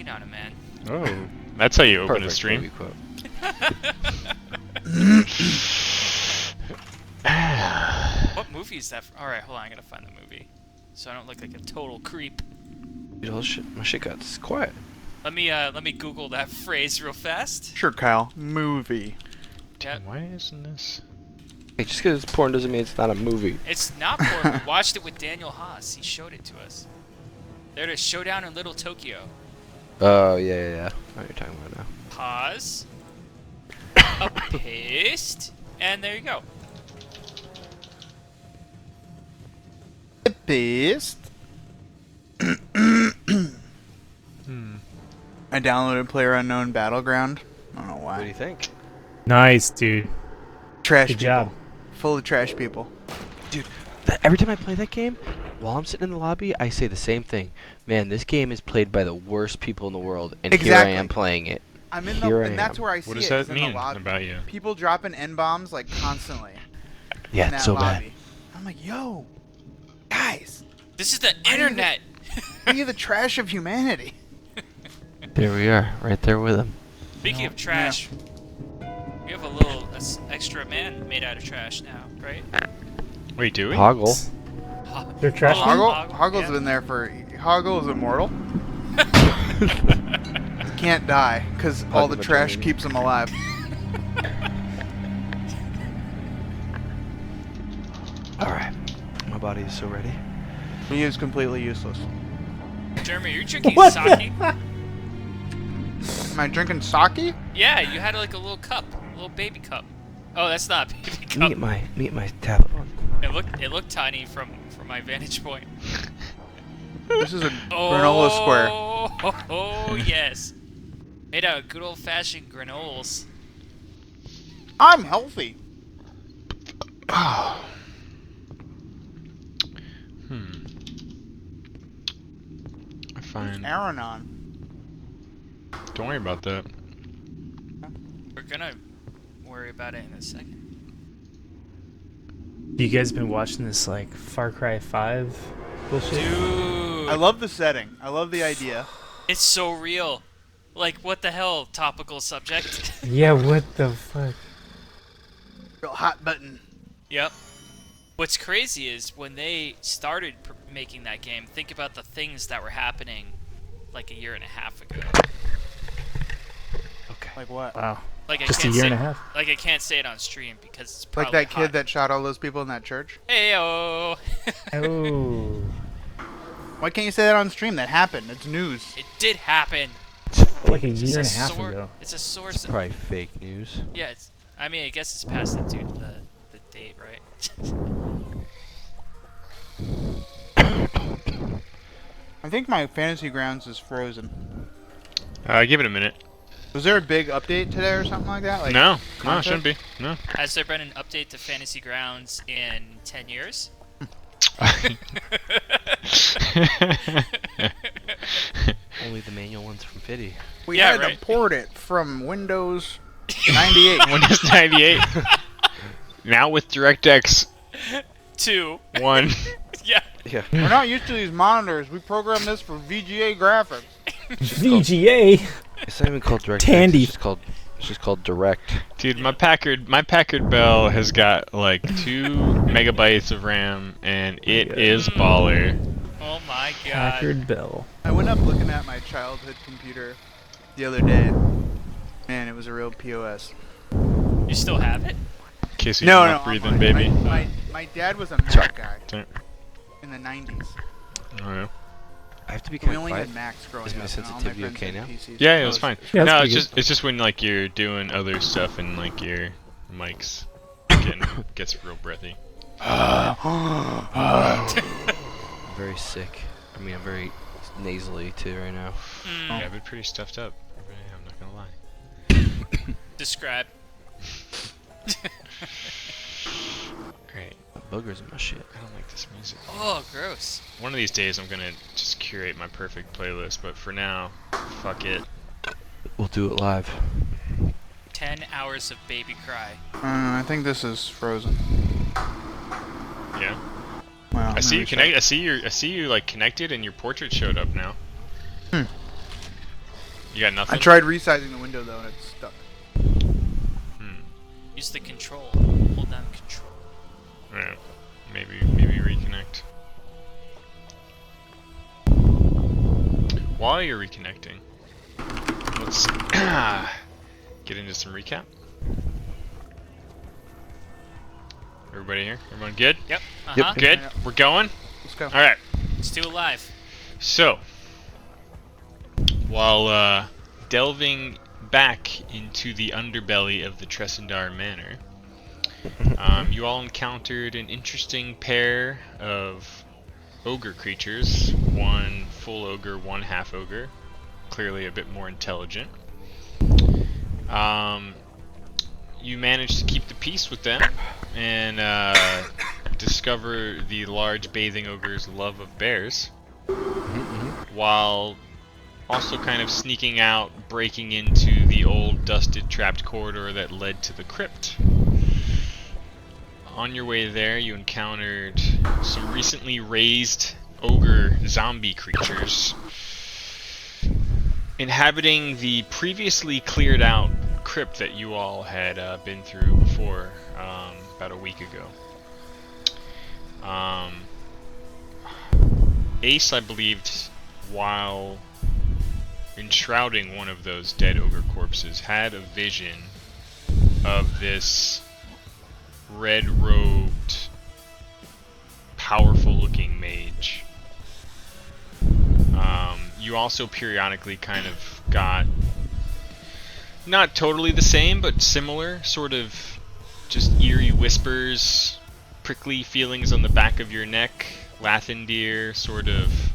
shoot on him, man. Oh, that's how you open a Perfect stream. movie quote. What movie is that? Alright, hold on, I gotta find the movie. So I don't look like a total creep. Dude, my shit got quiet. Let me Google that phrase real fast. Sure, Kyle. Movie. Yep. Why isn't this? Hey, just because it's porn doesn't mean it's not a movie. It's not porn. We watched it with Daniel Haas. He showed it to us. There's a Showdown in Little Tokyo. Oh, yeah. I know what you're talking about now. Pause. A paste. And there you go. Beast. I downloaded PlayerUnknown Battleground. I don't know What do why. you think? Nice, dude. Trash Good people. job. Full of trash people. Dude, every time I play that game, while I'm sitting in the lobby, I say the same thing. Man, this game is played by the worst people in the world, and here I Exactly. am playing it. I'm in the, Here I and that's am. where I see What it. does is that in the mean lobby. about you? People dropping N-bombs like constantly Yeah, in it's that so lobby. I'm like, yo, guys, This is the Why do you- internet. be the trash of humanity. bad. There we are, right there with him. Speaking of trash, we have a little extra man made out of trash now, right? Wait, do we? Hoggle. They're trash men? Hoggle's been there for. Hoggle is immortal. Can't die because all the Hoggle trash eternity. keeps him alive. Alright, my body is so ready. He is completely useless. Jeremy, you're drinking What sake? Am I drinking sake? Yeah, you had like a little cup, a little baby cup. Oh, that's not a baby cup. Meet my tablet on. It looked tiny from my vantage point. This is a granola square. Oh, yes. Made out of good old-fashioned granolas. I'm healthy. I find. Aaron on. Don't worry about that. We're gonna worry about it in a second. You guys been watching this like Far Cry 5 bullshit? Dude, I love the setting. I love the idea. it's so real. Like, what the hell? Topical subject. Yeah, what the fuck? Real hot button. Yep. What's crazy is when they started making that game, think about the things that were happening like a year and a half ago. Okay. Like what? Wow. Like I Just a can't year say, and a half. Like I can't say it on stream because it's Like probably that kid that shot all those people in that church? Heyo. Oh. Why can't you say that on stream? That happened. It's news. It did happen. Like a It's year and a a half sor- ago. It's a source. Of, Probably fake news. yeah, it's. I mean, I guess it's past the date, right? I think my Fantasy Grounds is frozen. Give it a minute. Was there a big update today or something like that? Like No, it content? shouldn't be. No. Has there been an update to Fantasy Grounds in 10 years? Only the manual ones from Fiddy. We Yeah, had right. to port it from Windows 98. Windows 98. Now with DirectX 2. 1. Yeah. Yeah. We're not used to these monitors. We programmed this for VGA graphics. VGA. It's not even called DirectX. Tandy. It's just called Direct. Dude, my Packard Bell has got like 2 megabytes of RAM, and it is baller. Oh my god. Packard Bell. I went up looking at my childhood computer the other day. Man, it was a real POS. You still have it? Casey, No, you're no, not breathing, I'm baby. My dad was a Mac guy Sorry. in the 90s. Alright. I have to be We kind of only quiet. had Macs growing Is my up. and all sensitivity friends okay had now? PCs. Yeah, it was fine. Yeah, that's No, pretty it's just when like you're doing other stuff and like your mics gets real breathy. I'm very sick. I mean, I'm very nasally too right now. Mm, Yeah, I've been pretty stuffed up. I'm not gonna lie. Describe. Great. Boogers in my shit. I don't like this music. Oh, gross. One of these days I'm gonna just curate my perfect playlist, but for now, fuck it. We'll do it live. 10 hours of baby cry. I think this is frozen. Yeah. Well, I see you maybe so. connect. I see you like connected, and your portrait showed up now. You got nothing? I tried resizing the window though, and it's stuck. Use the control. Hold down control. Yeah. Maybe reconnect. While you're reconnecting, let's get into some recap. Everybody here? Everyone good? Yep. Yep. Good? Yeah. We're going? Let's go. Alright. Still alive. So, while delving back into the underbelly of the Tresendar Manor, you all encountered an interesting pair of ogre creatures. One full ogre, one half ogre. Clearly a bit more intelligent. You managed to keep the peace with them and discover the large bathing ogre's love of bears, while also kind of sneaking out, breaking into the old dusted trapped corridor that led to the crypt. On your way there, you encountered some recently raised ogre zombie creatures inhabiting the previously cleared out crypt that you all had been through before, about a week ago. Ace, I believed, while enshrouding one of those dead ogre corpses, had a vision of this red-robed, powerful-looking mage. You also periodically kind of got, not totally the same, but similar, sort of just eerie whispers, prickly feelings on the back of your neck, Lathendir sort of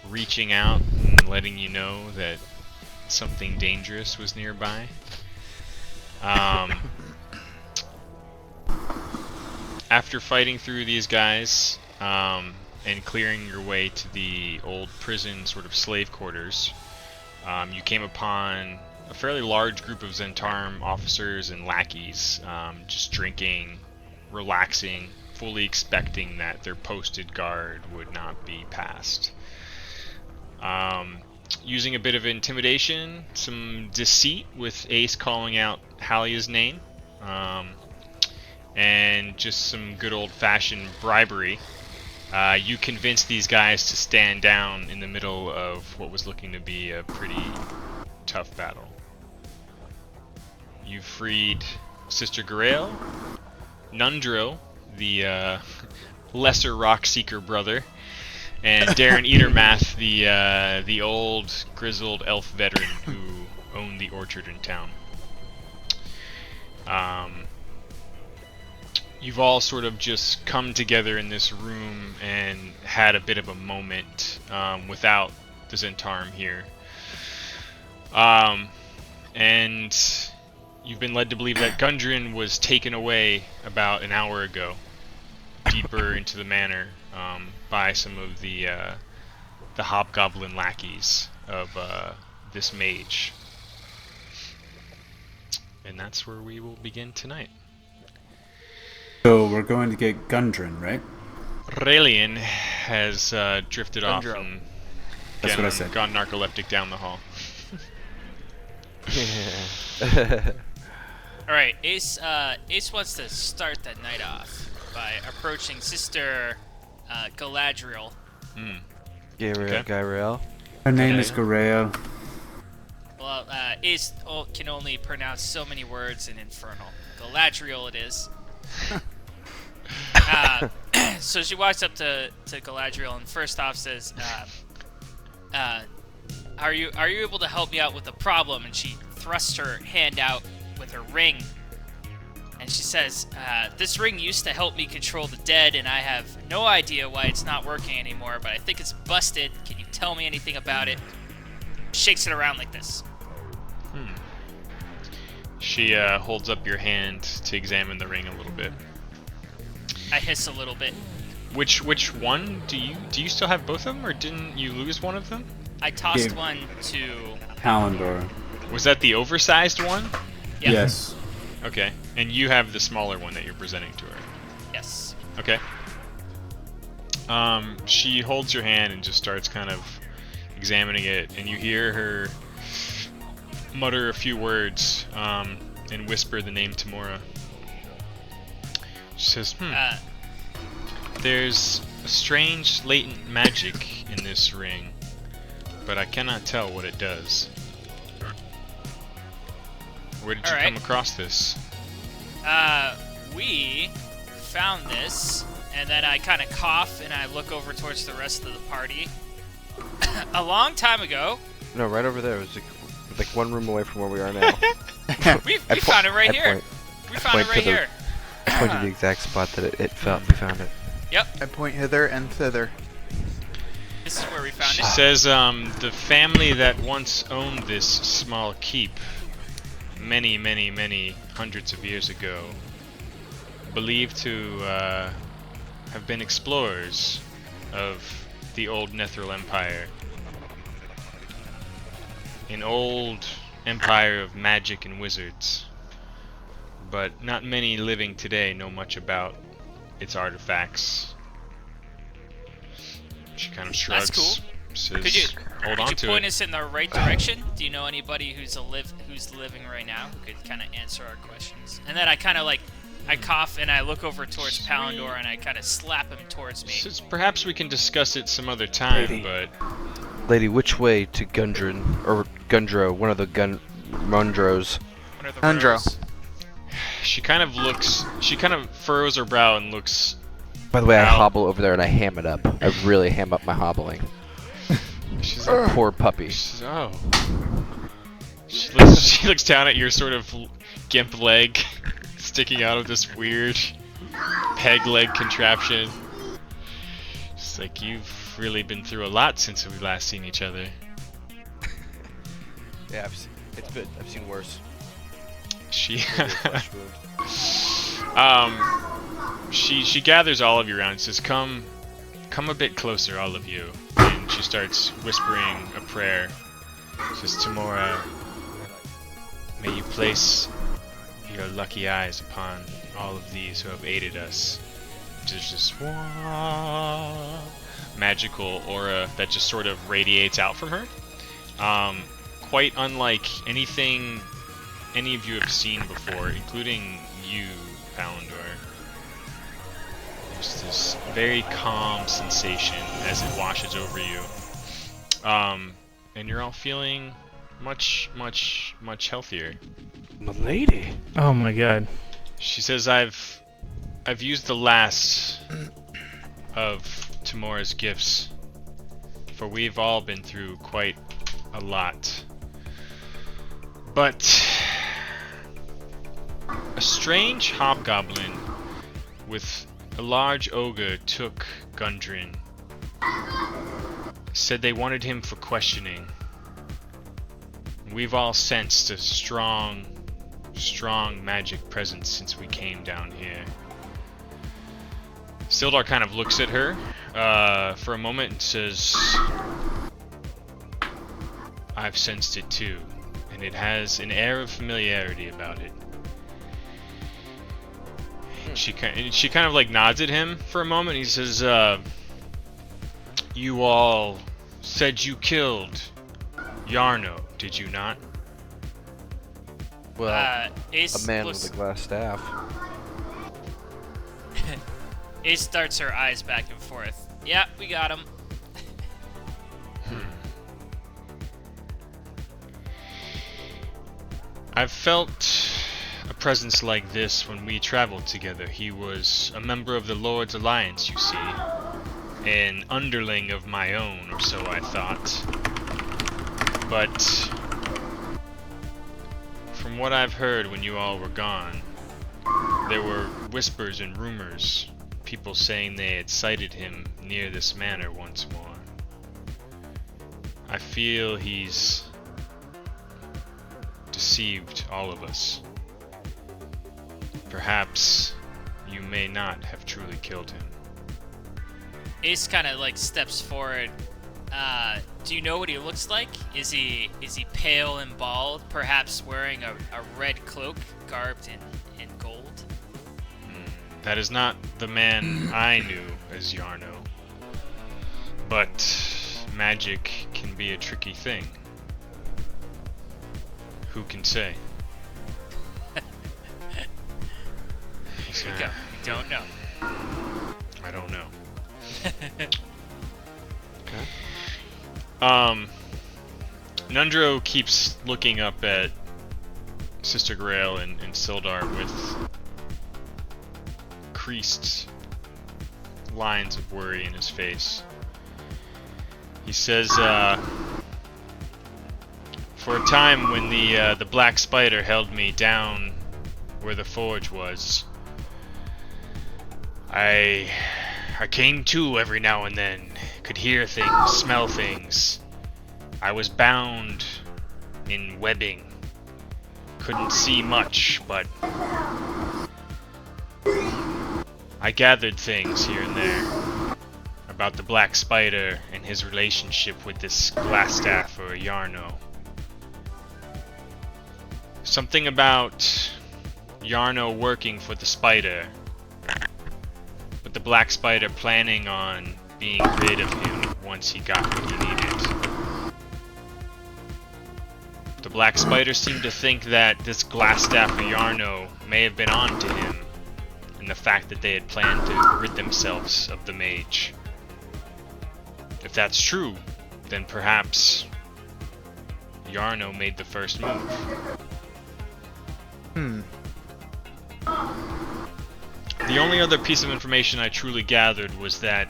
reaching out and letting you know that something dangerous was nearby. After fighting through these guys, and clearing your way to the old prison sort of slave quarters, you came upon a fairly large group of Zhentarim officers and lackeys, just drinking, relaxing, fully expecting that their posted guard would not be passed. Using a bit of intimidation, some deceit with Ace calling out Halia's name, and just some good old-fashioned bribery, you convinced these guys to stand down in the middle of what was looking to be a pretty tough battle. You freed Sister Garael, Nundro, the lesser rock seeker brother, and Darren Eatermath, the old grizzled elf veteran who owned the orchard in town. You've all sort of just come together in this room and had a bit of a moment without the Zhentarim here. And you've been led to believe that Gundren was taken away about an hour ago, deeper into the manor, by some of the hobgoblin lackeys of this mage. And that's where we will begin tonight. So we're going to get Gundren, right? Raelian has drifted off Gundro. and That's what I said. gone narcoleptic down the hall. Alright, Ace wants to start the night off by approaching Sister Galadriel. Gabriel. Her name Okay. is Garael. Well, Ace can only pronounce so many words in Infernal. Galadriel it is. So she walks up to Galadriel and first off says, are you able to help me out with a problem? And she thrusts her hand out with her ring. And she says, this ring used to help me control the dead, and I have no idea why it's not working anymore, but I think it's busted. Can you tell me anything about it? Shakes it around like this. She holds up your hand to examine the ring a little bit. I hiss a little bit. Which one do you still have both of them, or didn't you lose one of them? I tossed Yeah. one to... Hallandor. Was that the oversized one? Yeah. Yes. Okay, and you have the smaller one that you're presenting to her. Yes. Okay. She holds your hand and just starts kind of examining it, and you hear her mutter a few words and whisper the name Tamora. She says, there's a strange latent magic in this ring, but I cannot tell what it does. Where did you come across this? We found this, and then I kind of cough and I look over towards the rest of the party. A long time ago. No, right over there. It was like one room away from where we are now. we found it right here. We found it right here. I pointed the exact spot that it felt. We found it. Yep. I point hither and thither. This is where we found She it. says, the family that once owned this small keep many, many, many hundreds of years ago believed to have been explorers of the old Nethril Empire. An old empire of magic and wizards. But not many living today know much about its artifacts. She kind of shrugs. That's cool. Says, Could you Hold point us in the right direction? Do you know anybody who's living right now who could kind of answer our questions? And then I kind of like, I cough and I look over towards Palindor and I kind of slap him towards me. Says, perhaps we can discuss it some other time, Lady. but Lady, which way to Gundren or Gundro? One of the Mundros. What are the Undro. rows? she kind of furrows her brow and looks. By the way, I Ow. hobble over there and I ham it up. I really ham up my hobbling. She's like, Poor puppy. she says, oh. She looks down at your sort of gimp leg sticking out of this weird peg leg contraption. She's like, you've really been through a lot since we've last seen each other. Yeah, I've seen worse. She she gathers all of you around and says, come a bit closer, all of you. And she starts whispering a prayer. She says, Tamora, may you place your lucky eyes upon all of these who have aided us. There's this magical aura that just sort of radiates out from her. Quite unlike anything any of you have seen before, including you, Palindor. There's this very calm sensation as it washes over you. And you're all feeling much, much, much healthier. My lady. Oh my god. She says, I've used the last of Tamora's gifts, for we've all been through quite a lot. But a strange hobgoblin with a large ogre took Gundren. Said they wanted him for questioning. We've all sensed a strong magic presence since we came down here. Sildar kind of looks at her for a moment and says, I've sensed it too, and it has an air of familiarity about it. And she kind of like nods at him for a moment. He says, you all said you killed Yarno, did you not? Well, Ace a man looks, with a glass staff. Ace darts her eyes back and forth. Yeah, we got him. I've felt a presence like this when we traveled together. He was a member of the Lord's Alliance, you see. An underling of my own, or so I thought. But from what I've heard when you all were gone, there were whispers and rumors, people saying they had sighted him near this manor once more. I feel he's deceived all of us. Perhaps you may not have truly killed him. Ace kind of like steps forward. Do you know what he looks like? Is he pale and bald, perhaps wearing a red cloak garbed in gold? That is not the man I knew as Yarno. But magic can be a tricky thing. Who can say? Here we go. Don't know. I don't know. Okay. Nundro keeps looking up at Sister Grail and Sildar with creased lines of worry in his face. He says, for a time when the Black Spider held me down where the forge was, I came to every now and then, could hear things, smell things. I was bound in webbing. Couldn't see much, but I gathered things here and there about the Black Spider and his relationship with this Glassstaff or Yarno. Something about Yarno working for the Spider, but the Black Spider planning on being rid of him once he got what he needed. The Black Spider seemed to think that this Glassstaff or Yarno may have been on to him, and the fact that they had planned to rid themselves of the mage. If that's true, then perhaps Yarno made the first move. The only other piece of information I truly gathered was that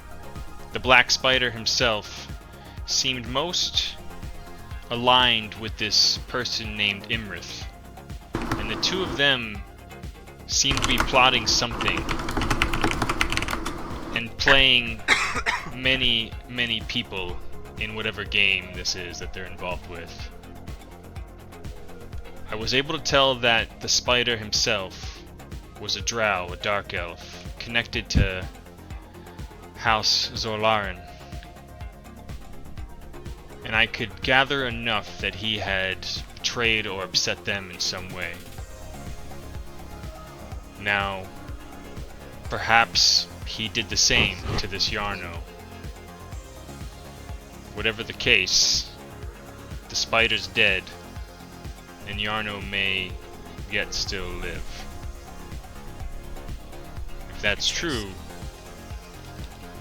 the Black Spider himself seemed most aligned with this person named Imrith, and the two of them seemed to be plotting something and playing many people in whatever game this is that they're involved with. I was able to tell that the Spider himself was a drow, a dark elf, connected to House Zorlaren. And I could gather enough that he had betrayed or upset them in some way. Now, perhaps he did the same to this Yarno. Whatever the case, the Spider's dead, and Yarno may yet still live. If that's true,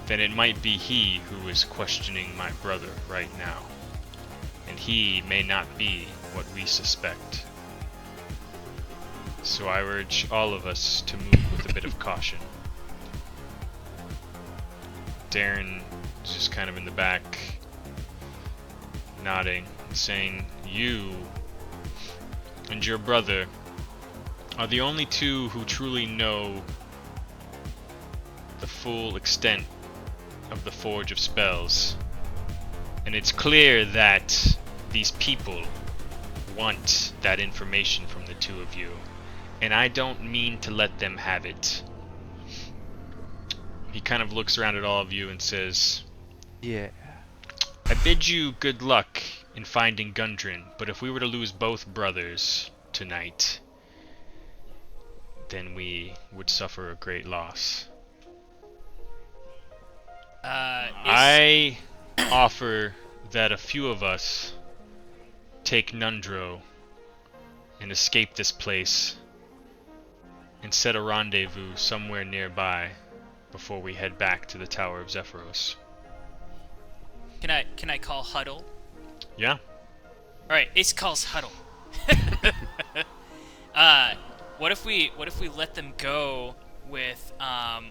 then it might be he who is questioning my brother right now. And he may not be what we suspect. So I urge all of us to move with a bit of caution. Darren is just kind of in the back, nodding and saying, "You and your brother are the only two who truly know the full extent of the Forge of Spells. And it's clear that these people want that information from the two of you. And I don't mean to let them have it." He kind of looks around at all of you and says, Yeah. "I bid you good luck in finding Gundren, but if we were to lose both brothers tonight, then we would suffer a great loss. I offer that a few of us take Nundro and escape this place and set a rendezvous somewhere nearby before we head back to the Tower of Zephyros." Can I call Huddle? Yeah. Alright, Ace calls Huddle. What if we let them go with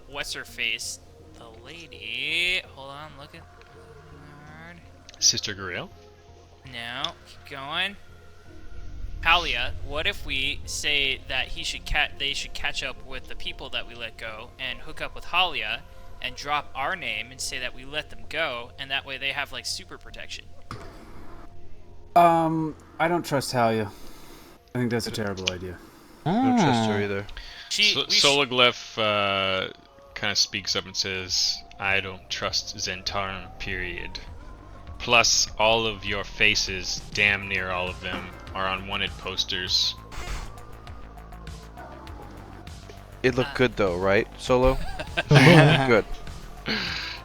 what's her face? The lady. Hold on, looking hard. Sister Guriel? No, keep going. Halia, what if we say that they should catch up with the people that we let go and hook up with Halia and drop our name and say that we let them go, and that way they have like super protection. I don't trust Halia. I think that's a terrible idea. I don't trust her either. Solaglef kind of speaks up and says, "I don't trust Zentarum, period. Plus, all of your faces, damn near all of them, are on wanted posters." It looked good though, right, Solo? Good.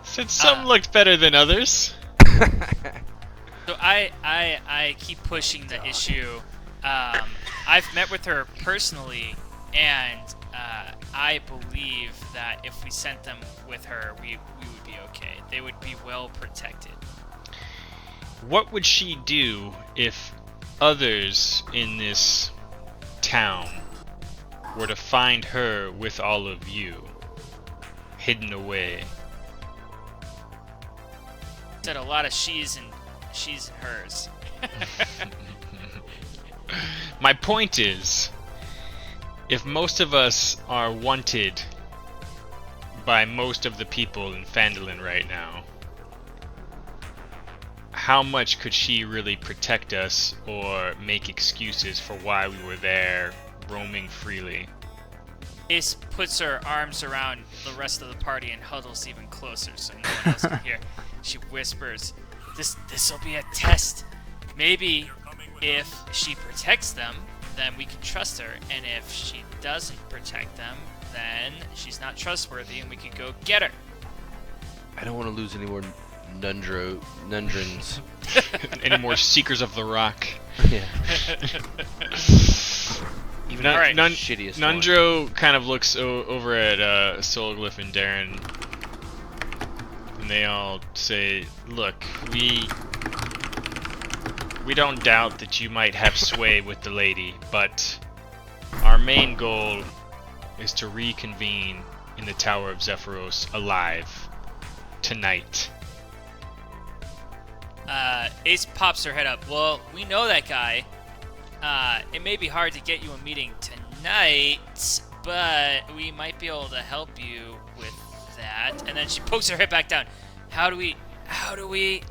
Said some looked better than others. So I keep pushing the issue I've met with her personally, and I believe that if we sent them with her, we would be okay. They would be well protected. What would she do if others in this town were to find her with all of you hidden away? Said a lot of she's and hers. My point is, if most of us are wanted by most of the people in Phandalin right now, how much could she really protect us or make excuses for why we were there roaming freely? Ace puts her arms around the rest of the party and huddles even closer so no one else can hear. She whispers, This'll be a test. Maybe if she protects them, then we can trust her. And if she doesn't protect them, then she's not trustworthy and we could go get her. I don't want to lose any more Nundrins. Any more Seekers of the Rock? Yeah. Even Nun- Alright. Nun- shittiest one. Nundro kind of looks over at Solglyph and Darren, and they all say, "Look, we don't doubt that you might have sway with the lady, but our main goal is to reconvene in the Tower of Zephyros alive tonight." Ace pops her head up. Well, we know that guy. It may be hard to get you a meeting tonight, but we might be able to help you with that. And then she pokes her head back down. How do we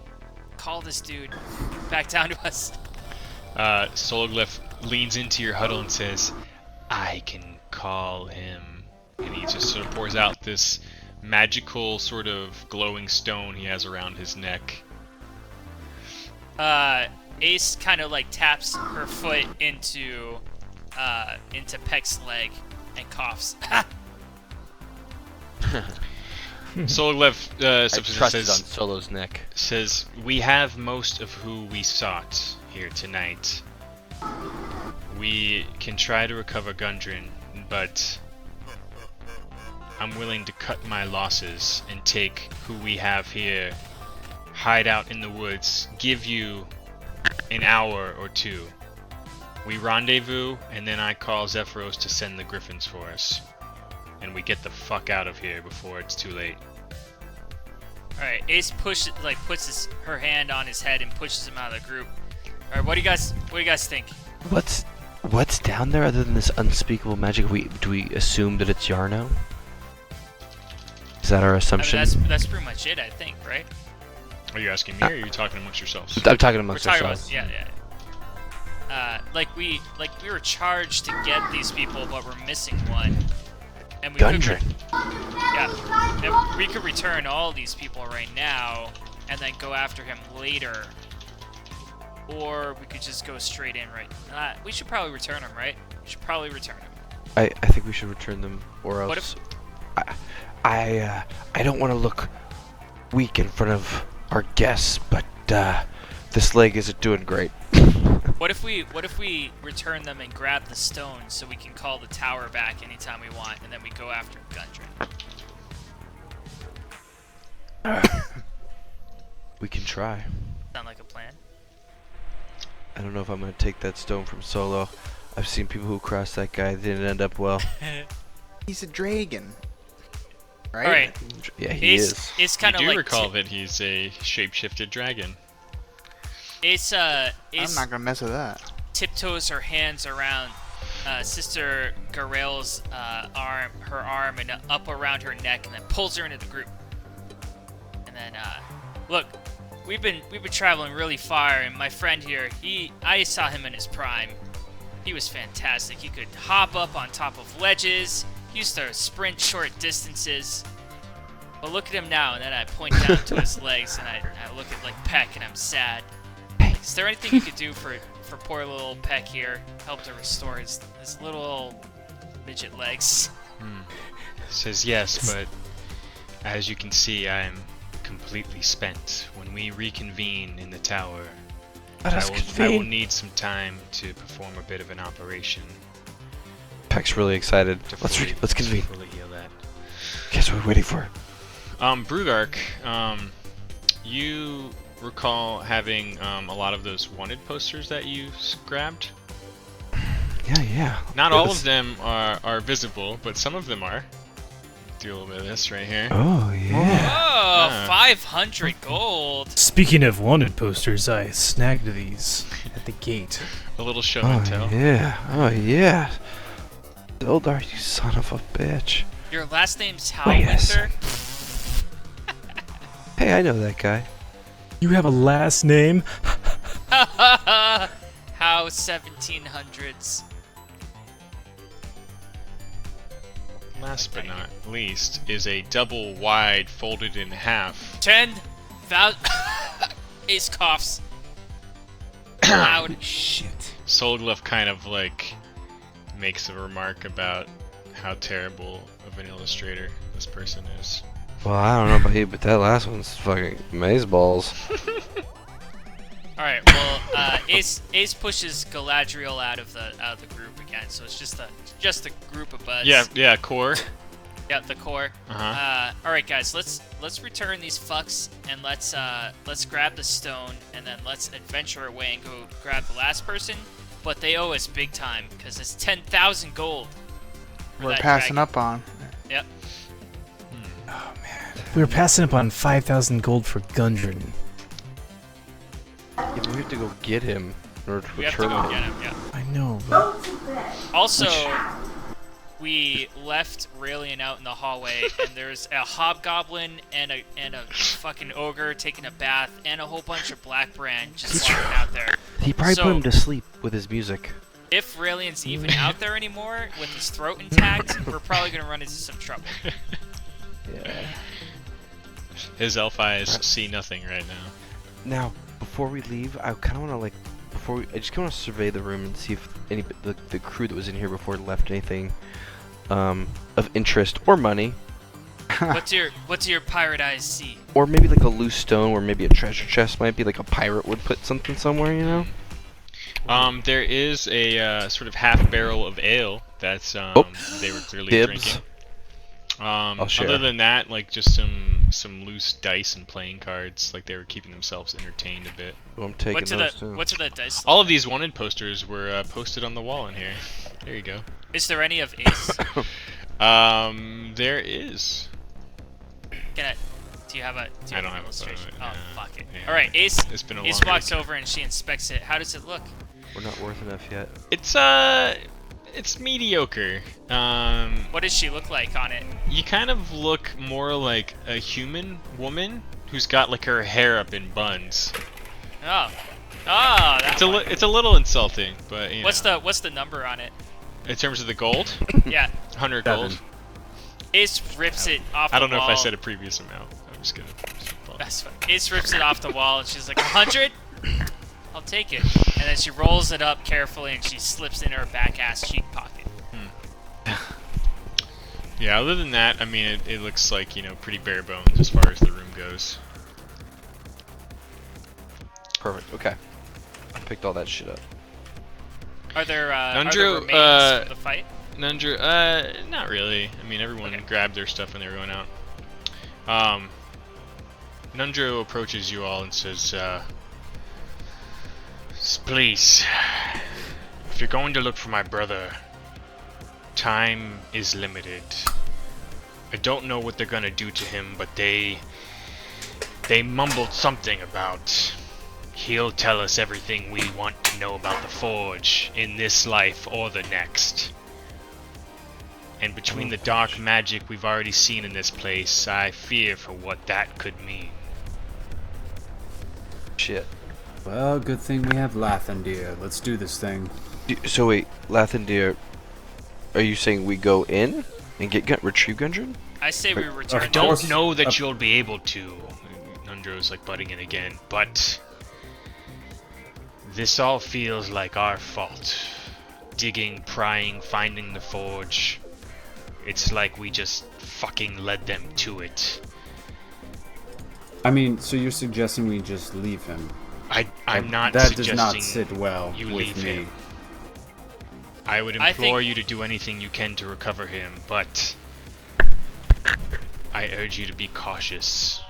call this dude back down to us? Solglyph leans into your huddle and says, "I can call him." And he just sort of pours out this magical sort of glowing stone he has around his neck. Ace kind of like taps her foot into Peck's leg and coughs. Solglyph I subsequently trusted on Solo's neck. says, "We have most of who we sought here tonight. We can try to recover Gundren, but I'm willing to cut my losses and take who we have here, hide out in the woods, give you an hour or two. We rendezvous, and then I call Zephyros to send the Griffins for us. And we get the fuck out of here before it's too late." Alright, Ace puts her hand on his head and pushes him out of the group. Alright, what do you guys think? What's down there other than this unspeakable magic? Do we assume that it's Yarno? Is that our I mean, assumption? that's pretty much it, I think, right? Are you asking me, or are you talking amongst yourselves? I'm talking We're amongst talking ourselves. about we were charged to get these people, but we're missing one. And we Gundren. and we could return all these people right now and then go after him later. Or we could just go straight in right. We should probably return him, right? We should probably return him. I think we should return them, or What else. I don't want to look weak in front of our guests, but this leg isn't doing great. What if we return them and grab the stone so we can call the tower back anytime we want, and then we go after Gundren? We can try. Sound like a plan? I don't know if I'm gonna take that stone from Solo. I've seen people who crossed that guy. They didn't end up well. He's a dragon. Right? Alright. Yeah, he is. It's kind You of do like recall that he's a shapeshifted dragon. Ace I'm not gonna mess with that. tiptoes her hands around Sister Garel's arm, and up around her neck, and then pulls her into the group. And then, look, we've been traveling really far, and my friend here, I saw him in his prime. He was fantastic. He could hop up on top of ledges. He used to sprint short distances. But look at him now, and then I point down to his legs, and I look at like Peck, and I'm sad. Is there anything you could do for poor little Peck here? Help to restore his little midget legs. Says yes, but as you can see, I am completely spent. When we reconvene in the tower, Let I us will convene. need some time to perform a bit of an operation Peck's really excited. to Let's convene. fully heal that. Guess what we're waiting for? Brugark, you recall having a lot of those wanted posters that you grabbed? Yeah. Not It all was- of them are visible, but some of them are. Do a little bit of this right here. Oh, yeah. Oh, Ah. 500 gold. Speaking of wanted posters, I snagged these at the gate. A little show Oh, and tell. yeah. Oh, yeah. Eldar, you son of a bitch. Your last name's Wait a Halwinter? Hey, I know that guy. You have a last name? How 1700s. Last but not least is a double wide folded in half 10,000. Ace coughs. Loud. Shit. Soldgluff kind of like makes a remark about how terrible of an illustrator this person is. Well, I don't know about you, but that last one's fucking mazeballs. Alright, well, Ace pushes Galadriel out of the group again, so it's just a group of buds. Yeah, core. Yeah, the core. Uh-huh. Alright guys, let's return these fucks and let's grab the stone and then let's adventure away and go grab the last person. But they owe us big time, because it's 10,000 gold. for We're that passing dragon. up on. Yep. We were passing up on 5,000 gold for Gundren. Yeah, but we have to go get him in order to We have to return go him. get him, yeah. I know, but Also, we left Raelian out in the hallway, and there's a hobgoblin and a fucking ogre taking a bath, and a whole bunch of Blackbrand just walking out there. He probably So- put him to sleep with his music. If Raelian's even out there anymore with his throat intact, we're probably gonna run into some trouble. Yeah. His elf eyes see nothing right now. Now, before we leave, I kind of want to I just kind of want to survey the room and see if the crew that was in here before left anything of interest or money, What's your pirate eyes see? or maybe like a loose stone where maybe a treasure chest might be, like a pirate would put something somewhere, you know? There is a sort of half barrel of ale that's they were clearly Dibs. drinking. I'll share. Other than that, like just some loose dice and playing cards, like they were keeping themselves entertained a bit. Well, I'm taking What's those too. the dice? All of these wanted posters were posted on the wall in here. There you go. Is there any of Ace? There is. Do you have I an don't have a illustration? photo, Oh, yeah. fuck it. Yeah. All right, Ace. It's been a Ace long walks week. over and she inspects it. How does it look? We're not worth enough yet. It's mediocre. What does she look like on it? You kind of look more like a human woman who's got like her hair up in buns. Oh, that's It's a little insulting, but you know. what's the number on it? In terms of the gold, Yeah, 100 gold. Ace rips it off the I don't know wall. if I said a previous amount. I'm just gonna. That's fine. Ace rips it off the wall and she's like, 100? I'll take it. And then she rolls it up carefully and she slips it in her back ass cheek pocket. Yeah. Other than that, I mean, it looks like, you know, pretty bare bones as far as the room goes. Perfect. Okay. I picked all that shit up. Are there Nundro, remains from the fight? Nundra, not really. I mean, everyone Okay. grabbed their stuff when they were going out. Nundro approaches you all and says, please, if you're going to look for my brother, time is limited. I don't know what they're gonna do to him, but they mumbled something about he'll tell us everything we want to know about the Forge in this life or the next. And between the dark magic we've already seen in this place, I fear for what that could mean. Shit. Well, good thing we have Lathandir. Let's do this thing. So wait, Lathandir, are you saying we go in and retrieve Gundren? I say we return. I don't know that you'll be able to. Nundro's like butting in again, but this all feels like our fault. Digging, prying, finding the forge. It's like we just fucking led them to it. I mean, so you're suggesting we just leave him? I'm not That suggesting does not sit well you with leave me. him. I would I implore think- you to do anything you can to recover him, but I urge you to be cautious.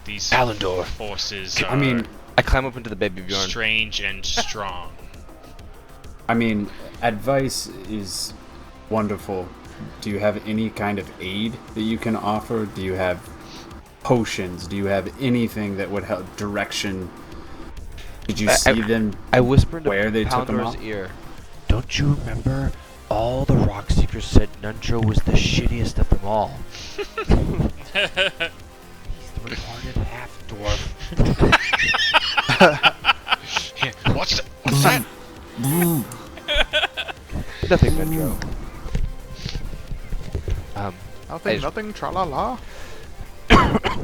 These Palandor. forces are I mean, I climb up into the baby Bjorn. strange and strong. Advice is wonderful. Do you have any kind of aid that you can offer? Do you have potions? Do you have anything that would help direction? Did you see them? I whisper into Where they took him Palandor's off? ear. Don't you remember? All the rock seekers said Nundro was the shittiest of them all. He's the retarded half dwarf. What's that? Nothing, Nundro. Nothing, I- nothing, tra la la.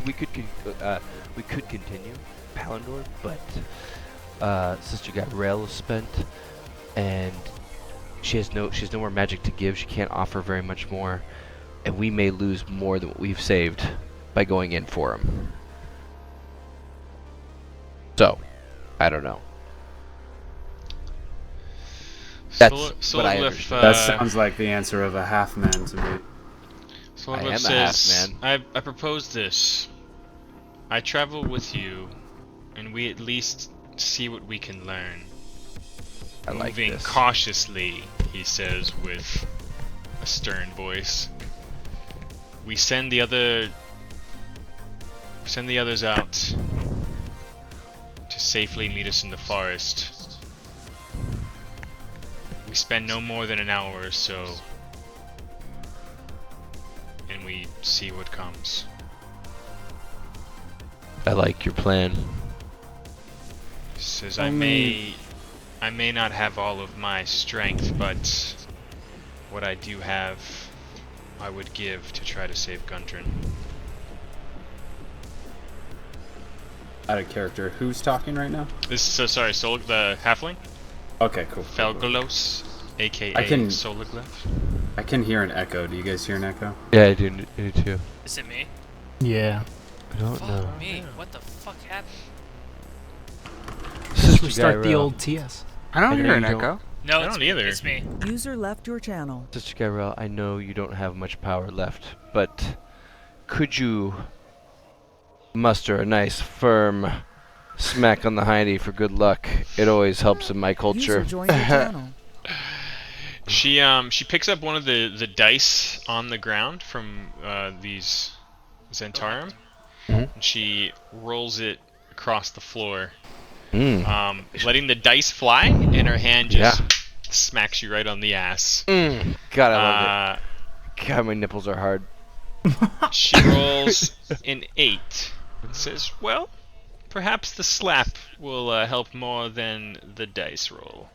we could continue Palandor, but Sister Gabrielle is spent, and she has no more magic to give. She can't offer very much more, and we may lose more than what we've saved by going in for him. So, I don't know. That's what I understand. That sounds like the answer of a half man to me. I am a says, half-man. I propose this. I travel with you, and we at least see what we can learn. I like Moving this. cautiously, he says with a stern voice. We send the others out to safely meet us in the forest. We spend no more than an hour or so, and we see what comes. I like your plan. He says I may not have all of my strength, but what I do have, I would give to try to save Gundren. Out of character. Who's talking right now? This is sorry, the halfling, Okay, cool. Felgolos, aka I can- Sologlyph. I can hear an echo. Do you guys hear an echo? Yeah, I do too. Is it me? Yeah. I don't Fuck know. me. What the fuck happened? Sister Restart the Gabrielle. old TS. I don't I know hear an you don't- echo. No, I it's don't me. either. It's me. User left your channel. Sister Gabrielle, I know you don't have much power left, but could you muster a nice, firm smack on the hiney for good luck? It always helps in my culture. User joined your channel. She picks up one of the dice on the ground from these Zentarum, Mhm. and she rolls it across the floor, Mm. letting the dice fly, and her hand just smacks you right on the ass. God, I love it. God, my nipples are hard. She rolls an 8 and says, "Well, perhaps the slap will help more than the dice roll."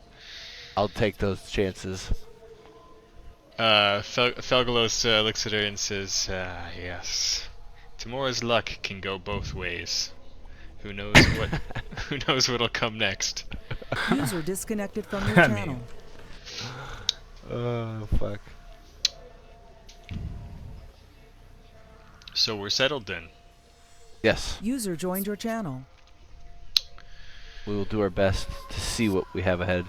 I'll take those chances. Felgalos looks at her and says, "Yes, Tamora's luck can go both ways. Who knows what? Who knows what'll come next?" User disconnected from your channel. Oh, fuck. So we're settled then. Yes, User joined your channel. we will do our best to see what we have ahead.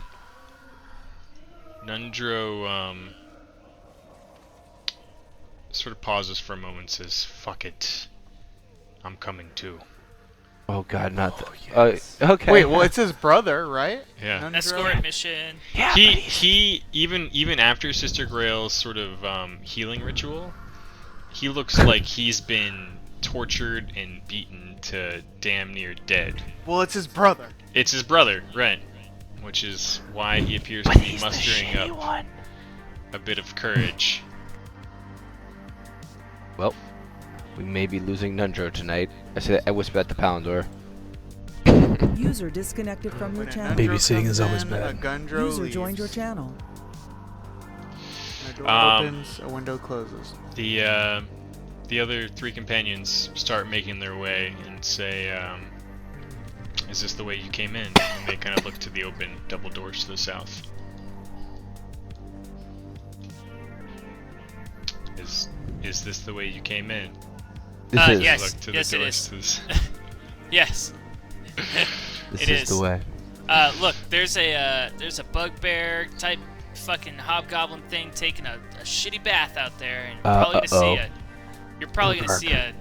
Nundro sort of pauses for a moment and says, "Fuck it. I'm coming too." Oh God, not the. Okay. Wait, well, it's his brother, right? Yeah. Nundro? Escort mission. yeah, He even after Sister Grail's sort of healing ritual, he looks like he's been tortured and beaten to damn near dead. Well, it's his brother. It's his brother, right? Which is why he appears to be mustering up a bit of courage. Well, we may be losing Nundro tonight. I whisper that to Palandor. User disconnected from your When a channel. Nundro Babysitting comes is always in, bad. A Gundro User leaves. joined your channel. A door opens, a window closes. The other three companions start making their way and say, "Is this the way you came in?" And they kind of look to the open double doors to the south. Is this the way you came in? This is. Yes. Look to Yes, the it doors is. to the Yes. This It is the is. way. Look, there's a bugbear type fucking hobgoblin thing taking a shitty bath out there, and you're probably gonna see a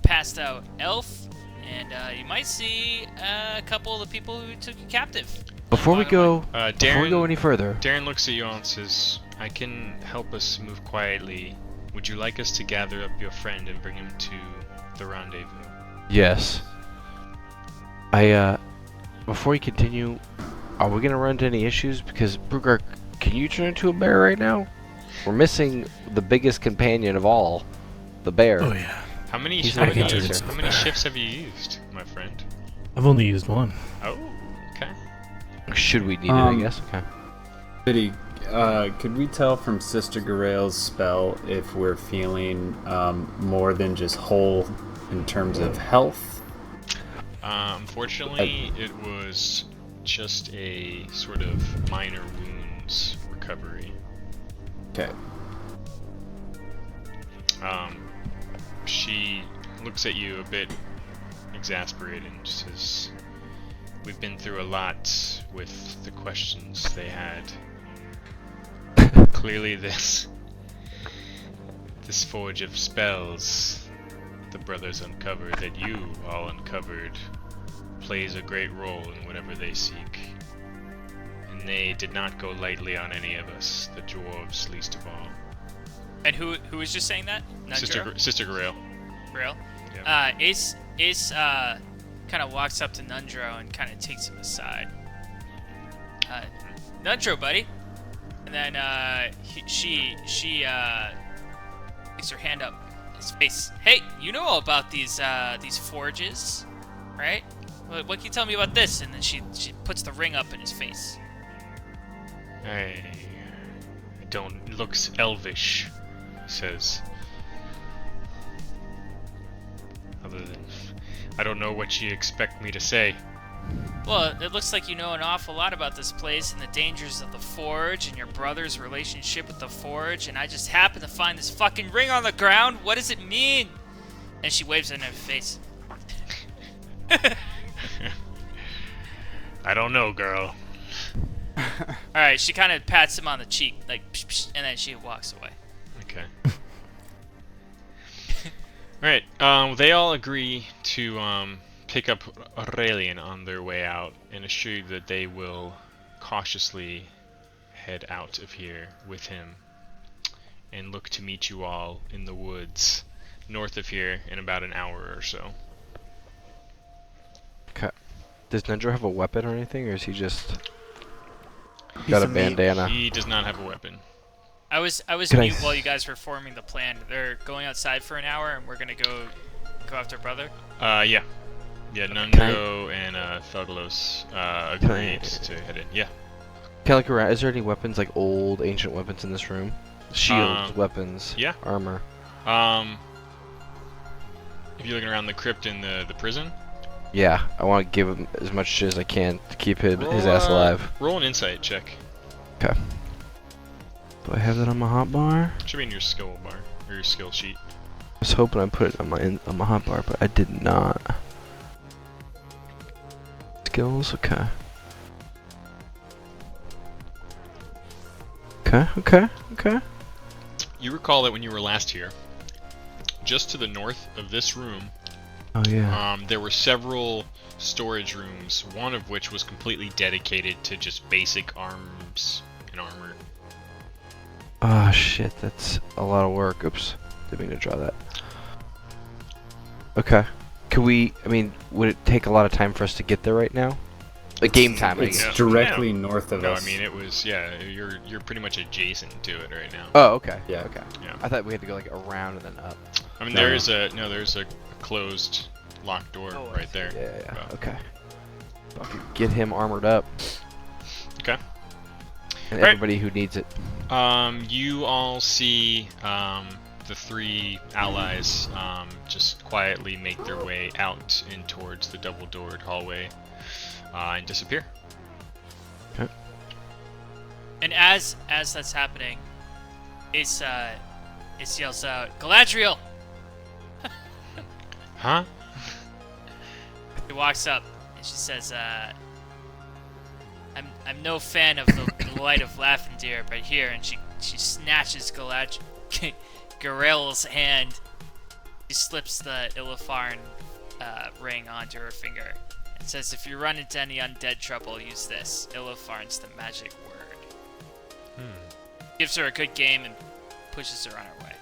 passed out elf, and you might see a couple of the people who took you captive. Before we go, Darren, before we go any further, Darren looks at you all and says, "I can help us move quietly. Would you like us to gather up your friend and bring him to the rendezvous?" yes. Before we continue, are we gonna run into any issues? Because Brugar, can you turn into a bear right now? We're missing the biggest companion of all, the bear. Oh yeah. How many He's have not you gonna used? answer. How many shifts have you used, my friend? I've only used one. Oh, okay. Should we need it? I Um, guess. Okay. Biddy, could we tell from Sister Garael's spell if we're feeling more than just whole in terms of health? Unfortunately, it was just a sort of minor wounds recovery. Okay. She looks at you a bit exasperated and says, "We've been through a lot with the questions they had. Clearly this forge of spells the brothers uncovered, that you all uncovered, plays a great role in whatever they seek. And they did not go lightly on any of us, the dwarves least of all." And who was just saying that? Sister Garael. Real? Yeah. Ace kind of walks up to Nundro and kind of takes him aside. Nundro, buddy. And then she sticks her hand up in his face. Hey, you know all about these forges, right? What can you tell me about this? And then she puts the ring up in his face. I don't looks elvish, he says. Other than, I don't know what you expect me to say. Well, it looks like you know an awful lot about this place and the dangers of the forge and your brother's relationship with the forge, and I just happened to find this fucking ring on the ground. What does it mean? And she waves it in her face. I don't know, girl. Alright, she kind of pats him on the cheek, like, psh, psh, and then she walks away. Okay. Alright, they all agree to pick up Aurelian on their way out and assure you that they will cautiously head out of here with him and look to meet you all in the woods north of here in about an hour or so. Okay. Does Nundro have a weapon or anything, or is he just He's got a a mage. bandana? He does not have a weapon. I was Can I mute s- while you guys were forming the plan. They're going outside for an hour, and we're gonna go after brother. Yeah. Yeah, Nundro and Felgalos agreed to head in. Yeah. Can I look around? Is there any weapons, like old, ancient weapons in this room? Shields, weapons, yeah. armor. If you're looking around the crypt in the prison, Yeah, I want to give him as much as I can to keep his ass alive. roll an insight check. Okay. Do I have that on my hotbar? Should be in your skill bar or your skill sheet. I was hoping I put it on my hotbar, but I did not. Skills, okay. Okay. You recall that when you were last here, just to the north of this room, Oh yeah. there were several storage rooms, one of which was completely dedicated to just basic arms and armor. Oh shit, that's a lot of work. Oops, didn't mean to draw that. Okay. Could we, would it take a lot of time for us to get there right now? Like game time, I It's guess. directly north of No, us. I mean it was you're pretty much adjacent to it right now. Oh, okay. Yeah. Okay. Yeah. I thought we had to go like around and then up. I mean No. there's a closed locked door right there. Yeah. Well, Okay. Fucking get him armored up. Okay. And Right. everybody who needs it. You all see the three allies just quietly make their way out in towards the double-doored hallway and disappear. And as that's happening, Ace yells out, "Galadriel!" Huh? He walks up and she says, I'm no fan of the light of Lathandir, but here, and she snatches Garel's hand. She slips the Illifarn ring onto her finger and says, if you run into any undead trouble, use this. Illifarn's the magic word. Gives her a good game and pushes her on her way.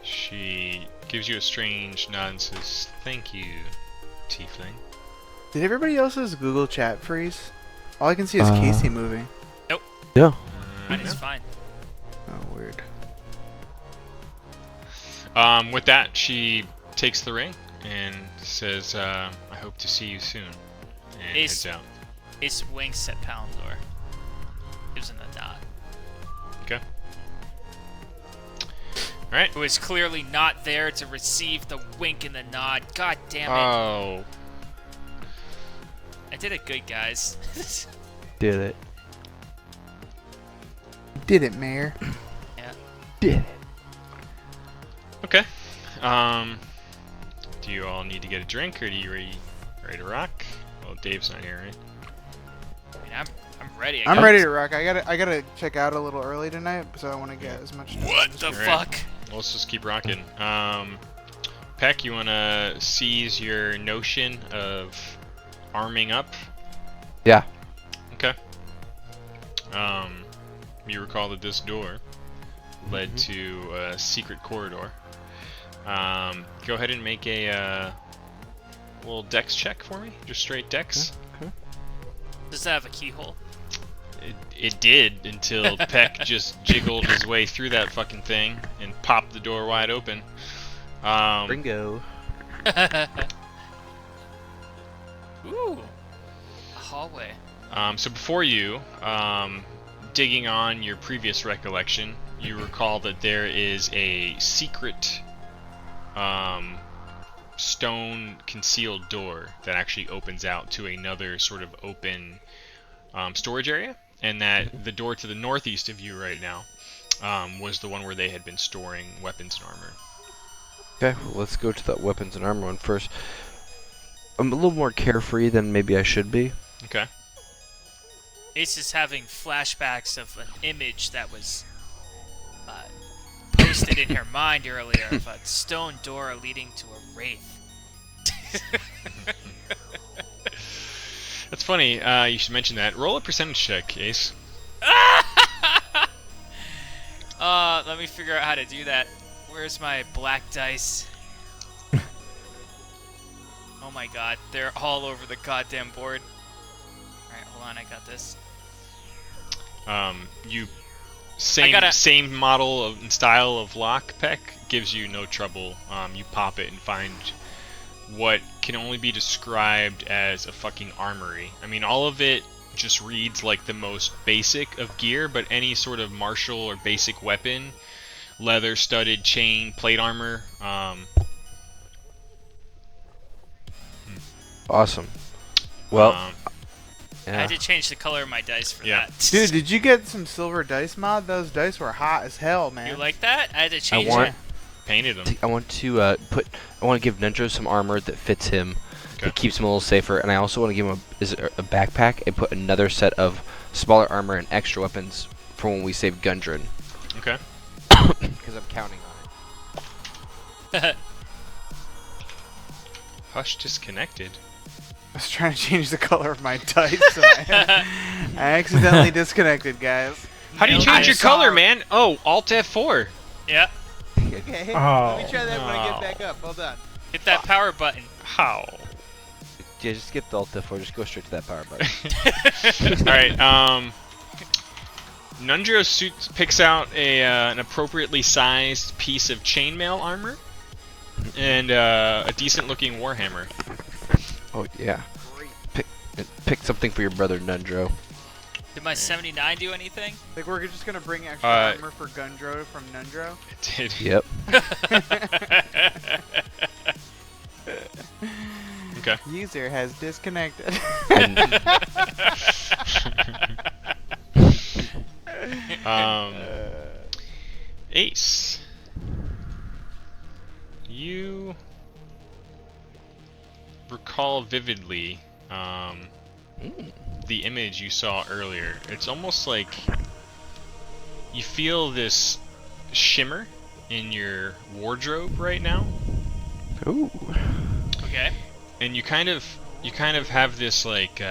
She gives you a strange nod and says, "Thank you, Tiefling." Did everybody else's Google chat freeze? All I can see is Casey moving. Yeah. Mine is fine. Oh, weird. With that, she takes the ring and says, "I hope to see you soon," and Ace. heads out. Ace winks at Palandor. Gives him a nod. Okay. All right. Who is clearly not there to receive the wink and the nod. God damn it. Oh. I did it good, guys. Did it. Did it, Mayor? Yeah. Did it. Okay. Do you all need to get a drink, or do you ready to rock? Well, Dave's not here, right? I mean, I'm ready. I'm ready to rock. I gotta check out a little early tonight, so I want to get as much. What the Alright. fuck? Well, let's just keep rocking. Peck, you wanna seize your notion of arming up? Yeah. Okay. You recall that this door led to a secret corridor. Go ahead and make a little dex check for me. Just straight dex. Does that have a keyhole? It did until Peck just jiggled his way through that fucking thing and popped the door wide open. Ringo. Ooh. A hallway. So before you, digging on your previous recollection, you recall that there is a secret stone concealed door that actually opens out to another sort of open storage area, and that the door to the northeast of you right now was the one where they had been storing weapons and armor. Okay, well, let's go to that weapons and armor one first. I'm a little more carefree than maybe I should be. Okay. Ace is having flashbacks of an image that was posted in her mind earlier of a stone door leading to a wraith. That's funny. You should mention that. Roll a percentage check, Ace. Let me figure out how to do that. Where's my black dice? Oh my god, they're all over the goddamn board. Alright, hold on, I got this. You gotta- same model of and style of lock, Peck, gives you no trouble. You pop it and find what can only be described as a fucking armory. I mean, all of it just reads like the most basic of gear, but any sort of martial or basic weapon, leather studded chain, plate armor, Awesome. Well, I yeah. had to change the color of my dice for Yeah. that. Dude, did you get some silver dice mod? Those dice were hot as hell, man. You like that? I had to change want- it. painted them. I want to I want to give Nendro some armor that fits him, Okay. that keeps him a little safer, and I also want to give him a backpack and put another set of smaller armor and extra weapons for when we save Gundren, Okay. because I'm counting on it. Hush disconnected. I was trying to change the color of my dice, and I accidentally disconnected, guys. How do you No, change your I'm color, sorry. man? Oh, Alt F4. Yeah, Okay, Oh. let me try that when I No. get back up. Hold on. hit that power button. How? Yeah, just skip the Alt F4, just go straight to that power button. Alright, Nundro picks out an appropriately sized piece of chainmail armor and a decent looking warhammer. Oh yeah. Pick something for your brother Nundro. Did my 79 do anything? Like, we're just gonna bring extra armor for Gundro from Nundro. It did. Yep. Okay. User has disconnected. And Ace. You recall vividly the image you saw earlier. It's almost like you feel this shimmer in your wardrobe right now, Ooh. Okay. and you kind of have this like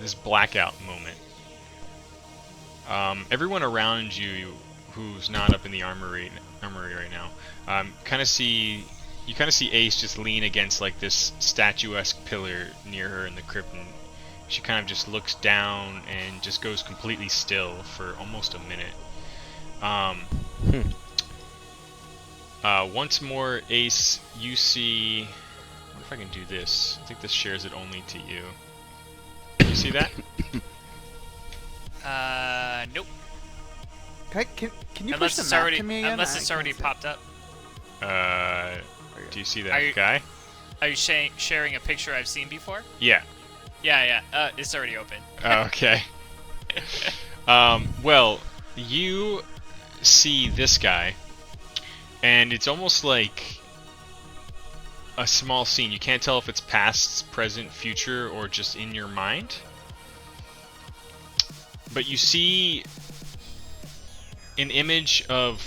this blackout moment. Everyone around you who's not up in the armory right now, kind of see Ace just lean against like this statuesque pillar near her in the crypt, and she kind of just looks down and just goes completely still for almost a minute. Once more, Ace, you see. I wonder if I can do this. I think this shares it only to you. You see that? Nope. Can you Unless push the it's map already to me again? unless it's I already can't see. popped up. Do you see Are that you- guy? Are you sharing a picture I've seen before? Yeah. Yeah. It's already open. Okay. Well, you see this guy, and it's almost like a small scene. You can't tell if it's past, present, future, or just in your mind. But you see an image of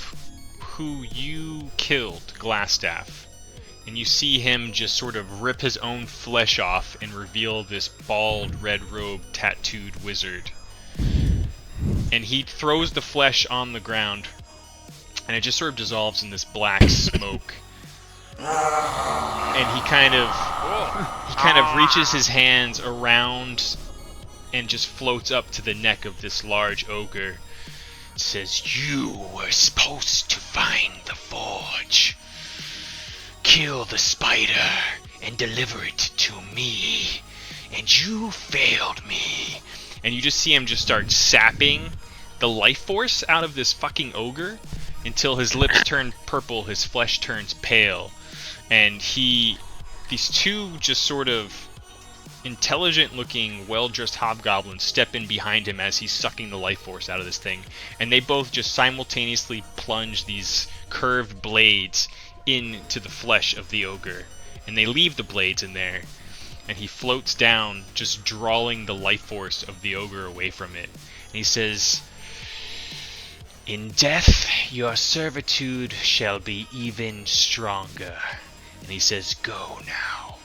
who you killed, Glassstaff. And you see him just sort of rip his own flesh off and reveal this bald, red-robed, tattooed wizard. And he throws the flesh on the ground, and it just sort of dissolves in this black smoke. And he kind of reaches his hands around and just floats up to the neck of this large ogre. Says, "You were supposed to find the forge. Kill the spider and deliver it to me. And you failed me." And you just see him just start sapping the life force out of this fucking ogre until his lips turn purple, his flesh turns pale. And these two just sort of intelligent looking, well-dressed hobgoblins step in behind him as he's sucking the life force out of this thing. And they both just simultaneously plunge these curved blades into the flesh of the ogre. And they leave the blades in there. And he floats down, just drawing the life force of the ogre away from it. And he says, "In death, your servitude shall be even stronger." And he says, "Go now.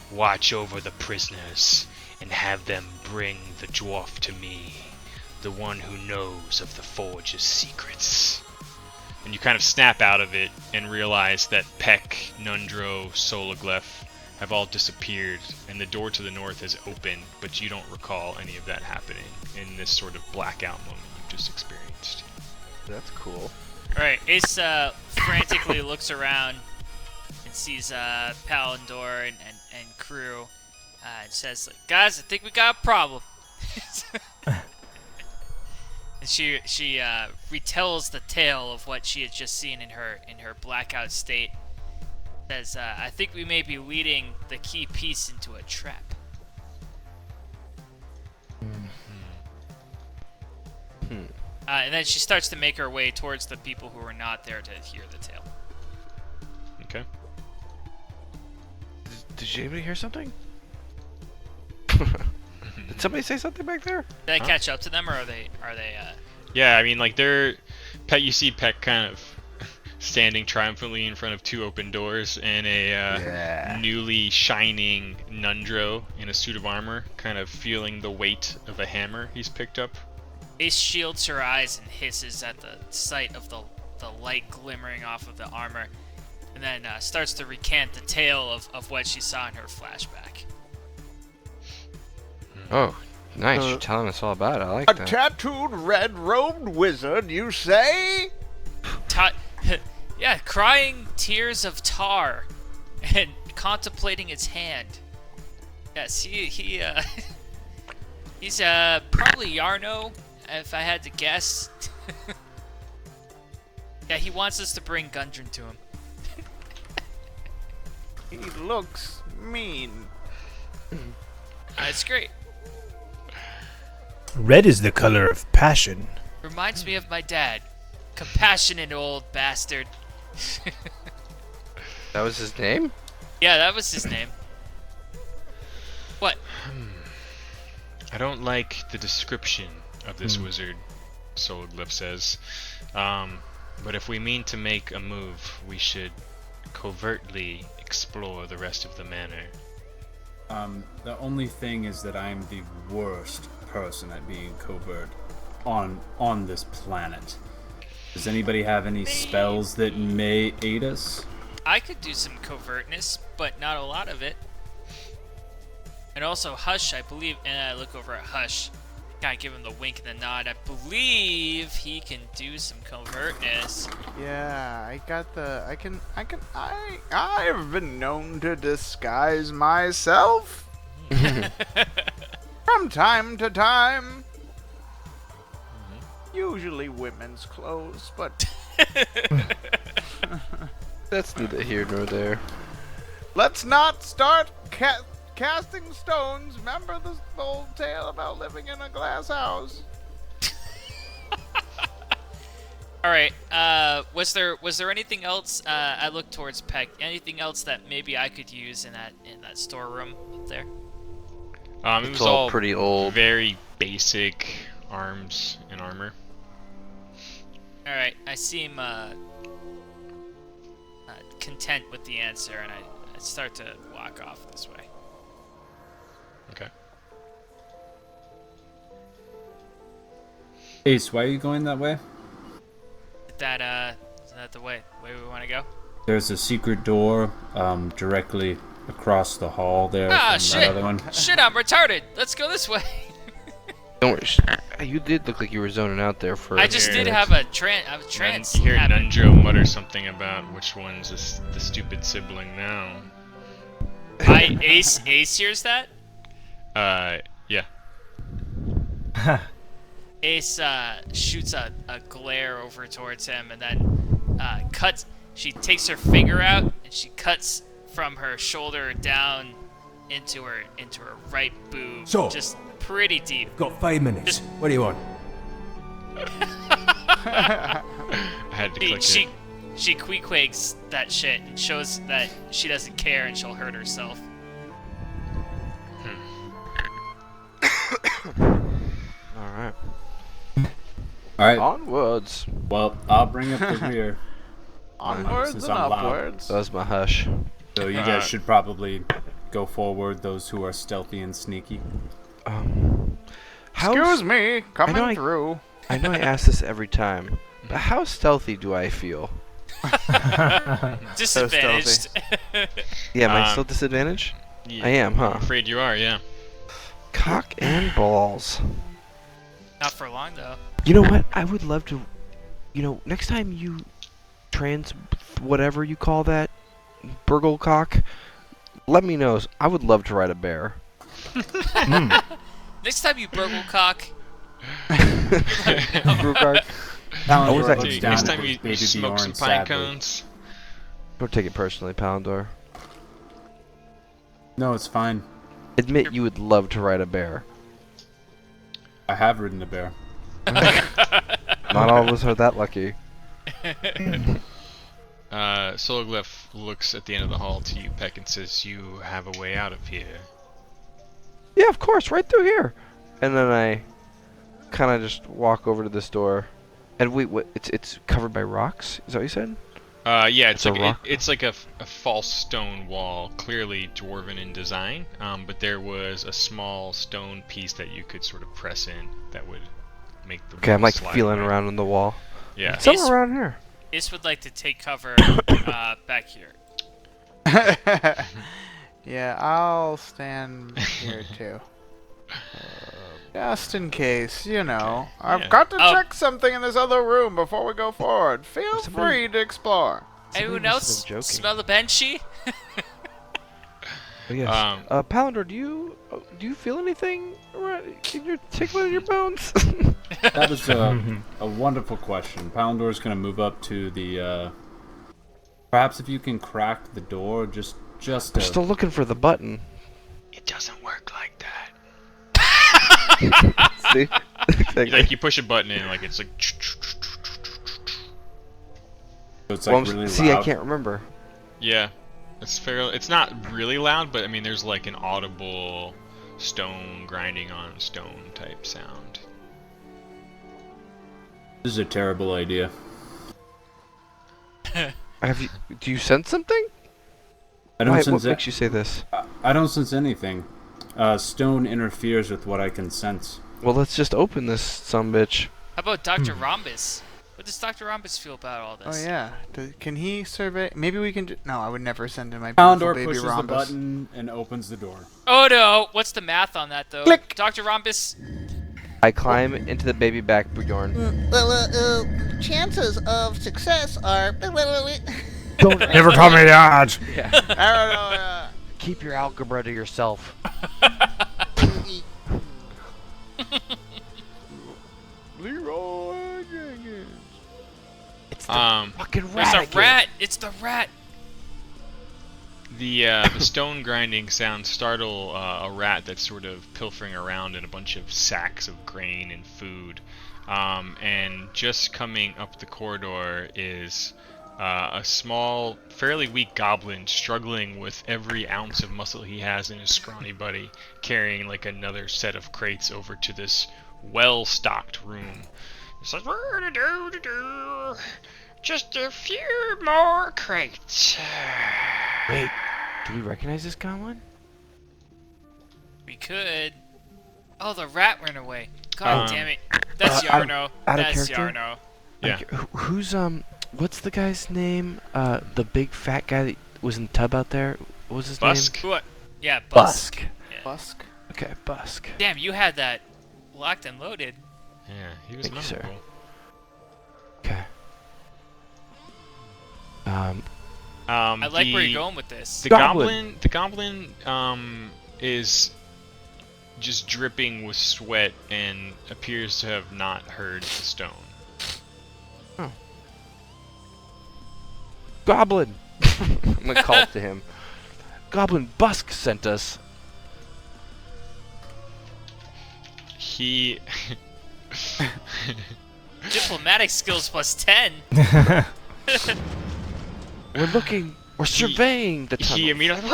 Watch over the prisoners, and have them bring the dwarf to me, the one who knows of the forge's secrets." And you kind of snap out of it and realize that Peck, Nundro, Solaglef have all disappeared, and the door to the north has opened, but you don't recall any of that happening in this sort of blackout moment you've just experienced. That's cool. Alright, Ace frantically looks around and sees Palindor and crew and says, like, "Guys, I think we got a problem." And she retells the tale of what she had just seen in her blackout state. Says, "I think we may be leading the key piece into a trap." And then she starts to make her way towards the people who were not there to hear the tale. Okay. Did anybody hear something? Did somebody say something back there? Did I catch up to them, or are they? Yeah, I mean, like, you see Peck kind of standing triumphantly in front of two open doors, and a newly shining Nundro in a suit of armor, kind of feeling the weight of a hammer he's picked up. Ace shields her eyes and hisses at the sight of the light glimmering off of the armor, and then starts to recant the tale of what she saw in her flashback. Oh, nice. You're telling us all about it. I like A that. tattooed red-robed wizard, you say? Yeah, crying tears of tar and contemplating its hand. Yes, he's probably Yarno, if I had to guess. Yeah, he wants us to bring Gundren to him. He looks mean. It's great. Red is the color of passion. Reminds me of my dad. Compassionate old bastard. That was his name? Yeah, that was his name. I don't like the description of this wizard, Sologlyph says. But if we mean to make a move, we should covertly explore the rest of the manor. The only thing is that I'm the worst person at being covert on this planet. Does anybody have any spells that may aid us? I could do some covertness, but not a lot of it. And also Hush, I believe, and I look over at Hush, kind of give him the wink and the nod. I believe he can do some covertness. Yeah, I have been known to disguise myself from time to time. Usually women's clothes, but That's neither here nor there. let's not start casting stones. Remember the old tale about living in a glass house? All right. Was there anything else? I look towards Peck. Anything else that maybe I could use in that storeroom up there? It It's was all pretty old. very basic arms and armor. All right. I seem content with the answer, and I start to walk off this way. Okay. Ace, why are you going that way? Is that the way we want to go? There's a secret door directly across the hall there Ah, from shit! that other one. Shit, I'm retarded. Let's go this way. Don't worry. You did look like you were zoning out there for. I just did minutes. have a trance. You hear happen. Nunjo mutter something about which one's the stupid sibling now. Ace hears that. Yeah. Ace shoots a glare over towards him, and then cuts. She takes her finger out and she cuts from her shoulder down into her right boob, So- just pretty deep. Got 5 minutes. What do you want? I had to click it. She queequakes that shit and shows that she doesn't care and she'll hurt herself. All right. Alright, Onwards. well, I'll bring up the rear. Onwards Since and I'm loud. upwards. That was my hush. So you guys should probably go forward, those who are stealthy and sneaky. Excuse me, coming I- through. I know I ask this every time, but how stealthy do I feel? Disadvantaged. Yeah, am I Um, still disadvantaged? Yeah, I am, huh? I'm afraid you are, yeah. Cock and balls. Not for long though. You know what? I would love to. Next time you whatever you call that, burgle cock, let me know. I would love to ride a bear. Next time you burgle cock, Burgle cock. Palador was that- looks down Next at time his you baby smoke some Bjorn pine sadly. cones. Don't take it personally, Palandor. No, it's fine. Admit you would love to ride a bear. I have ridden a bear. Not all of us are that lucky. Sologlyph looks at the end of the hall to you, Peck, and says, "You have a way out of here." Yeah, of course, right through here. And then I kind of just walk over to this door. And wait, what? It's covered by rocks? Is that what you said? Yeah, It's a rock? it's like a false stone wall, clearly dwarven in design. But there was a small stone piece that you could sort of press in that would make the. Okay, I'm wall like slide feeling away. around on the wall. Yeah. Somewhere around here. Ace would like to take cover back here. Yeah, I'll stand here too. Just in case, yeah. I've got to Oh. check something in this other room before we go forward. Feel Somebody- free to explore. Anyone must have else been joking. smell the banshee? Oh, yes. Palandor, do you feel anything in your tickling in your bones? That was a wonderful question. Palandor's going to move up to the. Perhaps if you can crack the door, just I'm still looking for the button. It doesn't work like that. See? Exactly. Like you push a button and like it's like. So it's Well, like really see, loud. I can't remember. Yeah, it's fairly. It's not really loud, but I mean, there's like an audible stone grinding on stone type sound. This is a terrible idea. Do you sense something? I don't Why, sense what makes you say this? I don't sense anything. Stone interferes with what I can sense. Well, let's just open this sumbitch. How about Dr. Rhombus? What does Dr. Rhombus feel about all Oh this? yeah. Can he survey? Maybe we can. No, I would never send in my beautiful Palindor baby pushes the Rhombus. button and opens the door. Oh no! What's the math on that though? Click. Dr. Rhombus. I climb into the baby back, Bjorn. Chances of success are. Don't Never call me Dodge. Yeah. I don't know. Keep your algebra to yourself. Leroy Jenkins. It's the fucking rat. There's a again. rat. It's the rat. The stone grinding sounds startle a rat that's sort of pilfering around in a bunch of sacks of grain and food. And just coming up the corridor is a small, fairly weak goblin struggling with every ounce of muscle he has in his scrawny body, carrying like another set of crates over to this well-stocked room. It's like, just a few more crates. Wait, do we recognize this goblin? We could. Oh, the rat ran away. God damn it. That's out Yarno. of That's character? Yarno. Yeah. Who's what's the guy's name? The big fat guy that was in the tub out there. What was his Busk? name? What? Yeah, Busk. Busk. Yeah. Busk. Okay, Busk. Damn, you had that locked and loaded. Yeah, he was Thank you, sir. memorable. Okay. I like where you're going with this. The Goblin. goblin is just dripping with sweat and appears to have not heard the stone. Goblin. I'm gonna call to him. Goblin Busk sent us. He Diplomatic skills plus 10. We're surveying the tunnel. he immediately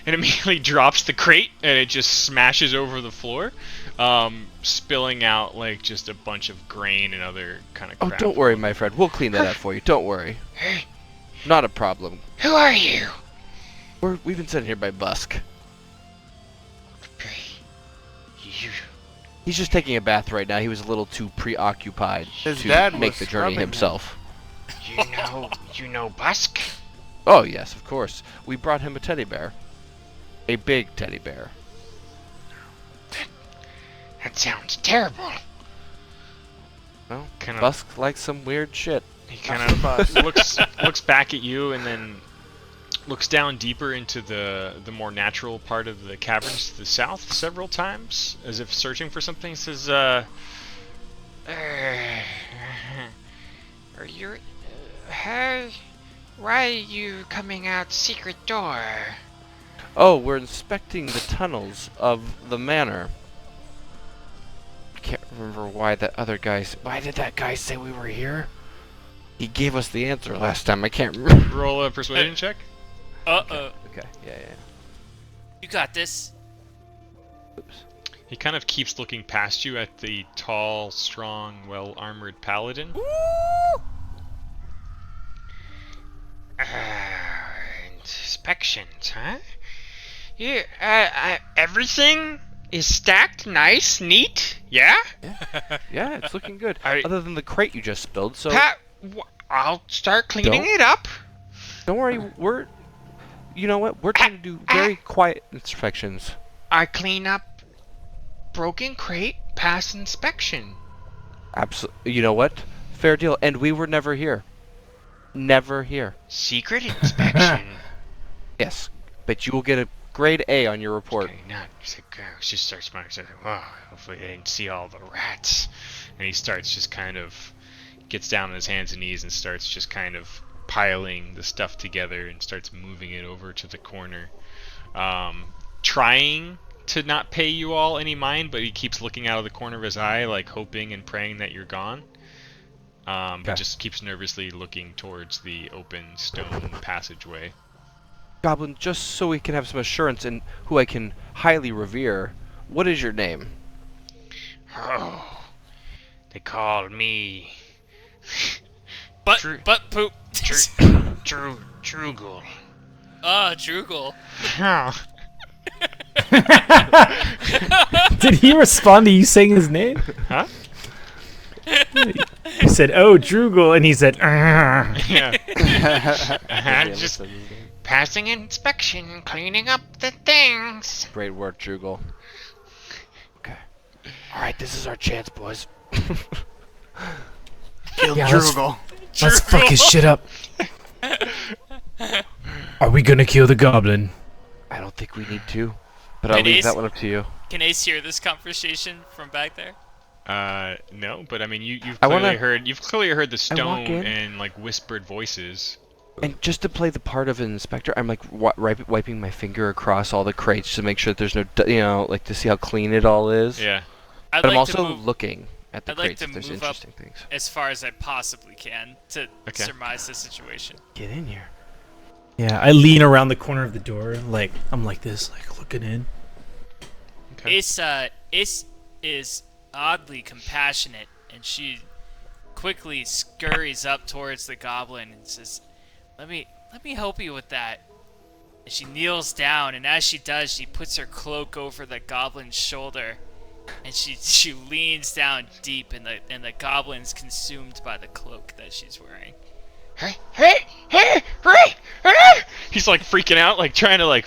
and immediately drops the crate and it just smashes over the floor, spilling out like just a bunch of grain and other kind of Oh, crap. don't worry, my friend. We'll clean that up for you. Don't worry. Not a problem. Who are you? We've been sent here by Busk. You. He's just taking a bath right now. He was a little too preoccupied His to dad make was the journey scrubbing him. himself. You know Busk? Oh, yes, of course. We brought him a teddy bear. A big teddy bear. That sounds terrible. Well, Kinda- Busk likes some weird shit. He kind of looks back at you and then looks down deeper into the more natural part of the caverns to the south several times, as if searching for something. He says, "Are you? Why are you coming out secret door?" Oh, we're inspecting the tunnels of the manor. I can't remember why that other guy... Why did that guy say we were here? He gave us the answer last time. I can't remember. Roll a persuasion check. Uh-oh. Okay, yeah. You got this. Oops. He kind of keeps looking past you at the tall, strong, well-armored paladin. Inspections, huh? Yeah, everything is stacked nice, neat, yeah? Yeah, it's looking good. I- Other than the crate you just spilled, so I'll start cleaning Don't- it up. don't worry. You know what? We're trying to do very quiet inspections. I clean up broken crate, pass inspection. Absolutely. You know what? Fair deal. And we were never here. Never here. Secret inspection. Yes, but you will get a grade A on your report. Okay, now she starts smiling. She's like, "Wow, hopefully they didn't see all the rats." And he starts just kind of gets down on his hands and knees and starts just kind of piling the stuff together and starts moving it over to the corner, trying to not pay you all any mind, but he keeps looking out of the corner of his eye, like hoping and praying that you're gone. But Okay. just keeps nervously looking towards the open stone passageway. Goblin, just so we can have some assurance in who I can highly revere, what is your name? Oh, they call me But poop. Drugel. Oh, Drugel. Did he respond to you saying his name? Huh? He said, "Oh, Drugel," and he said, "Arr." Yeah. Yeah, Just what's his name? passing inspection, cleaning up the things. Great work, Drugel. Okay. Alright, this is our chance, boys. Kill Yeah, Drugel. Let's fuck his shit up. Are we gonna kill the goblin? I don't think we need to, but I'll It leave is- that one up to you. Can Ace hear this conversation from back there? No, but I mean, you've I clearly wanna- heard the I stone walk in. and like whispered voices. And just to play the part of an inspector, I'm like wiping my finger across all the crates to make sure that there's no, like to see how clean it all is. Yeah. I'd But like I'm also to move looking at the I'd like crates to if there's move up. interesting things. as far as I possibly can to Okay. surmise the situation. Get in here. Yeah, I lean around the corner of the door, like I'm like this, like looking in. Okay. Ace is oddly compassionate, and she quickly scurries up towards the goblin and says, "Let me help you with that." And she kneels down, and as she does, she puts her cloak over the goblin's shoulder, and she leans down deep, and the goblin's consumed by the cloak that she's wearing. He's like freaking out, like trying to like.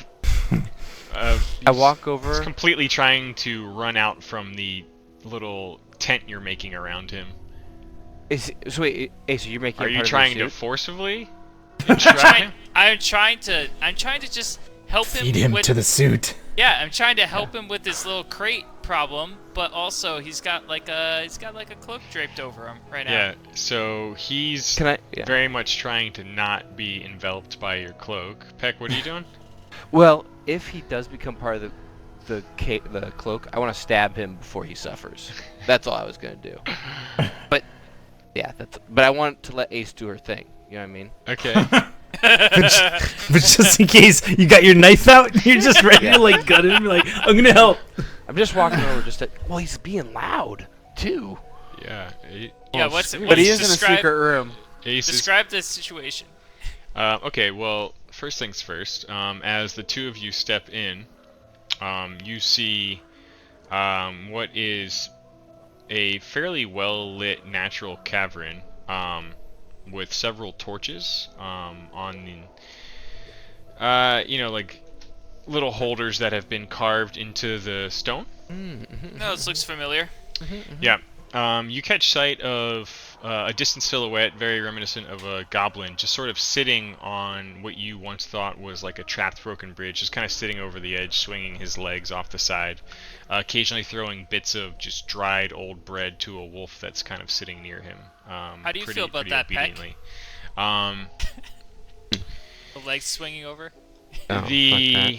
I walk over. He's completely trying to run out from the little tent you're making around him. So wait, Ace, are you making? Are it you part of trying the to suit? forcibly? I'm trying to just help him Feed him with to the suit. Yeah, I'm trying to help him with this little crate problem, but also he's got like a cloak draped over him right now. Yeah. So he's Can I? Yeah. very much trying to not be enveloped by your cloak. Peck, what are you doing? Well, if he does become part of the cloak, I want to stab him before he suffers. That's all I was gonna do. But yeah, but I want to let Ace do her thing. You know what I mean? Okay. But just in case you got your knife out, you're just ready to like gut him. You're like, I'm gonna help. I'm just walking over just to. Well, he's being loud too. Yeah. Yeah, what's But he is in a describe, secret room. Ace is describe the situation. Okay, well, first things first. As the two of you step in, you see what is a fairly well-lit natural cavern with several torches on the, like little holders that have been carved into the stone. No, this looks familiar. Yeah. You catch sight of a distant silhouette, very reminiscent of a goblin, just sort of sitting on what you once thought was like a trapped broken bridge, just kind of sitting over the edge, swinging his legs off the side, occasionally throwing bits of just dried old bread to a wolf that's kind of sitting near him. How do you feel about pretty that, Peck? obediently. The legs swinging over. Oh, fuck The that.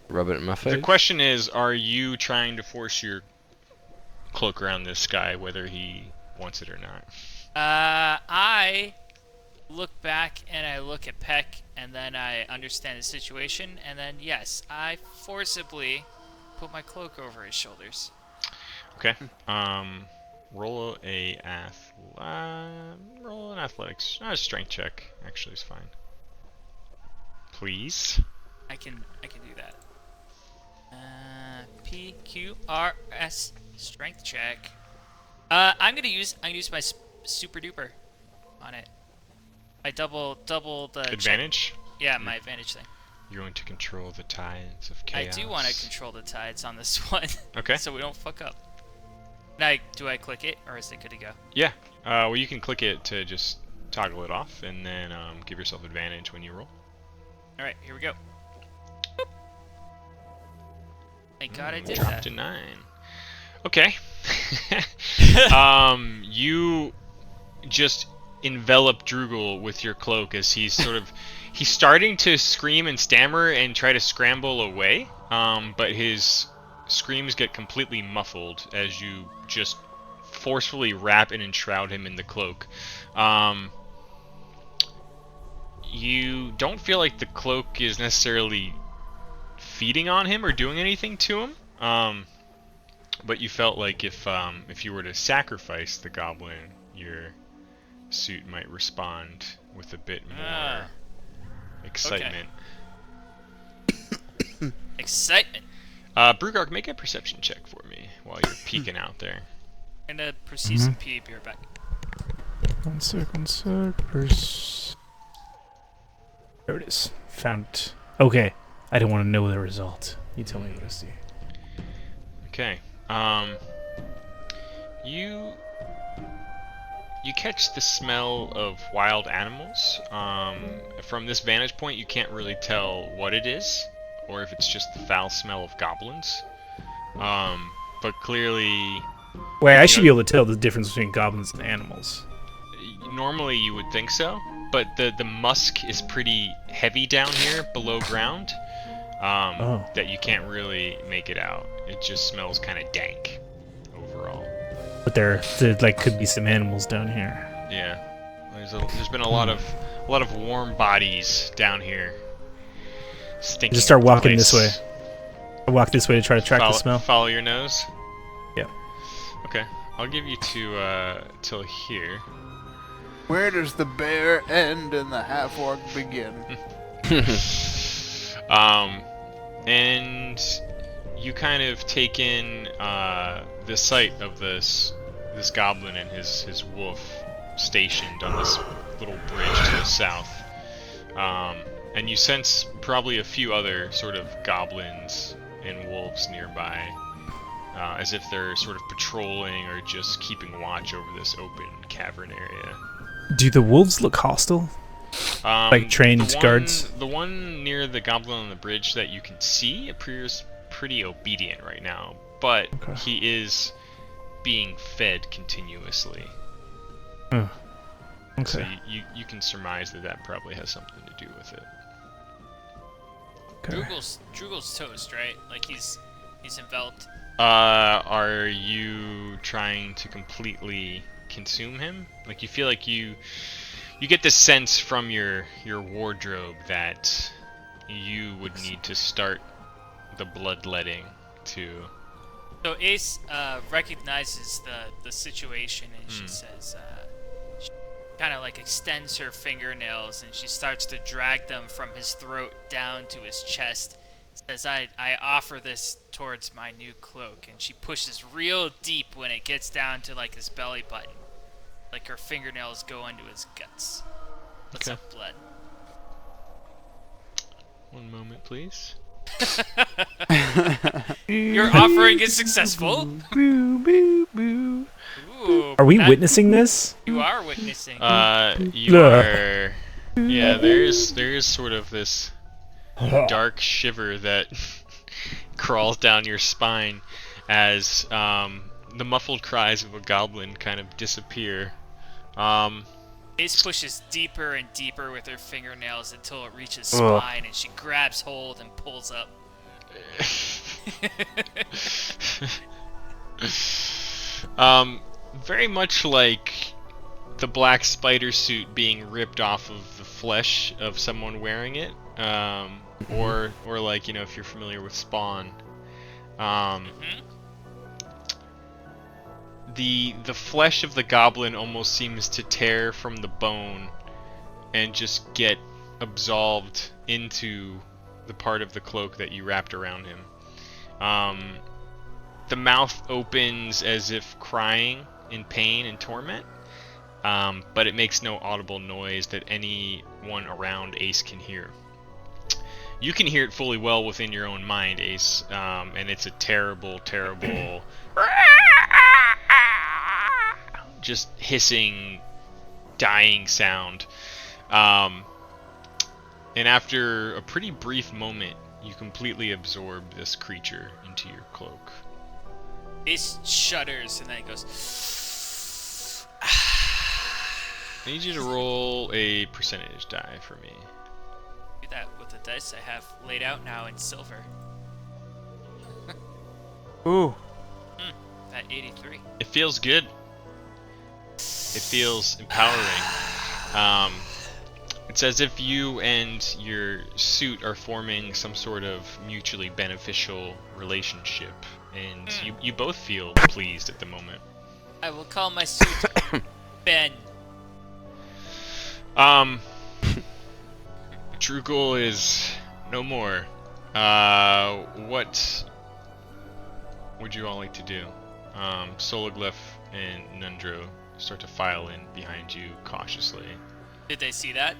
Rub it in my face. the question is, are you trying to force your cloak around this guy, whether he wants it or not? I look back and I look at Peck, and then I understand the situation, and then yes, I forcibly put my cloak over his shoulders. Okay. Roll an athletics. Strength check. Actually, is fine. Please. I can do that. PQRS strength check. I'm gonna use my super duper on it. I double the check. Advantage. Yeah, my advantage thing. You're going to control the tides of chaos. I do want to control the tides on this one. Okay. So we don't fuck up. Now, do I click it, or is it good to go? Yeah. Well, you can click it to just toggle it off, and then give yourself advantage when you roll. All right, here we go. Boop. Thank God I did Dropped that. to 9. Okay. You just envelop Drugel with your cloak as he's he's starting to scream and stammer and try to scramble away, but his screams get completely muffled as you just forcefully wrap and enshroud him in the cloak. You don't feel like the cloak is necessarily feeding on him or doing anything to him. But you felt like if you were to sacrifice the goblin, your suit might respond with a bit more excitement. Excitement. Brugark, make a perception check for me while you're peeking out there. I'm gonna proceed some pee beer back. One sec. There it is. Found it. Okay. I don't want to know the result. You tell me what I see. Okay. You catch the smell of wild animals. From this vantage point, you can't really tell what it is, or if it's just the foul smell of goblins. But clearly... Wait, I should be able to tell the difference between goblins and animals. Normally you would think so, but the musk is pretty heavy down here below ground, that you can't really make it out. It just smells kind of dank overall. But there like could be some animals down here. Yeah, there's been a lot of warm bodies down here. Stinking. Just start walking place. this way. I walk this way to try to track the smell. Follow your nose. Yeah. Okay. I'll give you till here. Where does the bear end and the half-orc begin? And you kind of take in the sight of this goblin and his wolf stationed on this little bridge to the south. And you sense probably a few other sort of goblins and wolves nearby, as if they're sort of patrolling or just keeping watch over this open cavern area. Do the wolves look hostile? Like trained guards? The one near the goblin on the bridge that you can see appears pretty obedient right now, but he is being fed continuously. Oh. Okay. So you can surmise that probably has something to do with it. Okay. Drugel's toast, right? Like he's enveloped. Are you trying to completely consume him? Like you feel like you get the sense from your wardrobe that you would need to start the bloodletting to... So Ace recognizes the situation and she says, she kind of like extends her fingernails and she starts to drag them from his throat down to his chest. Says, I offer this towards my new cloak, and she pushes real deep when it gets down to like his belly button. Like her fingernails go into his guts. What's up, blood? One moment, please. Your offering is successful. Ooh, are we witnessing this? You are witnessing. You are. Yeah, there's sort of this dark shiver that crawls down your spine as the muffled cries of a goblin kind of disappear. Ace pushes deeper and deeper with her fingernails until it reaches spine, and she grabs hold and pulls up. Very much like the black spider suit being ripped off of the flesh of someone wearing it, or like, you know, if you're familiar with Spawn, the flesh of the goblin almost seems to tear from the bone and just get absolved into the part of the cloak that you wrapped around him. The mouth opens as if crying in pain and torment, but it makes no audible noise that anyone around Ace can hear. You can hear it fully well within your own mind, Ace, and it's a terrible, terrible, just hissing, dying sound. And after a pretty brief moment, you completely absorb this creature into your cloak. Ace shudders and then he goes. I need you to roll a percentage die for me. Do that with the dice I have laid out now in silver. Ooh. At 83. It feels good. It feels empowering. It's as if you and your suit are forming some sort of mutually beneficial relationship, and you both feel pleased at the moment. I will call my suit Ben. Drukul is no more. What would you all like to do? Sologlyph and Nundro start to file in behind you cautiously. Did they see that?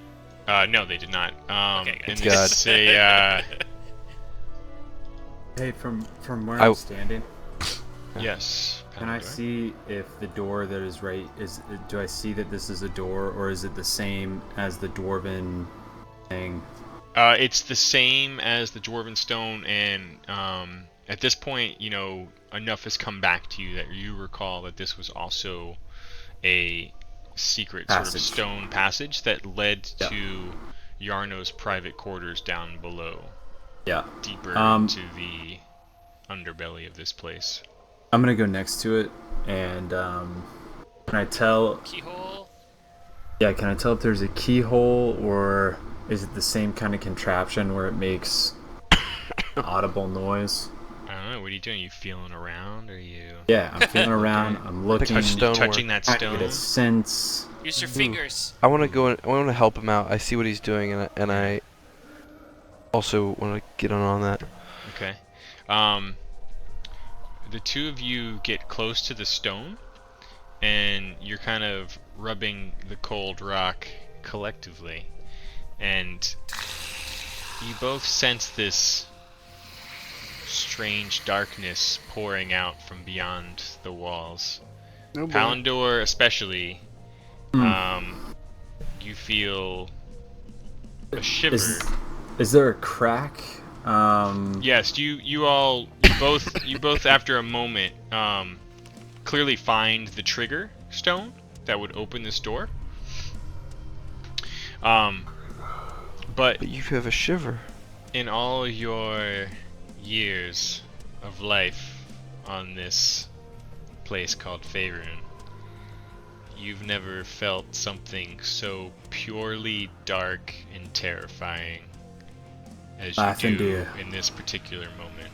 No, they did not. Okay, good. And they say, Hey, from where I- I'm standing, yes. can I Palador. see if the door that is right do I see that this is a door, or is it the same as the dwarven thing? It's the same as the Dwarven Stone, and at this point, you know, enough has come back to you that you recall that this was also a secret sort of Passage. stone passage that led Yeah. to Yarno's private quarters down below, Yeah. deeper into the underbelly of this place. I'm gonna go next to it, and can I tell? Keyhole. Yeah, can I tell if there's a keyhole, or is it the same kind of contraption where it makes audible noise? I don't know. What are you doing? You feeling around? Are you Yeah, I'm feeling around. I'm looking. touch stone. touching that trying to stone? get a sense. Use your fingers. I want to go. I want to help him out. I see what he's doing, and I also want to get on that. Okay. The two of you get close to the stone, and you're kind of rubbing the cold rock collectively, and you both sense this strange darkness pouring out from beyond the walls. Oh, boy. Palandor especially, you feel a shiver. Is there a crack? Yes, you both after a moment clearly find the trigger stone that would open this door. But But you have a shiver. in all your years of life on this place called Faerun, you've never felt something so purely dark and terrifying as you do Lathandir. in this particular moment.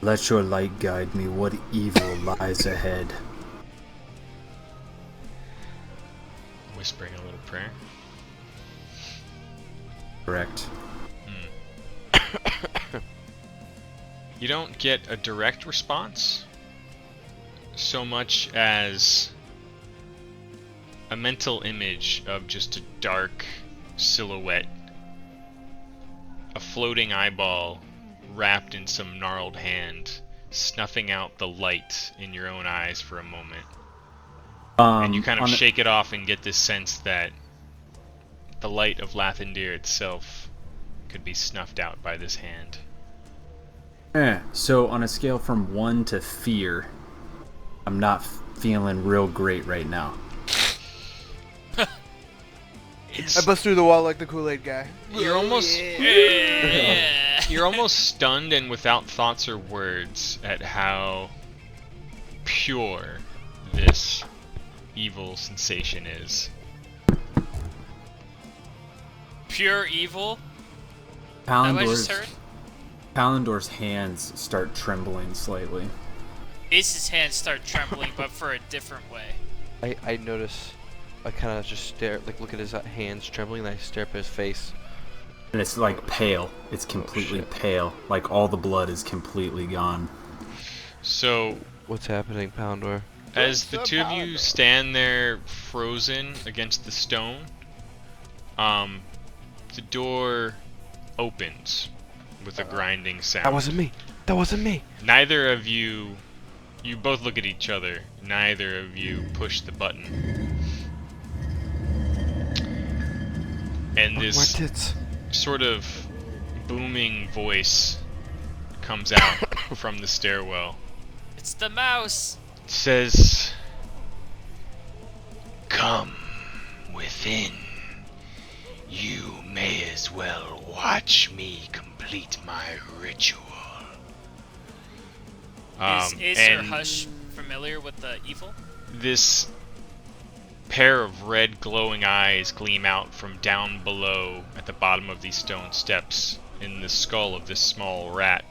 Let your light guide me. What evil lies ahead? Whispering a little prayer. Correct. You don't get a direct response so much as a mental image of just a dark silhouette, a floating eyeball wrapped in some gnarled hand, snuffing out the light in your own eyes for a moment. And you kind of shake it off and get this sense that the light of Lathandir itself could be snuffed out by this hand. So on a scale from 1 to fear, I'm not feeling real great right now. I bust through the wall like the Kool-Aid guy. You're almost Yeah. you're almost stunned and without thoughts or words at how pure this evil sensation is. Pure evil. That what I just heard? Palandor's hands start trembling slightly. Ace's hands start trembling, but for a different way. I notice. I kind of just stare, like look at his hands trembling, and I stare up at his face. And it's like pale. It's completely pale. Like all the blood is completely gone. So What's happening, Poundor? as the two of you stand there frozen against the stone, the door opens with a grinding sound. That wasn't me. That wasn't me. Neither of you both look at each other. Neither of you push the button. And My this tits. sort of booming voice comes out from the stairwell. It's the mouse. It says, "Come within. You may as well watch me complete my ritual." Is Ace or and Hush familiar with the evil? this pair of red glowing eyes gleam out from down below at the bottom of these stone steps in the skull of this small rat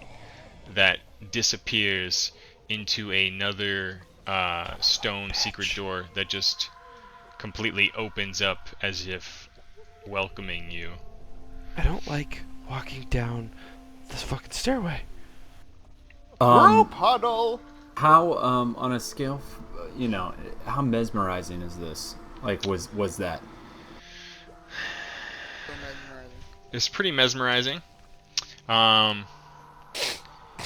that disappears into another stone secret door that just completely opens up as if welcoming you. I don't like walking down this fucking stairway. Group huddle. How on a scale, how mesmerizing is this? Like, was that? It's pretty mesmerizing.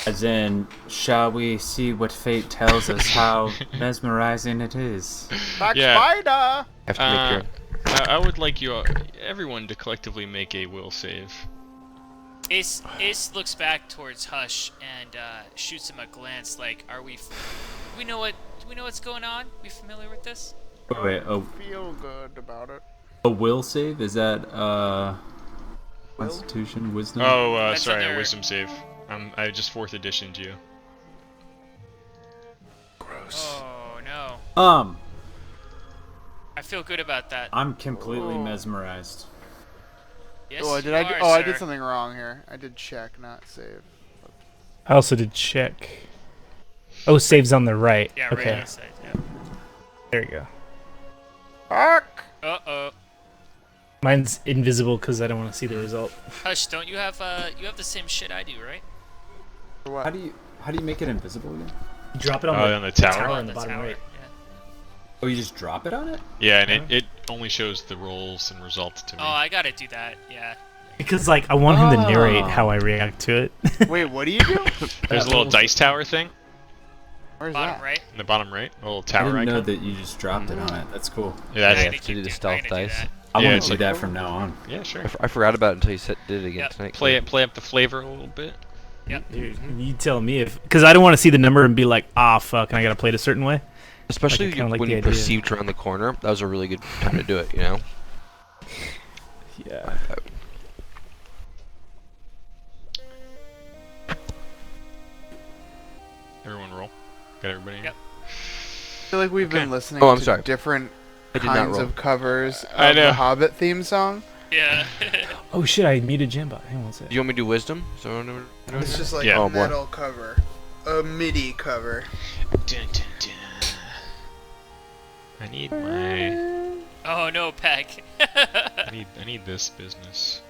As in, shall we see what fate tells us how mesmerizing it is? Black Yeah. spider. Have to make your. I would like everyone to collectively make a will save. Ace looks back towards Hush and shoots him a glance like, "Are we? Do we know what's going on? We familiar with this?" Wait, Feel good about it. a will save? Is that Constitution, Wisdom? Oh, That's sorry, a under- wisdom save. I just 4th editioned you. Oh no. I feel good about that. I'm completely mesmerized. Yes, Oh, you did I? are, I sir. did something wrong here. I did check, not save. I also did check. Oh, saves on the right. Yeah, okay. right outside. Yeah. There you go. Fuck. Uh-oh. Mine's invisible because I don't want to see the result. Hush, don't you have the same shit I do, right? How do you make it invisible again? You drop it on, On the tower? on the bottom right. Oh, you just drop it on it? Yeah, and it only shows the rolls and results to me. Oh, I gotta do that. Yeah. Because like I want him to narrate how I react to it. Wait, what do you do? There's a little dice tower thing Where's Bottom that? right. in the bottom right, a little I tower didn't know icon. that you just dropped it on it. That's cool. Yeah, I'm that's, gonna to do keep the I'm stealth gonna do dice. that. I Yeah, want it's to do like- that from now on. yeah, sure. I forgot about it until you did it again Yep. tonight. Play up the flavor a little bit. Dude, you tell me if, because I don't want to see the number and be like, ah, fuck, and I gotta play it a certain way. Especially Like, I kinda like when the you idea. perceived around the corner. That was a really good time to do it, you know? Yeah. Everyone roll. Got everybody? Yep. I feel like we've been listening Oh, I'm to sorry. different I did not kinds roll. of covers I of know. the Hobbit theme song. Yeah. Oh shit, I muted Jamba. Hang on one Do second. you want me to do wisdom? So I know- It's just like Yeah. a Oh, boy. metal cover, a MIDI cover. Dun, dun, dun. I need my. Oh no, Peck. I need this business.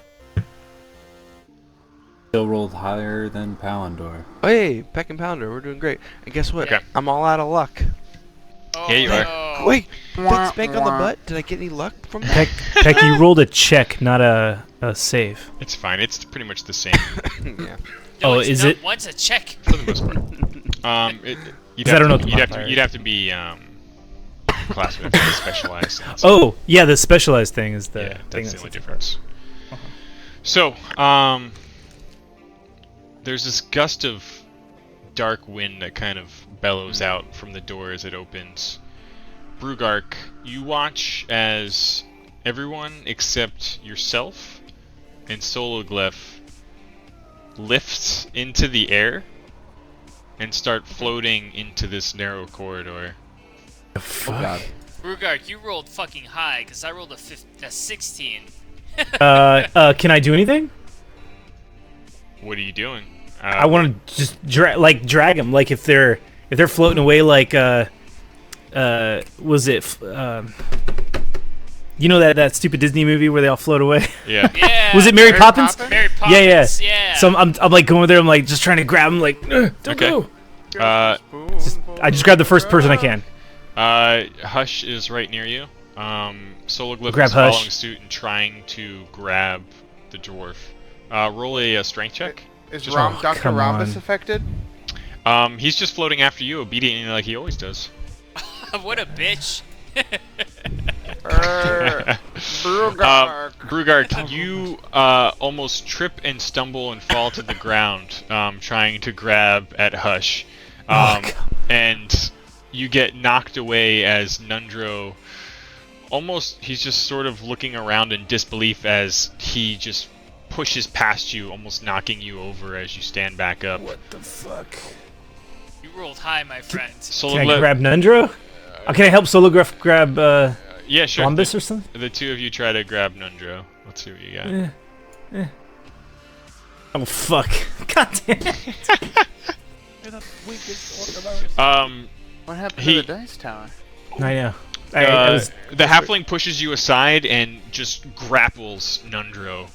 Still rolled higher than Palandor. Oh, hey, Peck and Pounder, we're doing great. And guess what? Okay. I'm all out of luck. Oh, Yeah, you are. no. Wait, Wah, that spank on the wah. butt? Did I get any luck from that? Peck, you rolled a check, not a save. It's fine. It's pretty much the same Yeah. No, Oh, it's is not- it? One's a check. for the most part. You'd 'Cause I don't know what the you'd modifier is. have to be class would have to be specialized. and so- Oh, yeah, the specialized thing is the yeah, thing that's the only sets it difference. So, there's this gust of dark wind that kind of bellows out from the door as it opens. Brugark, you watch as everyone except yourself and Sologlyph lifts into the air and start floating into this narrow corridor. Oh, God. Rugard, you rolled fucking high, because I rolled a 16. Can I do anything? What are you doing? I want to just drag them. Like if they're floating away, like was it? You know that stupid Disney movie where they all float away? Yeah. Yeah. Was it Mary Poppins? Mary Poppins, Yeah. yeah. So I'm like going there. I'm like just trying to grab them. Like don't Okay. go. Uh, I just grab the first person I can. Hush is right near you. Sologlyph Grab is following Hush. suit and trying to grab the dwarf. Roll a strength check. Is Just- Dr. come Rhombus on. affected? He's just floating after you obediently like he always does. What a bitch. Brugark. Brugark, you almost trip and stumble and fall to the ground trying to grab at Hush. And you get knocked away as Nundro he's just sort of looking around in disbelief as he just pushes past you, almost knocking you over as you stand back up. What the fuck? You rolled high, my friend. Can I grab Nundro? Can I help Sologlyph grab? Yeah, sure. Columbus or something? The two of you try to grab Nundro. Let's see what you got. Oh fuck! God damn it! You're the weakest orc. What happened he- to the dice tower? I know. I was, The halfling pushes you aside and just grapples Nundro,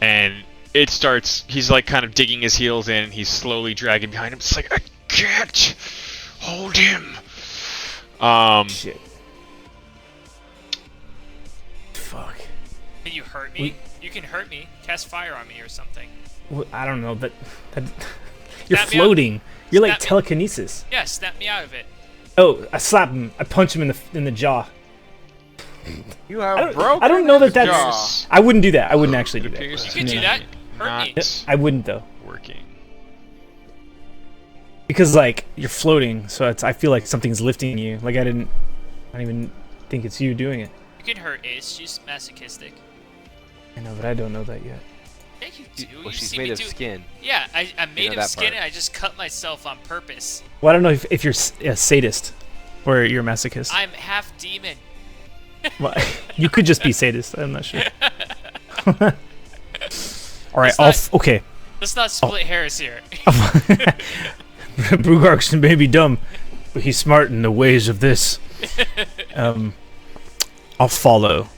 and it starts. He's like kind of digging his heels in, and he's slowly dragging behind him. It's like, I can't hold him. shit. Fuck. Can you hurt me? You can hurt me. Cast fire on me or something. Well, I don't know, but you're Snap me out. floating. You're like Snap me- telekinesis. Yeah, snap me out of it. Oh, I slap him. I punch him in the jaw. You have broken I don't know that his that's. jaw. I wouldn't do that. I wouldn't actually do It that. appears You to can do be that. Hurt me. not I wouldn't though, working. because like you're floating, so I feel like something's lifting you. Like I don't even think it's you doing it. You can hurt Ace. She's masochistic. I know, but I don't know that yet. Yeah, you do. Well, you she's see made me of do. skin. Yeah, I'm made know of that skin, part. and I just cut myself on purpose. Well, I don't know if you're a sadist or you're a masochist. I'm half demon. Well, you could just be sadist. I'm not sure. All right. Let's Okay. Let's not split hairs here. Brugarx may be dumb, but he's smart in the ways of this. I'll follow.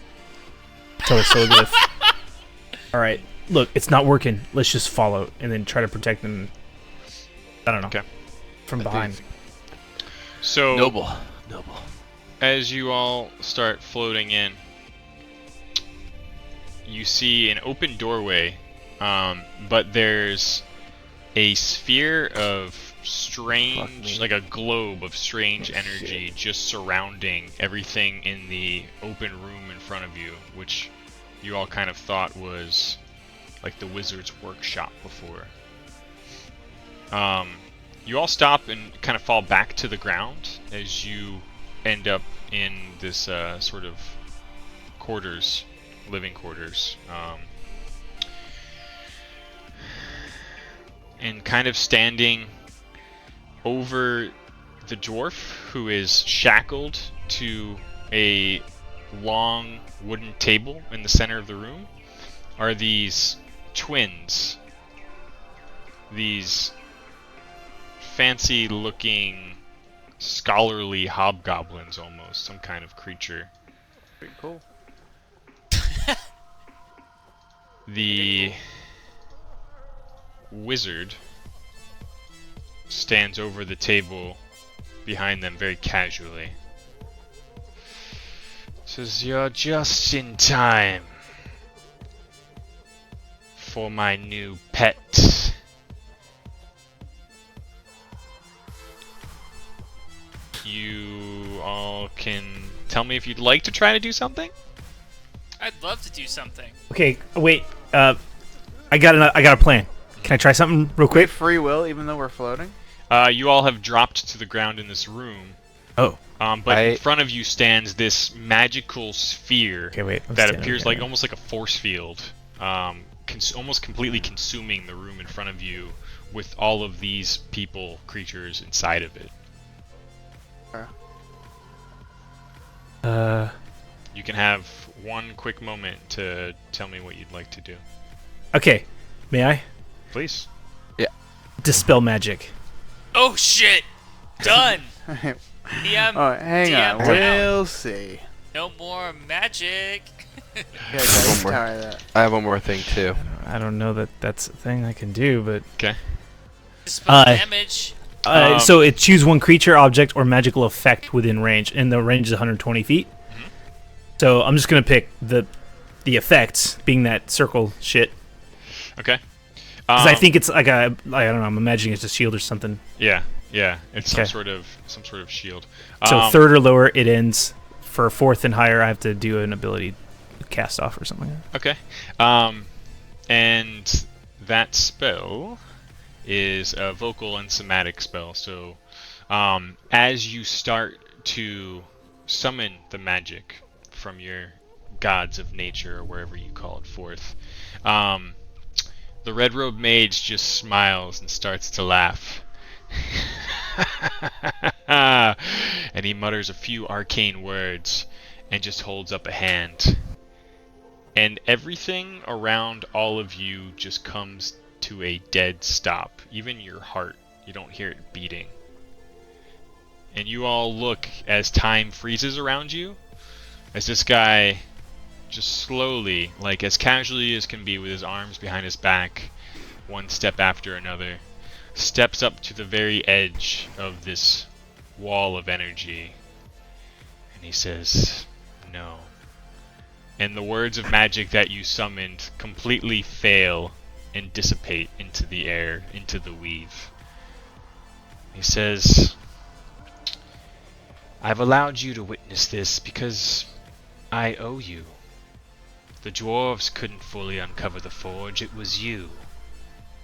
Telesoglyph. All right. Look, it's not working. Let's just follow and then try to protect them. I don't know. Okay. From behind. So Noble. as you all start floating in, you see an open doorway, but there's a sphere of strange, like a globe of strange energy just surrounding everything in the open room in front of you, which you all kind of thought was like the wizard's workshop before. You all stop and kind of fall back to the ground as you end up in this sort of quarters, living quarters. And kind of standing over the dwarf, who is shackled to a long wooden table in the center of the room, are these twins. These fancy looking scholarly hobgoblins, almost some kind of creature. Pretty cool. The wizard stands over the table behind them very casually. Says, "You're just in time for my new pet." You all can tell me if you'd like to try to do something. I'd love to do something. Okay. Wait. I got a plan. Can I try something real Quick quick? free will, even though we're floating. You all have dropped to the ground in this room. Oh. But in front of you stands this magical sphere Okay. Wait. I'm that standing appears here. like almost like a force field, almost completely consuming the room in front of you, with all of these people, creatures inside of it. You can have one quick moment to tell me what you'd like to do. Okay. May I? Please. Dispel magic. Oh shit! Done. DM. Oh, hang DM on. down. We'll see. No more magic. Yeah, dice One more. tower that. I have one more thing too. I don't know that that's a thing I can do, but Okay. Dispel damage. so it choose one creature, object, or magical effect within range, and the range is 120 feet. So I'm just gonna pick the effects, being that circle shit, Okay. because I think it's like I don't know. I'm imagining it's a shield or something. Yeah. Yeah. It's Okay. some sort of shield. So third or lower, it ends. For fourth and higher, I have to do an ability cast off or something like that. Okay. And that spell is a vocal and somatic spell. So, as you start to summon the magic from your gods of nature, or wherever you call it forth, the red robed mage just smiles and starts to laugh. And he mutters a few arcane words, and just holds up a hand. And everything around all of you just comes to a dead stop. Even your heart, you don't hear it beating. And you all look as time freezes around you, as this guy just slowly, like as casually as can be with his arms behind his back, one step after another, steps up to the very edge of this wall of energy. And he says, "No." And the words of magic that you summoned completely fail and dissipate into the air, into the weave. He says, "I've allowed you to witness this because I owe you. The dwarves couldn't fully uncover the forge. It was you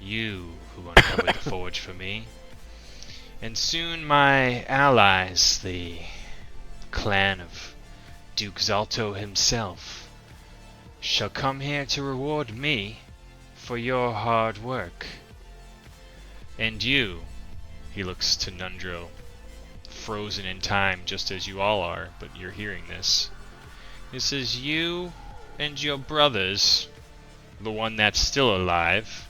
who uncovered the forge for me. And soon my allies, the clan of Duke Zalto himself, shall come here to reward me for your hard work. And you," he looks to Nundro, frozen in time just as you all are, but you're hearing this. He says, "You and your brothers, the one that's still alive,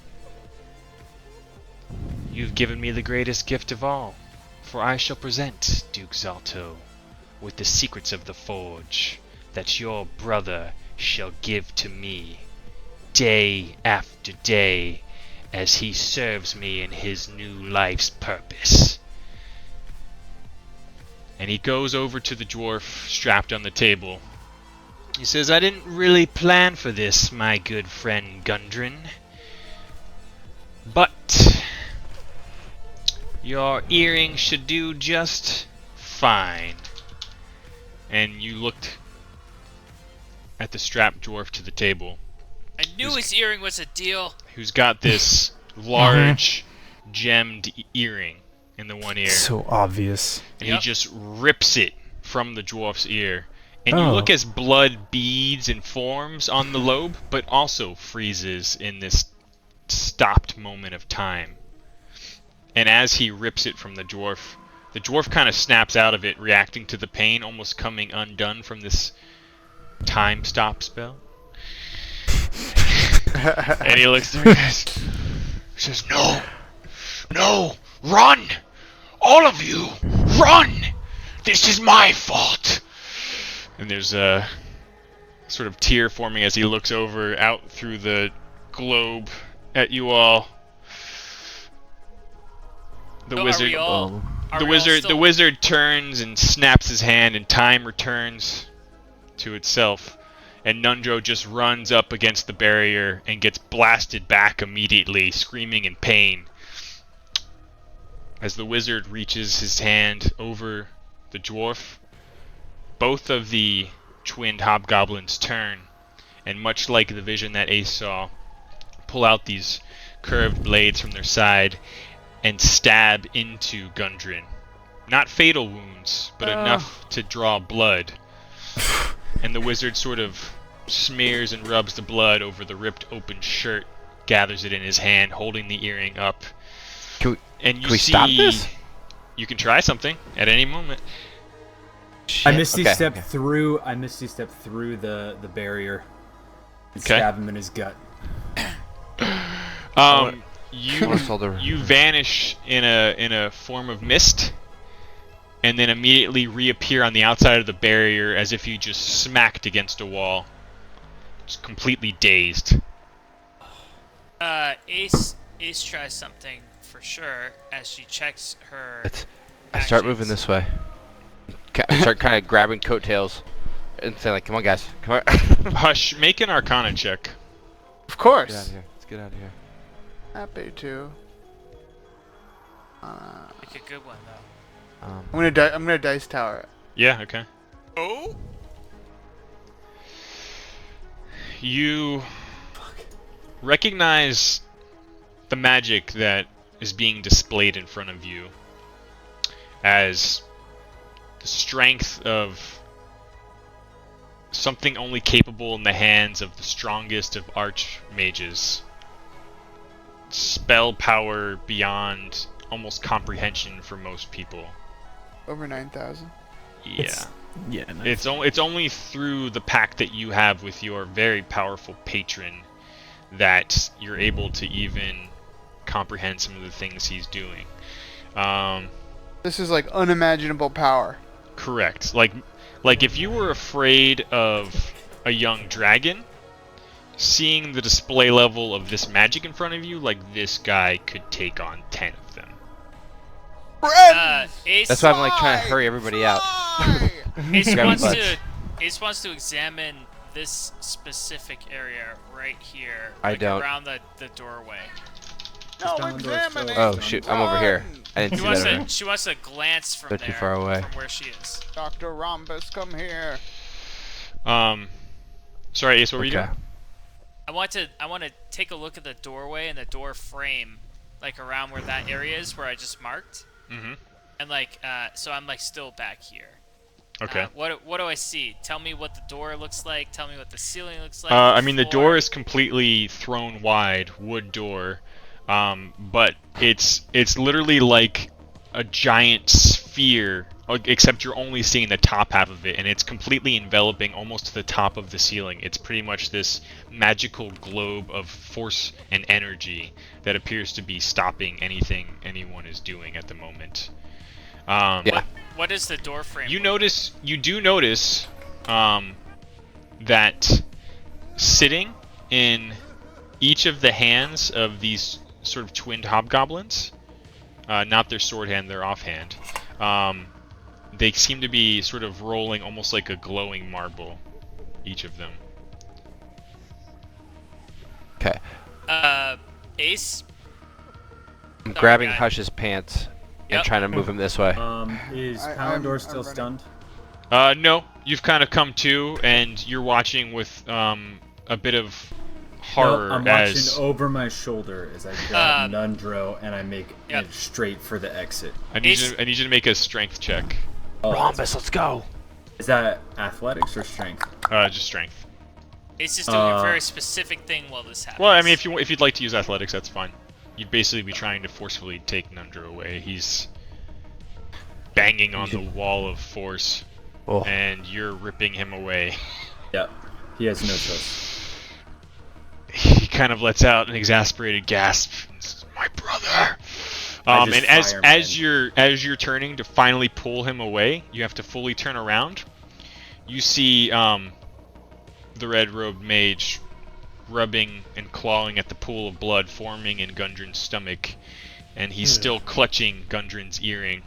you've given me the greatest gift of all, for I shall present Duke Zalto with the secrets of the forge that your brother shall give to me day after day as he serves me in his new life's purpose." And he goes over to the dwarf strapped on the table. He says, "I didn't really plan for this, my good friend Gundren, but your earring should do just fine." And you looked at the strapped dwarf to the table, I knew his earring was a deal. who's got this large gemmed earring in the one ear. So obvious. And Yep. he just rips it from the dwarf's ear. And you Oh. look as blood beads and forms on the lobe, but also freezes in this stopped moment of time. And as he rips it from the dwarf kind of snaps out of it, reacting to the pain, almost coming undone from this time stop spell. And he looks at the guys. He says, No! Run! All of you! Run! This is my fault!" And there's a sort of tear forming as he looks over out through the globe at you all. The So wizard, Are we all, are the we all wizard, still- the wizard turns and snaps his hand, and time returns to itself. And Nundro just runs up against the barrier and gets blasted back immediately, screaming in pain. As the wizard reaches his hand over the dwarf, both of the twinned hobgoblins turn, and much like the vision that Ace saw, pull out these curved blades from their side and stab into Gundren. Not fatal wounds, but enough to draw blood. And the wizard sort of smears and rubs the blood over the ripped open shirt, gathers it in his hand, holding the earring up. Can And you we see, stop this? You can try something at any moment. I Misty Okay, step okay. through. I Misty step through the barrier and Okay. stab him in his gut. You vanish in a form of mist, and then immediately reappear on the outside of the barrier as if you just smacked against a wall, just completely dazed. Ace tries something for sure as she checks her. I start actions. moving this way. I start kind of grabbing coattails and saying, like, "Come on, guys, come on." Hush, make an Arcana check. Of Get out of course. here. Let's get out of here. Happy to. Like a good one though. I'm gonna dice tower it. Yeah, okay. Oh. You recognize the magic that is being displayed in front of you as the strength of something only capable in the hands of the strongest of archmages. Spell power beyond almost comprehension for most people. Over 9,000. Yeah. It's Yeah. No. It's only through the pact that you have with your very powerful patron that you're able to even comprehend some of the things he's doing. This is like unimaginable power. Correct. Like if you were afraid of a young dragon, seeing the display level of this magic in front of you, like this guy could take on 10 of them. Ace. That's why I'm like trying to hurry everybody out. Ace Grab wants butts. to. Ace wants to examine this specific area right here. I like don't. Around the doorway. No, Palandor's examine still- it. Oh shoot, I'm over here. I didn't She see wants that. to. She wants to glance from They're there. too far away. From where she is. Dr. Rhombus, come here. Sorry, Ace, what were you doing? I want to take a look at the doorway and the door frame, like around where that area is where I just marked. Mm-hmm. And like, so I'm like still back here. Okay. What do I see? Tell me what the door looks like. Tell me what the ceiling looks like. I mean, the floor. door is completely thrown wide, wood door, but it's literally like a giant sphere, except you're only seeing the top half of it, and it's completely enveloping almost to the top of the ceiling. It's pretty much this magical globe of force and energy that appears to be stopping anything anyone is doing at the moment. Yeah. What is the door frame? You do notice that sitting in each of the hands of these sort of twinned hobgoblins, not their sword hand, their offhand, they seem to be sort of rolling almost like a glowing marble, each of them. Okay. Ace. I'm Sorry, grabbing guy. Hush's pants Yep. and trying to move him this way. Is I'm Palandor still ready. stunned? No, you've kind of come to, and you're watching with a bit of horror No, I'm as watching over my shoulder as I grab Nundro and I make Yep. it straight for the exit. I need Ace- you to make a strength check. Oh, Rhombus, let's go. is that athletics or strength? Just strength. Ace is doing a very specific thing while this happens. Well, I mean, if you'd like to use athletics, that's fine. You'd basically be trying to forcefully take Nundro away. He's banging on the wall of force, Oh. and you're ripping him away. Yep. He has no choice. He kind of lets out an exasperated gasp. And says, "My brother!" I just And as you're turning to finally pull him away, you have to fully turn around. You see the red-robed mage rubbing and clawing at the pool of blood forming in Gundren's stomach, and he's still clutching Gundren's earring,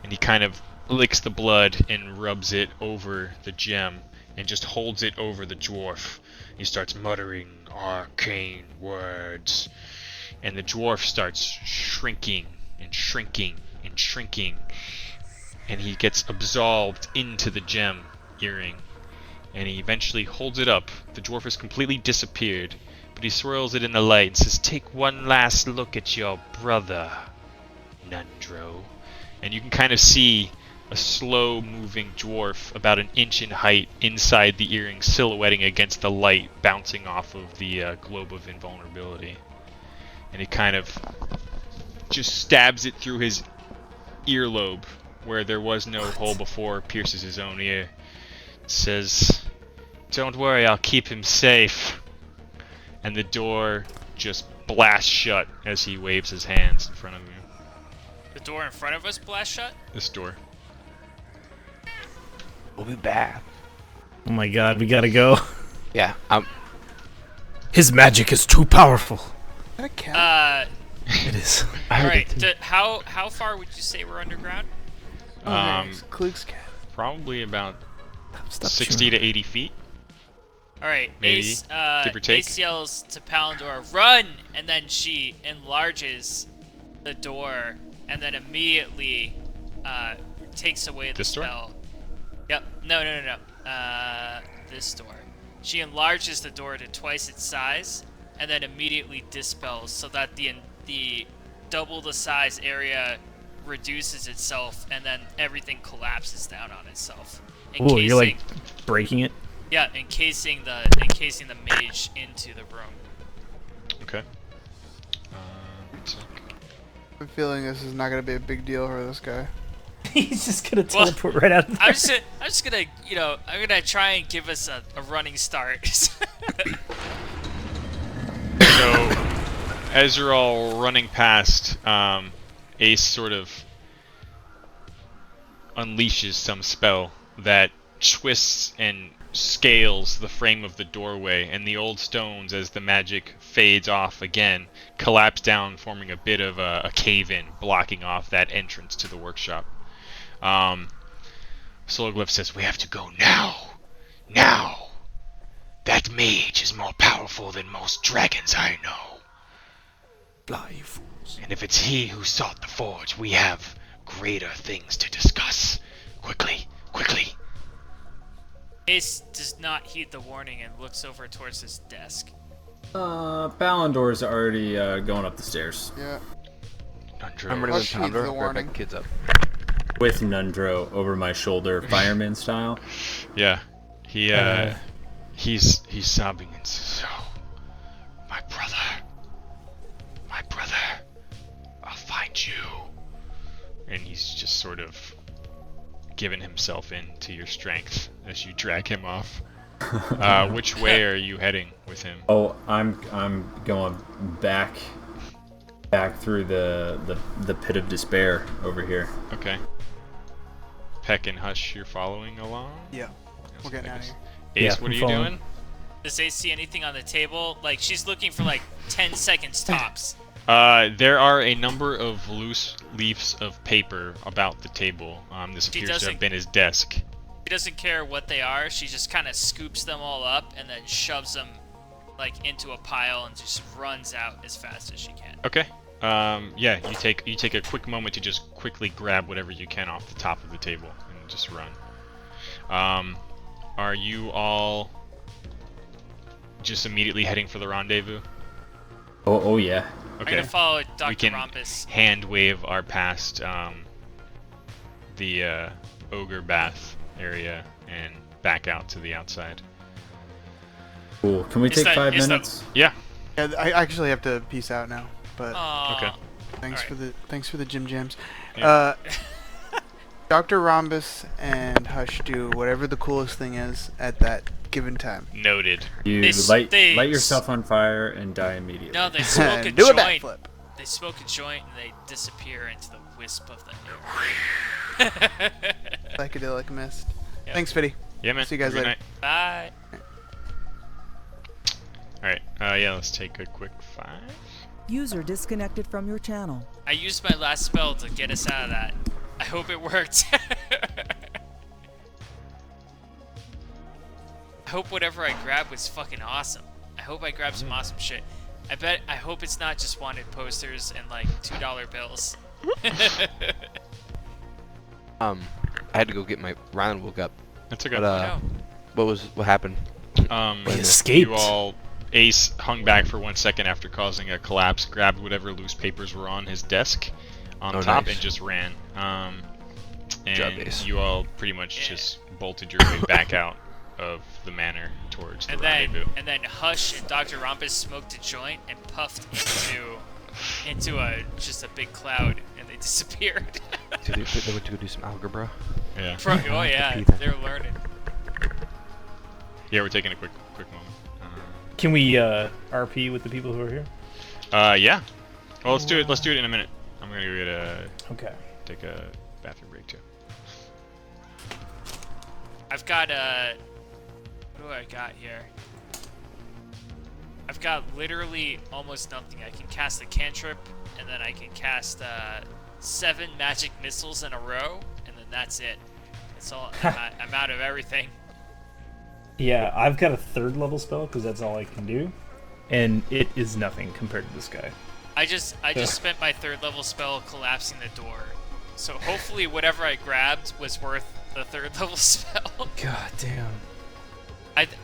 and he kind of licks the blood and rubs it over the gem and just holds it over the dwarf. He starts muttering arcane words, and the dwarf starts shrinking and shrinking and shrinking, and he gets absolved into the gem earring. And he eventually holds it up. The dwarf has completely disappeared, but he swirls it in the light and says, "Take one last look at your brother, Nundro." And you can kind of see a slow-moving dwarf about an inch in height inside the earring, silhouetting against the light bouncing off of the globe of invulnerability. And he kind of just stabs it through his earlobe, where there was no hole before, pierces his own ear. Says, "Don't worry, I'll keep him safe." And the door just blasts shut as he waves his hands in front of you. The door in front of us blast shut. This door. We'll be back. Oh my god, we gotta go. Yeah, His magic is too powerful. Is that a cat? It is. I heard Alright. it too. How far would you say we're underground? It's Kluge's cat. Probably about Stop 60 to 80 feet. Alright, Maybe, Ace, give or take. Ace yells to Palandor, "Run!" And then she enlarges the door and then immediately takes away the This door? spell. Yep. No. This door. She enlarges the door to twice its size and then immediately dispels so that the double the size area reduces itself and then everything collapses down on itself. Oh, you're like breaking it? Yeah, encasing the mage into the room. Okay. One sec. I have a feeling this is not going to be a big deal for this guy. He's just gonna Well, teleport right out of there. I'm just gonna, I'm gonna try and give us a running start. So, as you're all running past, Ace sort of unleashes some spell that twists and scales the frame of the doorway, and the old stones, as the magic fades off again, collapse down, forming a bit of a cave-in, blocking off that entrance to the workshop. Slowglyph says, "We have to go now. Now! That mage is more powerful than most dragons I know. Fly, you fools. And if it's he who sought the forge, we have greater things to discuss. Quickly, quickly." Ace does not heed the warning and looks over towards his desk. Balindor's already going up the stairs. Yeah. Nundro. I'm ready Hush to heeds Pounder. the Grab my warning. kids up. With Nundro over my shoulder, fireman style. Yeah. He's sobbing and says, "Oh, my brother, I'll find you." And he's just sort of giving himself in to your strength as you drag him off. Which way are you heading with him? Oh, I'm going back through the pit of despair over here. Okay. Peck and Hush, you're following along? Yeah. We're getting out of here. Ace, Yeah, what are I'm you following. doing? Does Ace see anything on the table? Like, she's looking for like 10 seconds tops. There are a number of loose leaves of paper about the table. This She appears to doesn't- have been his desk. She doesn't care what they are. She just kind of scoops them all up and then shoves them like into a pile and just runs out as fast as she can. Okay. Yeah, you take a quick moment to just quickly grab whatever you can off the top of the table and just run. Are you all just immediately heading for the rendezvous? Oh yeah. I'm Okay. gonna follow We Dr. can Rompus. hand wave our past the ogre bath area and back out to the outside. Cool. Can we Is take that- 5 is that- minutes? Yeah. Yeah, I actually have to peace out now. But Aw. Okay. thanks alright. for the Jim Jams. Yeah. Dr. Rhombus and Hush do whatever the coolest thing is at that given time. Noted. You They light s- yourself on fire and die immediately. No, they smoke a Do a joint. backflip. They smoke a joint and they disappear into the wisp of the air. Psychedelic mist. Yeah. Thanks, Fiddy. Yeah, man. See you guys Have a good later. night. Bye. Alright, yeah, let's take a quick 5. User disconnected from your channel. I used my last spell to get us out of that. I hope it worked. I hope whatever I grabbed was fucking awesome. I hope I grabbed some awesome shit. I hope it's not just wanted posters and like $2 bills. I had to go get my Ryan woke up. That's okay. No. But what happened? He escaped. You all, Ace hung back for 1 second after causing a collapse, grabbed whatever loose papers were on his desk on Oh, top, nice. and just ran. job, And Ace. you all pretty much just bolted your way back out of the manor towards the rendezvous. And then Hush and Dr. Rompus smoked a joint and puffed into just a big cloud, and they disappeared. So they went to go do some algebra. Yeah. Oh yeah, Peter. they're learning. Yeah, we're taking a quick moment. Can we RP with the people who are here? Yeah. Well, let's do it. Let's do it in a minute. I'm gonna go get Okay. take a bathroom break too. I've got what do I got here? I've got literally almost nothing. I can cast a cantrip, and then I can cast 7 magic missiles in a row, and then that's it. That's all. I'm out of everything. Yeah, I've got a 3rd level spell because that's all I can do, and it is nothing compared to this guy. I just spent my 3rd level spell collapsing the door. So hopefully whatever I grabbed was worth the 3rd level spell. God damn.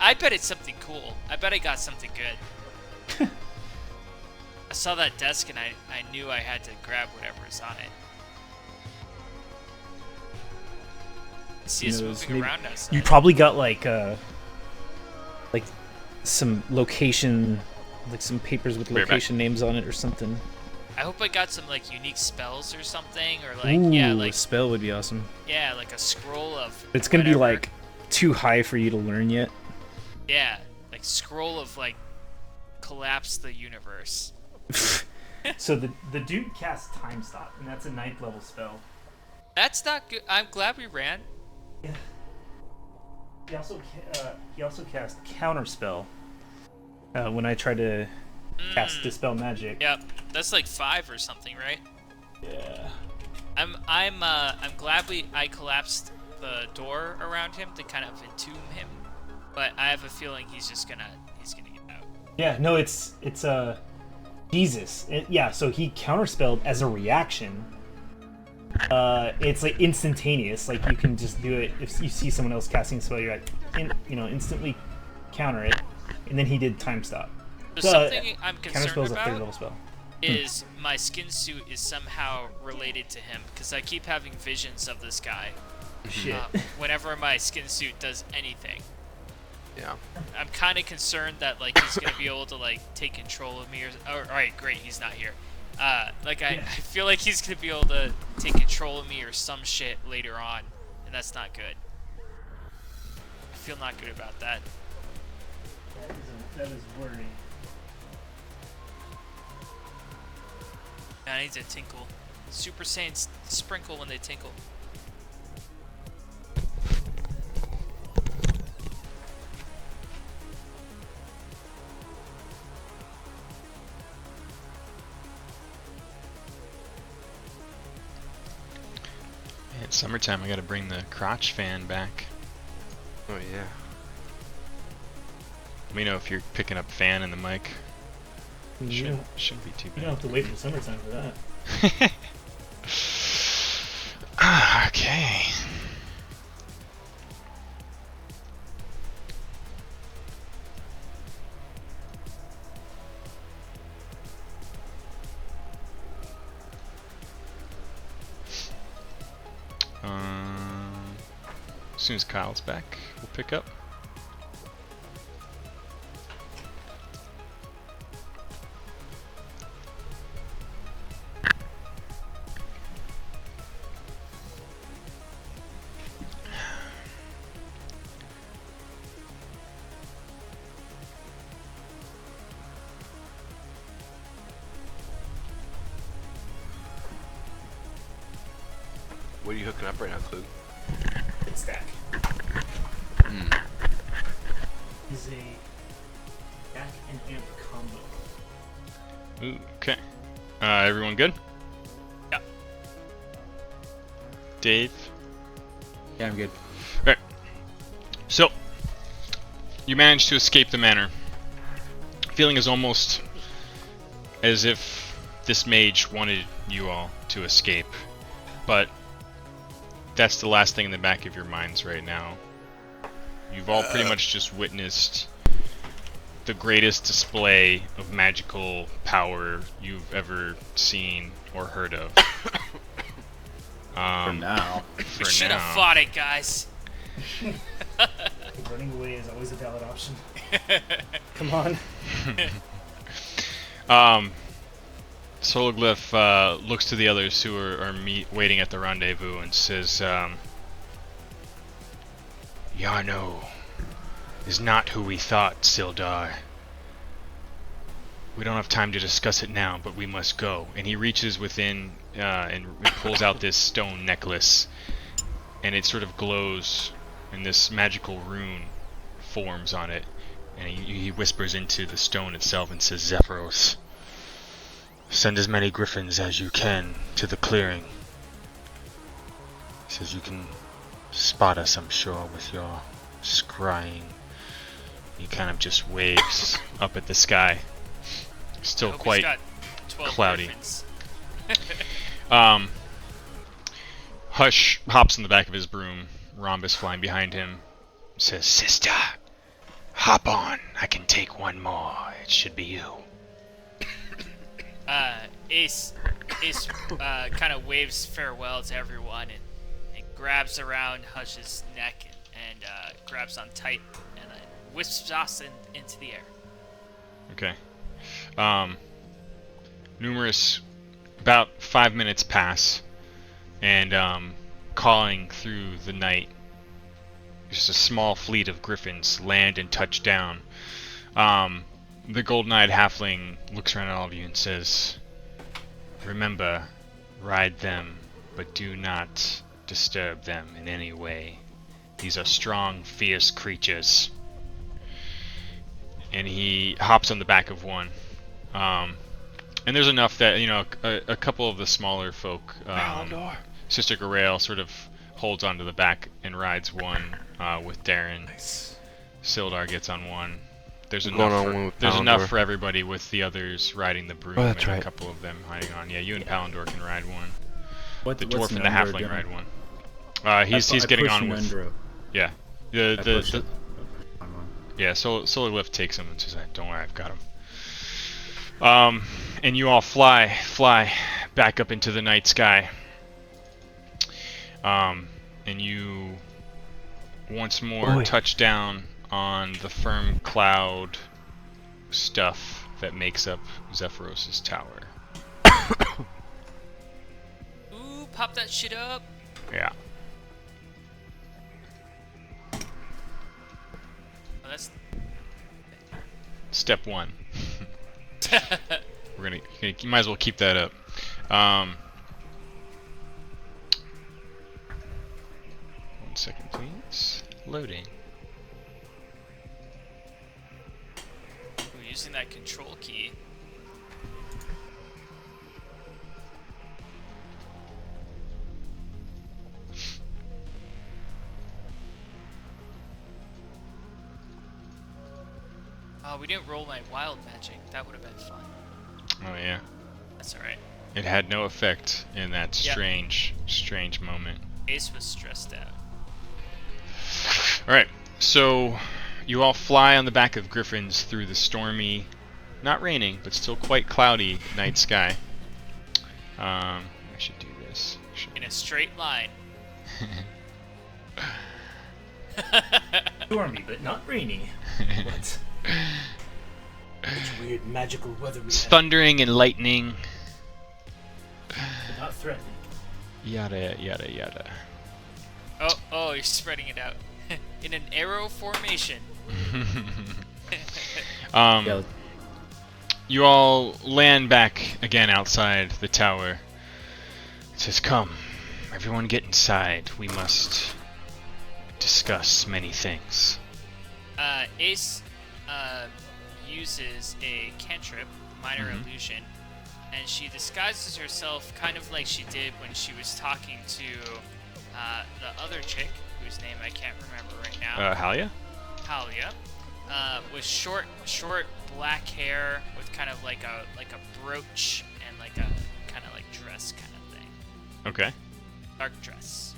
I bet it's something cool. I bet I got something good. I saw that desk and I knew I had to grab whatever's on it. See us moving around us. You probably got like some location, like some papers with Be right back. location names on it or something. I hope I got some like unique spells or something, or like a spell would be awesome. like a scroll of. It's gonna be whatever. like too high for you to learn yet. Yeah, like scroll of like collapse the universe. So the dude casts Time Stop, and that's a 9th level spell. That's not good. I'm glad we ran. Yeah. He also cast Counterspell. When I try to cast Dispel Magic. Yep, that's like 5 or something, right? Yeah. I'm glad I collapsed the door around him to kind of entomb him, but I have a feeling he's gonna get out. Yeah. No, it's Jesus. So he counterspelled as a reaction. It's like instantaneous. Like you can just do it if you see someone else casting a spell. You're like, instantly counter it, and then he did Time Stop. So something I'm concerned Counterspell is a 3rd about level spell. is my skin suit is somehow related to him because I keep having visions of this guy. Shit. Whenever my skin suit does anything. Yeah. I'm kind of concerned that like he's gonna be able to like take control of me all right, great, he's not here. I feel like he's gonna be able to take control of me or some shit later on, and that's not good. I feel not good about that. That is worrying. I need to tinkle. Super Saiyans sprinkle when they tinkle. It's summertime. I gotta bring the crotch fan back. Oh yeah. Let me know if you're picking up fan in the mic. You Shouldn't be too bad. don't have to wait for summertime for that. Okay. As soon as Kyle's back, we'll pick up. What are you hooking up right now, Klug? Good stack. Is a stack and amp combo. Ooh, okay. Everyone good? Yeah. Dave? Yeah, I'm good. Alright. So, you managed to escape the manor. Feeling is almost as if this mage wanted you all to escape. But that's the last thing in the back of your minds right now. You've all pretty much just witnessed the greatest display of magical power you've ever seen or heard of. For now. For We should have now. fought it, guys. Running away is always a valid option. Come on. Sologlyph looks to the others who are waiting at the rendezvous and says, Yarno is not who we thought, Sildar. We don't have time to discuss it now, but we must go. And he reaches within and pulls out this stone necklace, and it sort of glows, and this magical rune forms on it. And he whispers into the stone itself and says, Zephyros, send as many griffins as you can to the clearing. He says you can spot us, I'm sure, with your scrying. He kind of just waves up at the sky. Still I hope quite he's got 12 cloudy. griffins. Hush hops in the back of his broom, Rhombus flying behind him, says, Sister, hop on. I can take one more. It should be you. Ace kind of waves farewell to everyone and grabs around Hush's neck and grabs on tight and wisps us into the air. Okay. Numerous about 5 minutes pass, and calling through the night, just a small fleet of griffins land and touch down. The golden-eyed halfling looks around at all of you and says, "Remember, ride them, but do not disturb them in any way. These are strong, fierce creatures." And he hops on the back of one. And there's enough that, you know, a couple of the smaller folk, Sister Garael sort of holds onto the back and rides one with Darren. Nice. Sildar gets on one. There's I'm going enough. on one with There's enough Palandor. for everybody, with the others riding the broom, Oh, that's and right. a couple of them hiding on. Yeah, you and Palandor can ride one. What, The what's dwarf and the Nundro halfling doing? ride one. He's I getting push on with. Nundro. Yeah. I push The it. On one. yeah. Solar Lift takes him and says, "Don't worry, I've got him." And you all fly back up into the night sky. And you once more Boy. touch down on the firm cloud stuff that makes up Zephyros' tower. Ooh, pop that shit up. Yeah. Oh, that's Step one. You might as well keep that up. 1 second, please. Loading. Ooh, using that control key. Oh, we didn't roll my wild magic. That would have been fun. Oh yeah. That's alright. It had no effect in that Yep. strange moment. Ace was stressed out. Alright, so you all fly on the back of griffins through the stormy, not raining, but still quite cloudy night sky. I should do this. In a straight line. Stormy, but not rainy. What? Such weird magical weather we It's have, thundering and lightning. but not threatening. Yada yada yada. Oh, you're spreading it out. In an arrow formation. Yeah, You all land back again outside the tower. It says, "Come, everyone get inside. We must discuss many things." Ace uses a cantrip, minor illusion, and she disguises herself kind of like she did when she was talking to the other chick, whose name I can't remember right now. Halia? Talia, with short black hair, with kind of like a brooch and like a kind of like dress kind of thing, Okay. dark dress.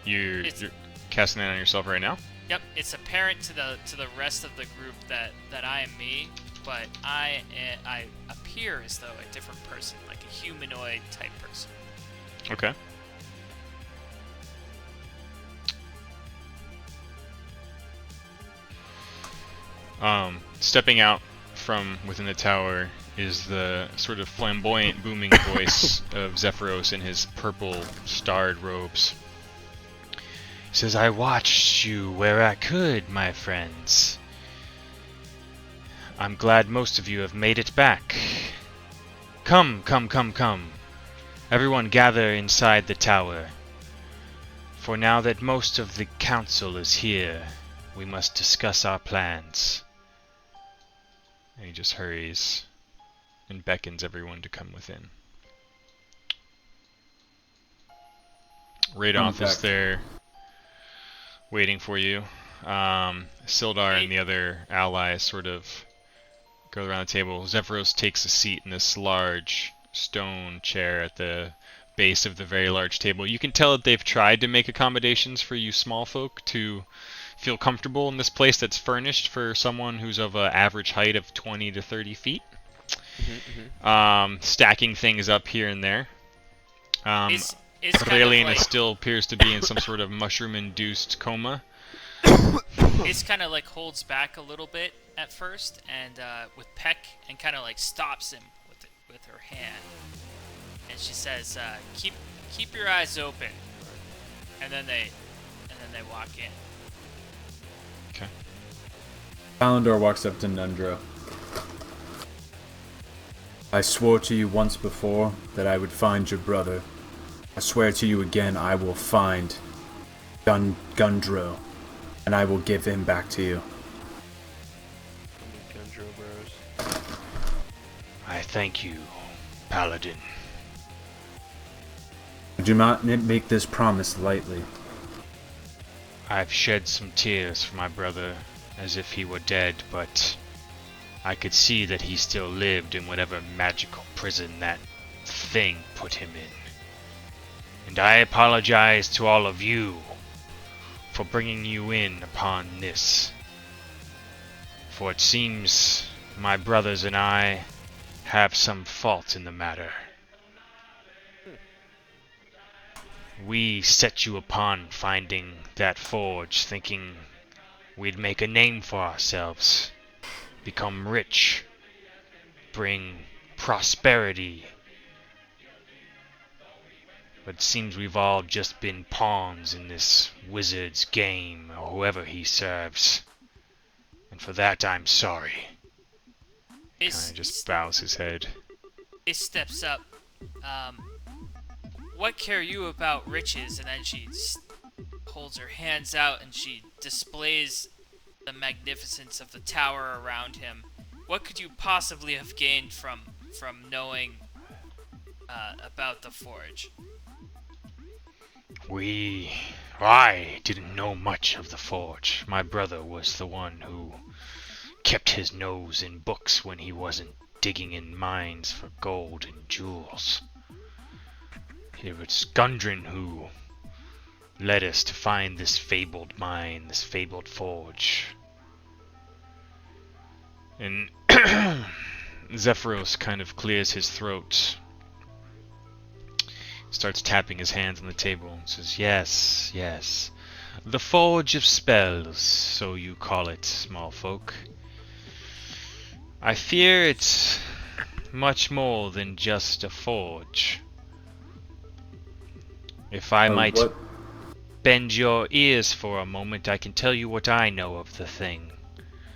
You're It's- casting that on yourself right now? Yep, it's apparent to the rest of the group that I am me, but I appear as though a different person, like a humanoid type person. Okay. Stepping out from within the tower is the sort of flamboyant, booming voice of Zephyros in his purple, starred robes. He says, "I watched you where I could, my friends. I'm glad most of you have made it back. Come, come, come, come. Everyone gather inside the tower. For now that most of the council is here, we must discuss our plans." And he just hurries and beckons everyone to come within. Radoth is back. there, waiting for you. Sildar and the other allies sort of go around the table. Zephyros takes a seat in this large stone chair at the base of the very large table. You can tell that they've tried to make accommodations for you small folk to feel comfortable in this place that's furnished for someone who's of an average height of 20 to 30 feet. Stacking things up here and there. It's kind of Aurelian like, still appears to be in some sort of mushroom-induced coma. it's kind of like holds back a little bit at first, and with Peck, and kind of like stops him with her hand. and she says, keep your eyes open. And then they walk in. Okay. Palandor walks up to Nundro. I swore to you once before that I would find your brother. I swear to you again I will find Gundro, and I will give him back to you. Gundro Bros. I thank you, Paladin. Do not make this promise lightly. I've shed some tears for my brother as if he were dead, but I could see that he still lived in whatever magical prison that thing put him in. And I apologize to all of you for bringing you in upon this. For it seems my brothers and I have some fault in the matter. We set you upon finding that forge, thinking we'd make a name for ourselves, become rich, bring prosperity. But it seems we've all just been pawns in this wizard's game, or whoever he serves. And for that I'm sorry. Kinda just bows his head. He steps up. What care you about riches? And then she holds her hands out and she displays the magnificence of the tower around him. What could you possibly have gained from knowing about the forge? I didn't know much of the forge. My brother was the one who kept his nose in books when he wasn't digging in mines for gold and jewels. It was Gundren who led us to find this fabled mine, this fabled forge. And Zephyros kind of clears his throat, starts tapping his hands on the table, and says, yes, the Forge of Spells, so you call it, small folk. I fear it's much more than just a forge. If I might bend your ears for a moment, I can tell you what I know of the thing.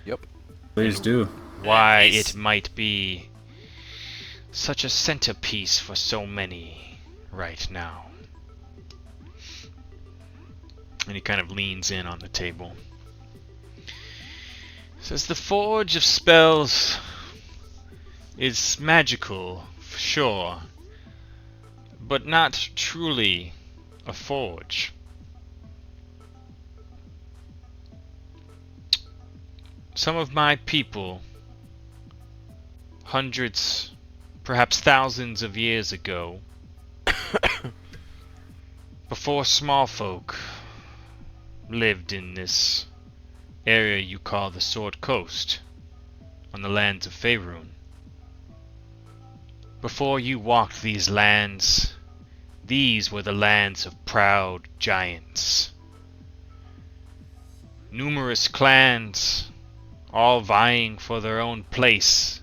Yep. Please do. Why it might be such a centerpiece for so many right now. And he kind of leans in on the table. Says the Forge of Spells is magical, for sure, but not truly a forge. Some of my people, hundreds, perhaps thousands of years ago, before small folk lived in this area you call the Sword Coast, on the lands of Faerun. Before you walked these lands, these were the lands of proud giants. Numerous clans, all vying for their own place.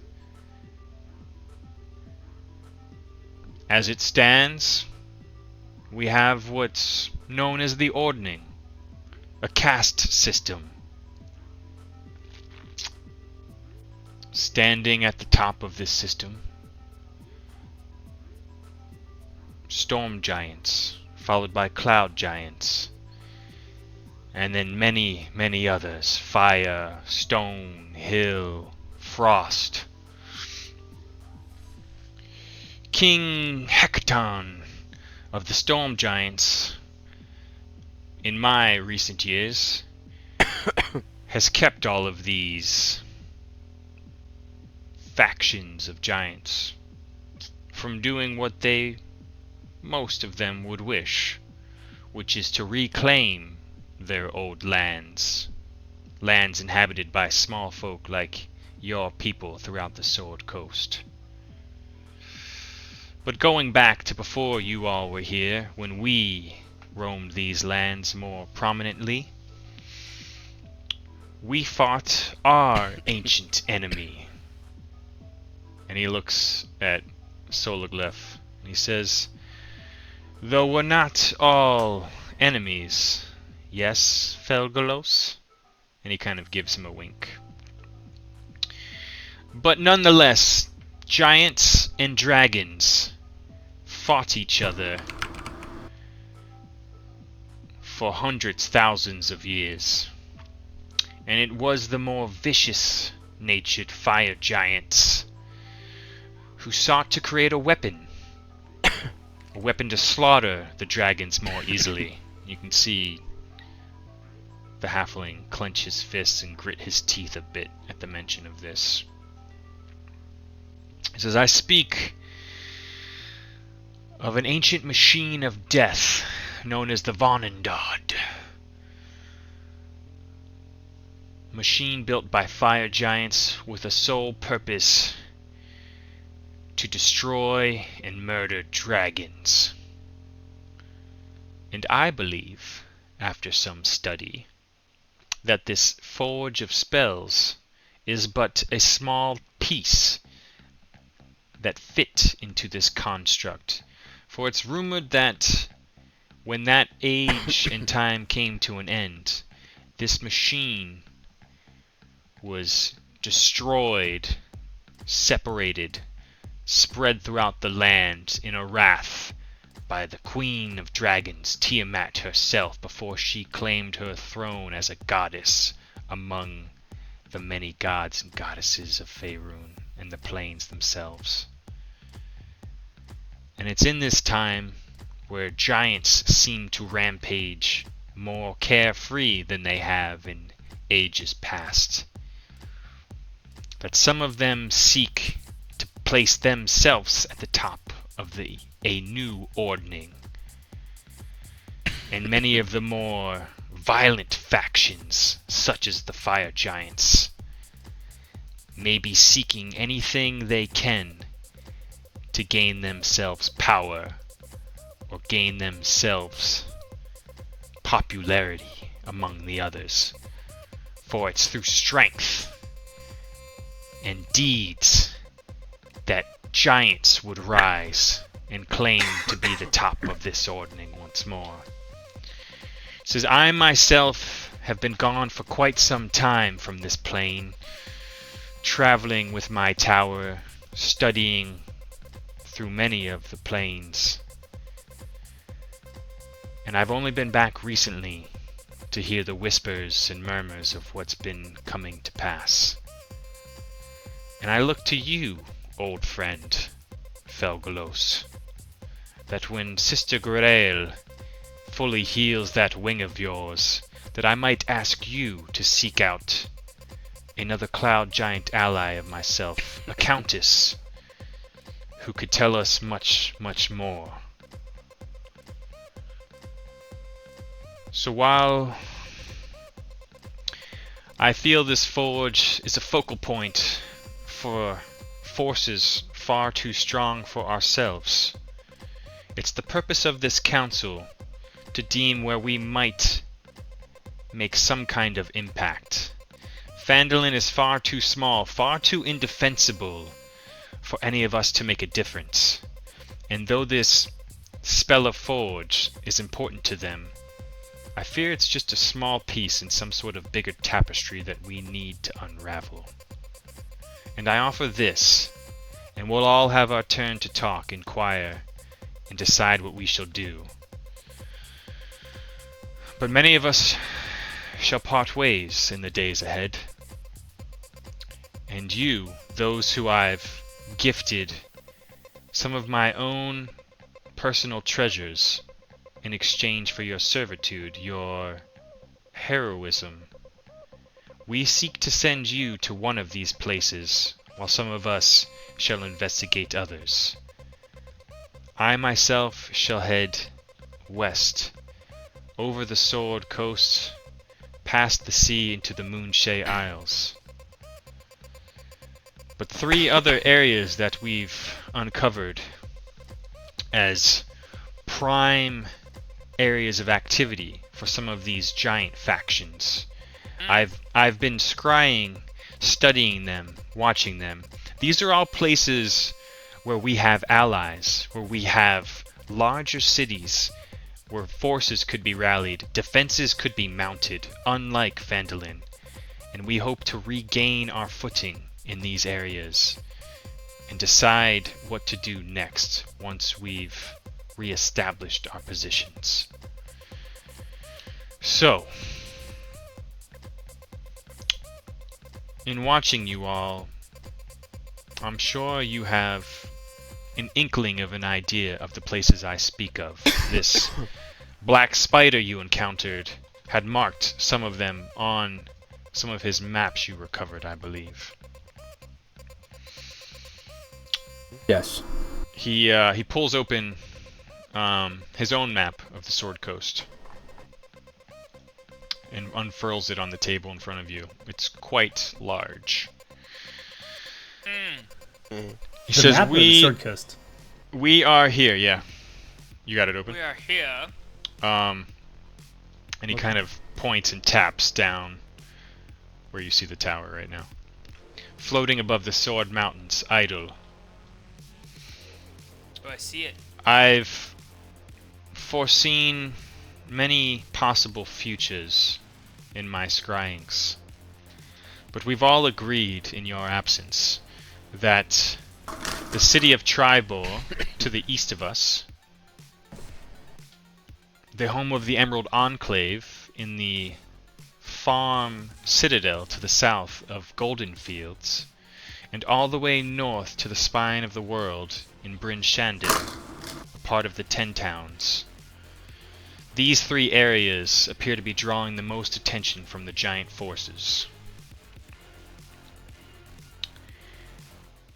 As it stands, we have what's known as the Ordning, a caste system. Standing at the top of this system, storm giants, followed by cloud giants, and then many, many others. Fire, stone, hill, frost. King Hekaton of the storm giants, in my recent years, has kept all of these factions of giants from doing what most of them would wish, which is to reclaim their old lands inhabited by small folk like your people throughout the Sword Coast. But going back to before you all were here, when we roamed these lands more prominently, we fought our ancient enemy. And he looks at Sologlyph And he says, "Though we're not all enemies, yes, Felgolos?" And he kind of gives him a wink. "But nonetheless, giants and dragons fought each other for hundreds, thousands of years. And it was the more vicious-natured fire giants who sought to create a weapon to slaughter the dragons more easily." You can see the halfling clench his fists and grit his teeth a bit at the mention of this. He says, "I speak of an ancient machine of death known as the Vonendod. Machine built by fire giants with a sole purpose to destroy and murder dragons. And I believe, after some study, that this forge of spells is but a small piece that fit into this construct. For it's rumored that when that age and time came to an end, this machine was destroyed, separated, spread throughout the land in a wrath by the Queen of Dragons, Tiamat herself, before she claimed her throne as a goddess among the many gods and goddesses of Faerun and the plains themselves. And it's in this time where giants seem to rampage more carefree than they have in ages past, that some of them seek to place themselves at the top of a new ordning. And many of the more violent factions, such as the Fire Giants, may be seeking anything they can to gain themselves power or gain themselves popularity among the others. For it's through strength and deeds that giants would rise and claim to be the top of this ordning once more. It says, I myself have been gone for quite some time from this plane, traveling with my tower, studying through many of the planes. And I've only been back recently to hear the whispers and murmurs of what's been coming to pass. And I look to you, old friend, Felgolos, that when Sister Grail fully heals that wing of yours, that I might ask you to seek out another cloud giant ally of myself, a countess, who could tell us much, much more. So while I feel this forge is a focal point for forces far too strong for ourselves, it's the purpose of this council to deem where we might make some kind of impact. Phandalin is far too small, far too indefensible for any of us to make a difference. And though this spell of forge is important to them, I fear it's just a small piece in some sort of bigger tapestry that we need to unravel. And I offer this, and we'll all have our turn to talk, inquire, and decide what we shall do. But many of us shall part ways in the days ahead. And you, those who I've gifted some of my own personal treasures in exchange for your servitude, your heroism, we seek to send you to one of these places, while some of us shall investigate others. I myself shall head west, over the Sword Coast, past the sea into the Moonshae Isles. But 3 other areas that we've uncovered as prime areas of activity for some of these giant factions. I've been scrying, studying them, watching them. These are all places where we have allies, where we have larger cities, where forces could be rallied, defenses could be mounted, unlike Phandalin. And we hope to regain our footing in these areas and decide what to do next once we've reestablished our positions. So, in watching you all, I'm sure you have an inkling of an idea of the places I speak of. This black spider you encountered had marked some of them on some of his maps you recovered, I believe. Yes. He pulls open his own map of the Sword Coast and unfurls it on the table in front of you. It's quite large. He The says, map or the Sword Coast? We are here, yeah. You got it open? We are here. And he kind of points and taps down where you see the tower right now. Floating above the Sword Mountains, idle. Oh, I see it. I've foreseen many possible futures in my scryings. But we've all agreed in your absence that the city of Tribor to the east of us, the home of the Emerald Enclave in the farm citadel to the south of Golden Fields, and all the way north to the spine of the world in Bryn Shandin, a part of the Ten Towns. These three areas appear to be drawing the most attention from the giant forces.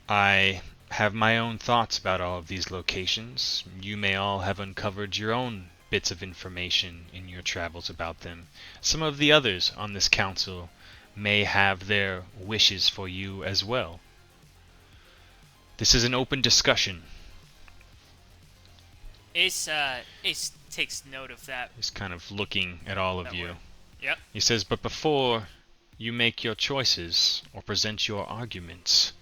I have my own thoughts about all of these locations. You may all have uncovered your own bits of information in your travels about them. Some of the others on this council may have their wishes for you as well. This is an open discussion. Ace takes note of that. He's kind of looking at all of you. Yep. He says, but before you make your choices or present your arguments,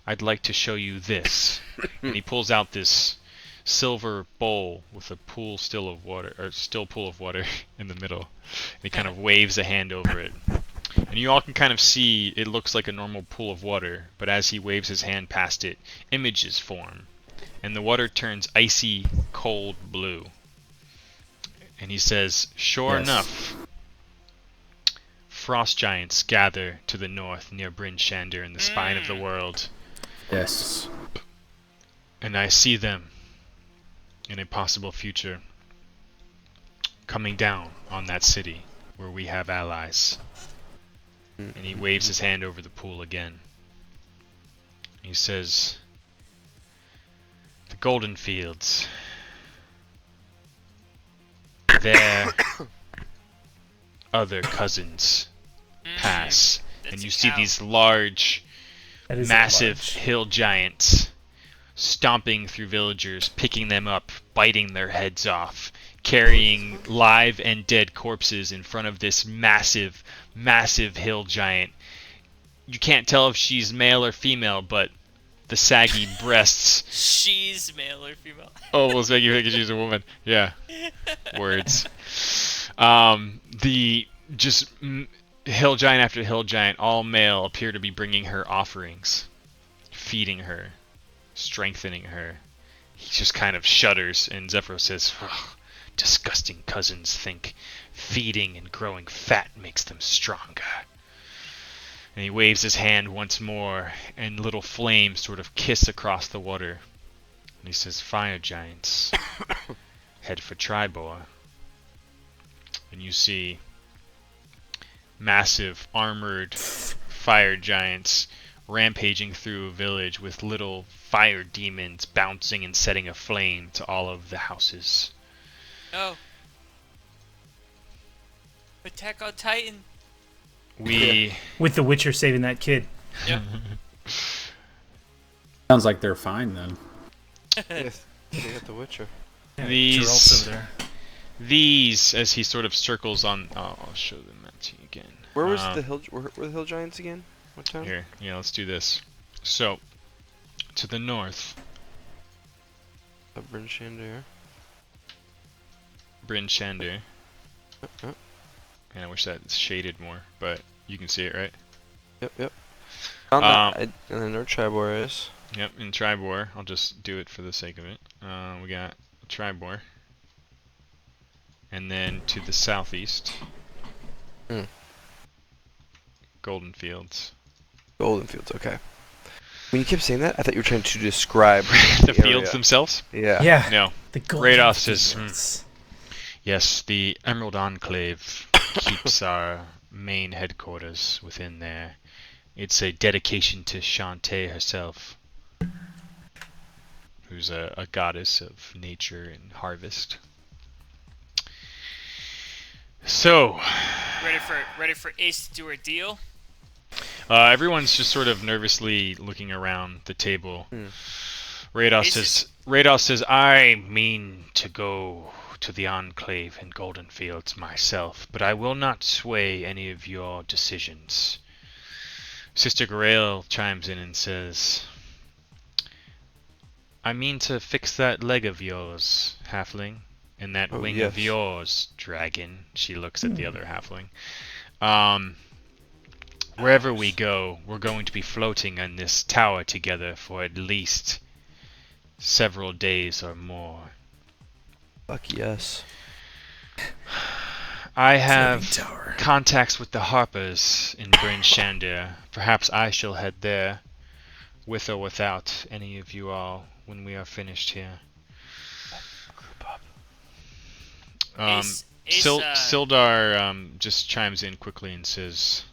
I'd like to show you this. And he pulls out this silver bowl with a still pool of water in the middle. And he kind of waves a hand over it. And you all can kind of see it looks like a normal pool of water, but as he waves his hand past it, images form. And the water turns icy, cold blue. And he says, sure enough, frost giants gather to the north near Bryn Shander in the spine of the world. Yes. And I see them in a possible future coming down on that city where we have allies. And he waves his hand over the pool again. He says, the Golden Fields, their other cousins pass, and you see these large, massive hill giants stomping through villagers, picking them up, biting their heads off, carrying live and dead corpses in front of this massive, massive hill giant. You can't tell if she's male or female, but the saggy breasts. She's male or female? Oh, we'll make you think she's a woman. Yeah. Words. Hill giant after hill giant, all male, appear to be bringing her offerings, feeding her, strengthening her. He just kind of shudders, and Zephyros says, disgusting cousins think feeding and growing fat makes them stronger. And he waves his hand once more, and little flames sort of kiss across the water. And he says, fire giants, head for Tribor. And you see massive armored fire giants rampaging through a village with little fire demons bouncing and setting a flame to all of the houses. Oh. Attack on Titan. With the Witcher saving that kid. Yep. Sounds like they're fine then. Yes, they got the Witcher. Yeah, Geralt's over there. These, as he sort of circles on, I'll show them that to you again. Where was the hill? Where were the hill giants again? What town? Here, yeah, let's do this. So, To the north. Bryn Shander. Bryn Shander. And I wish that shaded more, but you can see it, right? Yep. And then our Tribor is. Yep, in Tribor. I'll just do it for the sake of it. We got Tribor. And then to the southeast. Golden Fields. Golden Fields, okay. When you kept saying that, I thought you were trying to describe the fields themselves? Yeah. Yeah. No. The Golden Rados says, Fields. yes, the Emerald Enclave keeps our main headquarters within there. It's a dedication to Shantae herself, who's a goddess of nature and harvest. So, Ready for Ace to do her deal? everyone's just sort of nervously looking around the table. Rados says, I mean to go to the Enclave in Golden Fields myself, but I will not sway any of your decisions. Sister Grail chimes in and says, I mean to fix that leg of yours, halfling, and that wing of yours, dragon. She looks at the other halfling. Wherever we go, we're going to be floating in this tower together for at least several days or more. Fuck yes. I have contacts with the Harpers in Bryn Shander. Perhaps I shall head there, with or without any of you all, when we are finished here. Sildar just chimes in quickly and says,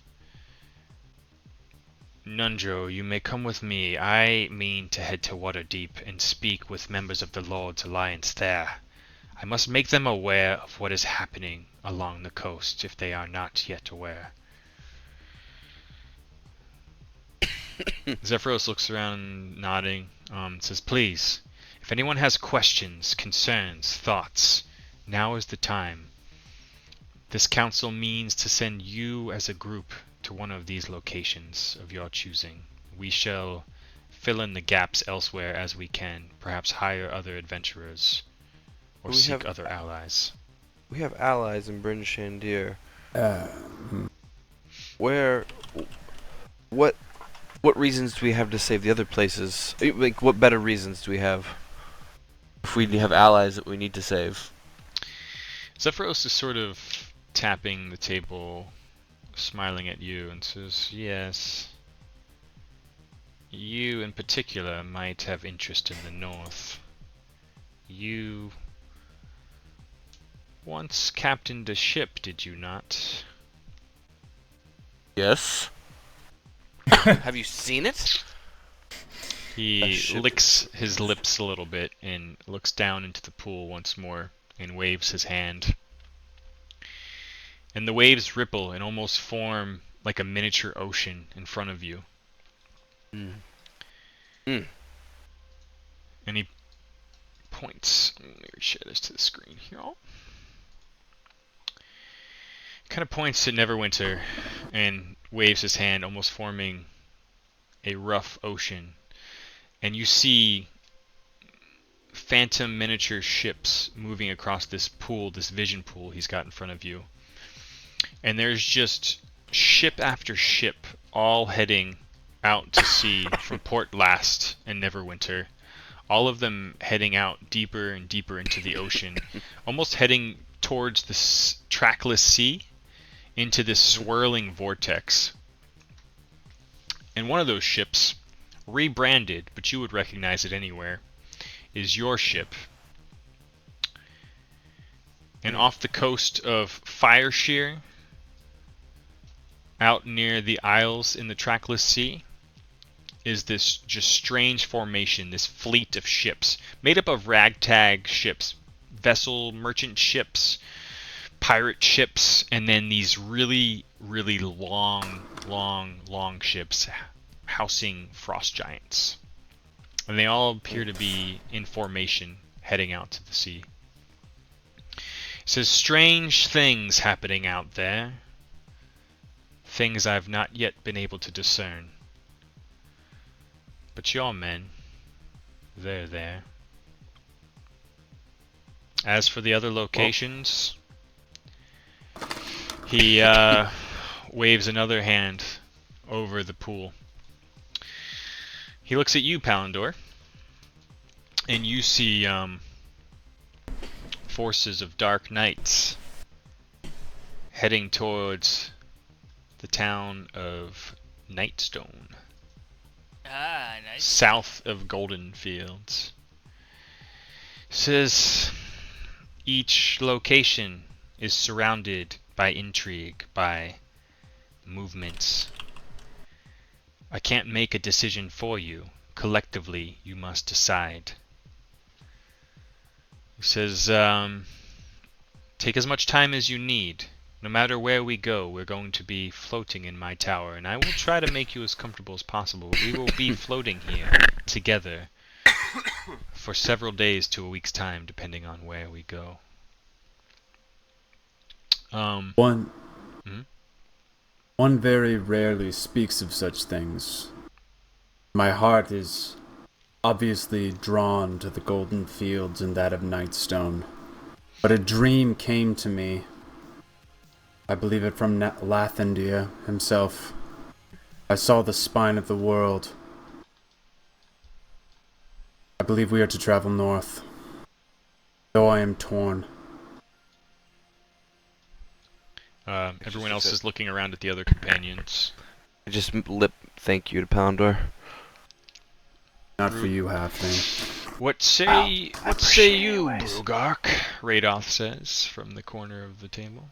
Nundro, you may come with me. I mean to head to Waterdeep and speak with members of the Lord's Alliance there. I must make them aware of what is happening along the coast, if they are not yet aware. Zephyros looks around, nodding, says, please, if anyone has questions, concerns, thoughts, now is the time. This council means to send you as a group to one of these locations of your choosing. We shall fill in the gaps elsewhere as we can, perhaps hire other adventurers, or seek other allies. We have allies in Bryn Shander. What reasons do we have to save the other places? Like, what better reasons do we have if we have allies that we need to save? Zephyros is sort of tapping the table, smiling at you, and says, yes, you in particular might have interest in the north. You once captained a ship, did you not? Yes. Have you seen it? He licks his lips a little bit and looks down into the pool once more and waves his hand. And the waves ripple and almost form like a miniature ocean in front of you. And he points. Let me share this to the screen here. Kind of points to Neverwinter and waves his hand, almost forming a rough ocean. And you see phantom miniature ships moving across this pool, this vision pool he's got in front of you. And there's just ship after ship all heading out to sea from Port Last and Neverwinter. All of them heading out deeper and deeper into the ocean, almost heading towards this trackless sea, into this swirling vortex. And one of those ships, rebranded, but you would recognize it anywhere, is your ship. And off the coast of Fireshear, out near the Isles in the trackless sea, is this just strange formation, this fleet of ships, made up of ragtag ships, vessel merchant ships, pirate ships, and then these really, really long ships housing frost giants. And they all appear to be in formation, heading out to the sea. It says, strange things happening out there. Things I've not yet been able to discern. But your men, there. As for the other locations, he waves another hand over the pool. He looks at you, Palindor, and you see forces of dark knights heading towards the town of Nightstone. Ah, nice. South of Golden Fields. Says each location is surrounded by intrigue, by movements. I can't make a decision for you. Collectively, you must decide. He says, take as much time as you need. No matter where we go, we're going to be floating in my tower, and I will try to make you as comfortable as possible. We will be floating here together for several days to a week's time, depending on where we go. One very rarely speaks of such things. My heart is obviously drawn to the Golden Fields and that of Nightstone. But a dream came to me. I believe it from Lathandia himself. I saw the spine of the world. I believe we are to travel north, though I am torn. Everyone else is looking around at the other companions. I just lip thank you to Palindor. Not for you, Halfling. What say you, Brugark? Radoth says from the corner of the table.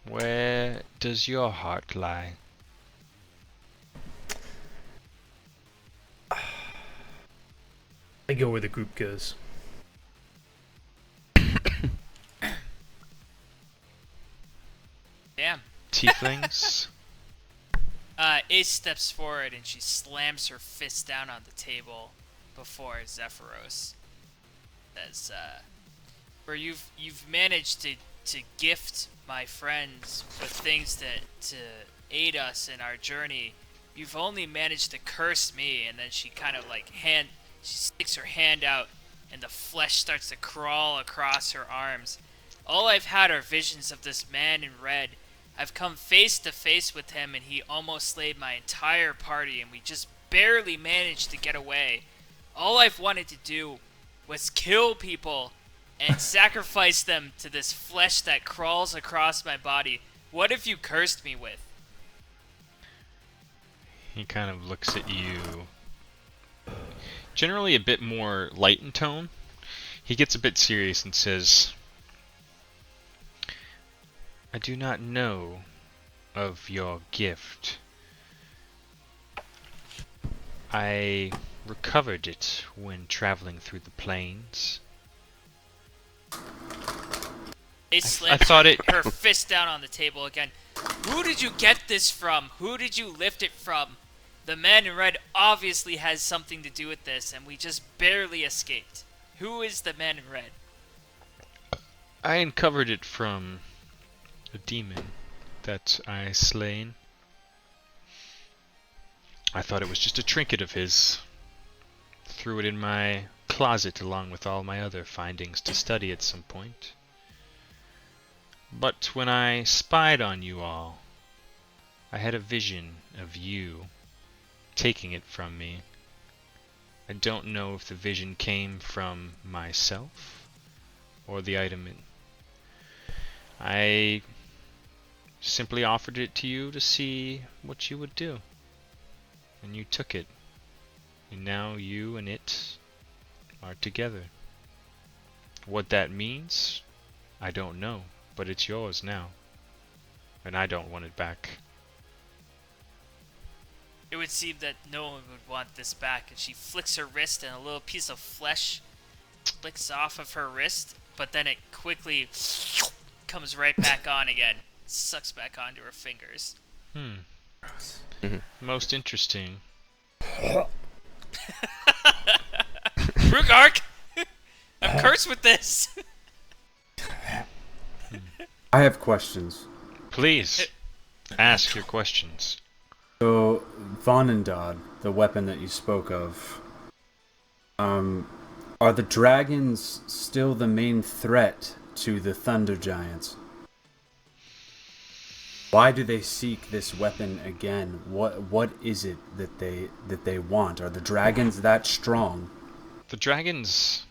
Where does your heart lie? I go where the group goes. Damn. Tieflings? Ace steps forward and she slams her fist down on the table before Zephyros. Says, where you've managed to gift my friends with things to aid us in our journey. You've only managed to curse me. And then she kind of she sticks her hand out and the flesh starts to crawl across her arms. All I've had are visions of this man in red. I've come face to face with him and he almost slayed my entire party and we just barely managed to get away. All I've wanted to do was kill people and sacrifice them to this flesh that crawls across my body. What have you cursed me with? He kind of looks at you. Generally a bit more light in tone. He gets a bit serious and says, I do not know of your gift. I recovered it when traveling through the plains. They slammed her fist down on the table again. Who did you get this from? Who did you lift it from? The man in red obviously has something to do with this, and we just barely escaped. Who is the man in red? I uncovered it from a demon that I slain. I thought it was just a trinket of his. Threw it in my closet along with all my other findings to study at some point. But when I spied on you all, I had a vision of you taking it from me. I don't know if the vision came from myself or the item. I simply offered it to you to see what you would do. And you took it. And now you and it are together. What that means, I don't know. But it's yours now. And I don't want it back. It would seem that no one would want this back, and she flicks her wrist and a little piece of flesh flicks off of her wrist, but then it quickly comes right back on again. Sucks back onto her fingers. Most interesting. Brugark! I'm cursed with this! I have questions. Please, ask your questions. So, Vonendad, the weapon that you spoke of, Are the dragons still the main threat to the Thunder Giants? Why do they seek this weapon again? What is it that they want? Are the dragons that strong? The dragons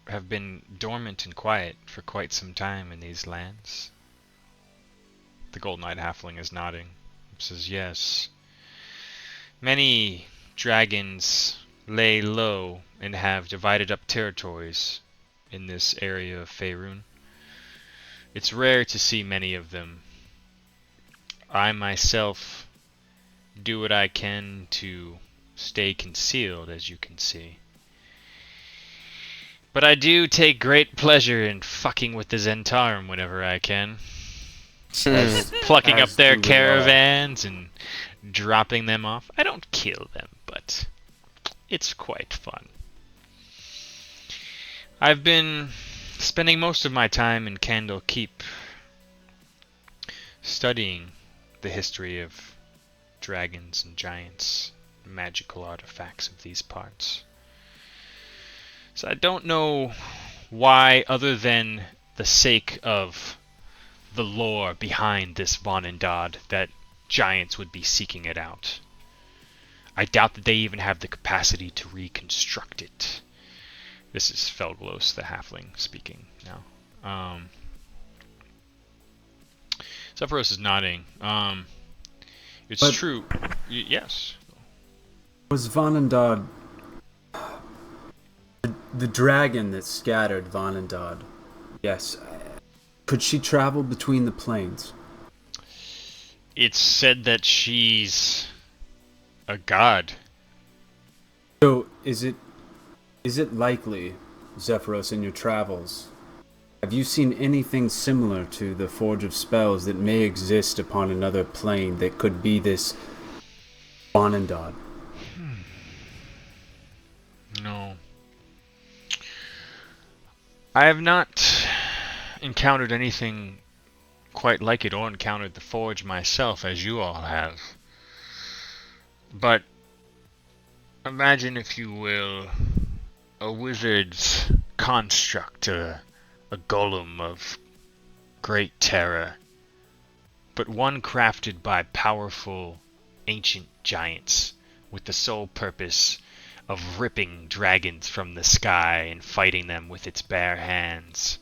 have been dormant and quiet for quite some time in these lands. The Golden Eyed Halfling is nodding. He says, yes. Many dragons lay low and have divided up territories in this area of Faerun. It's rare to see many of them. I myself do what I can to stay concealed, as you can see. But I do take great pleasure in fucking with the Zentarum whenever I can. Plucking up their caravans and dropping them off. I don't kill them, but it's quite fun. I've been spending most of my time in Candle Keep, studying the history of dragons and giants, magical artifacts of these parts. So I don't know why, other than the sake of the lore behind this Vonindod, that giants would be seeking it out. I doubt that they even have the capacity to reconstruct it. This is Felglos the Halfling speaking now. Zephyros is nodding. It's true. Yes. Was Vonindod the dragon that scattered Vonindod? Yes. Could she travel between the planes? It's said that she's a god. So, is it likely, Zephyros, in your travels, have you seen anything similar to the Forge of Spells that may exist upon another plane that could be this Vonindod? No. I have not encountered anything quite like it or encountered the Forge myself, as you all have. But imagine, if you will, a wizard's construct, a golem of great terror, but one crafted by powerful ancient giants with the sole purpose of ripping dragons from the sky and fighting them with its bare hands.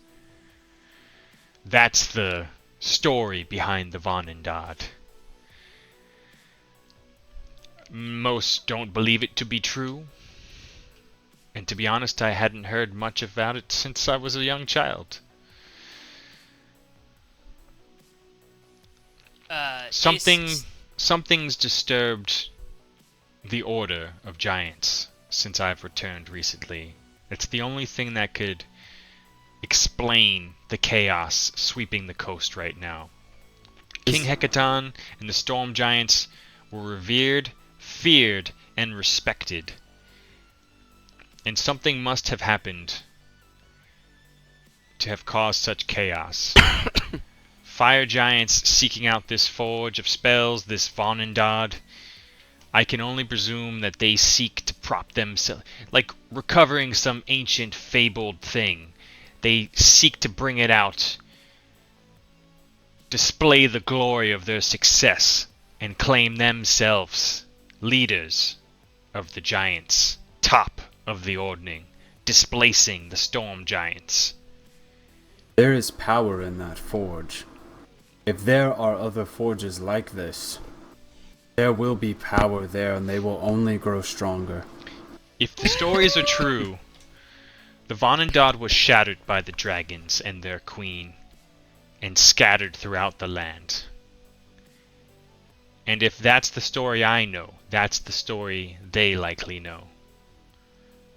That's the story behind the Vonindod. Most don't believe it to be true. And to be honest, I hadn't heard much about it since I was a young child. Something's disturbed the order of giants since I've returned recently. It's the only thing that could explain the chaos sweeping the coast right now. King Hekaton and the Storm Giants were revered, feared, and respected. And something must have happened to have caused such chaos. Fire giants seeking out this Forge of Spells, this Vonindod. I can only presume that they seek to prop themselves, like recovering some ancient fabled thing. They seek to bring it out, display the glory of their success, and claim themselves leaders of the giants, top of the ordning, displacing the Storm Giants. There is power in that forge. If there are other forges like this, there will be power there, and they will only grow stronger. If the stories are true, the Vonindod was shattered by the dragons and their queen, and scattered throughout the land. And if that's the story I know, that's the story they likely know.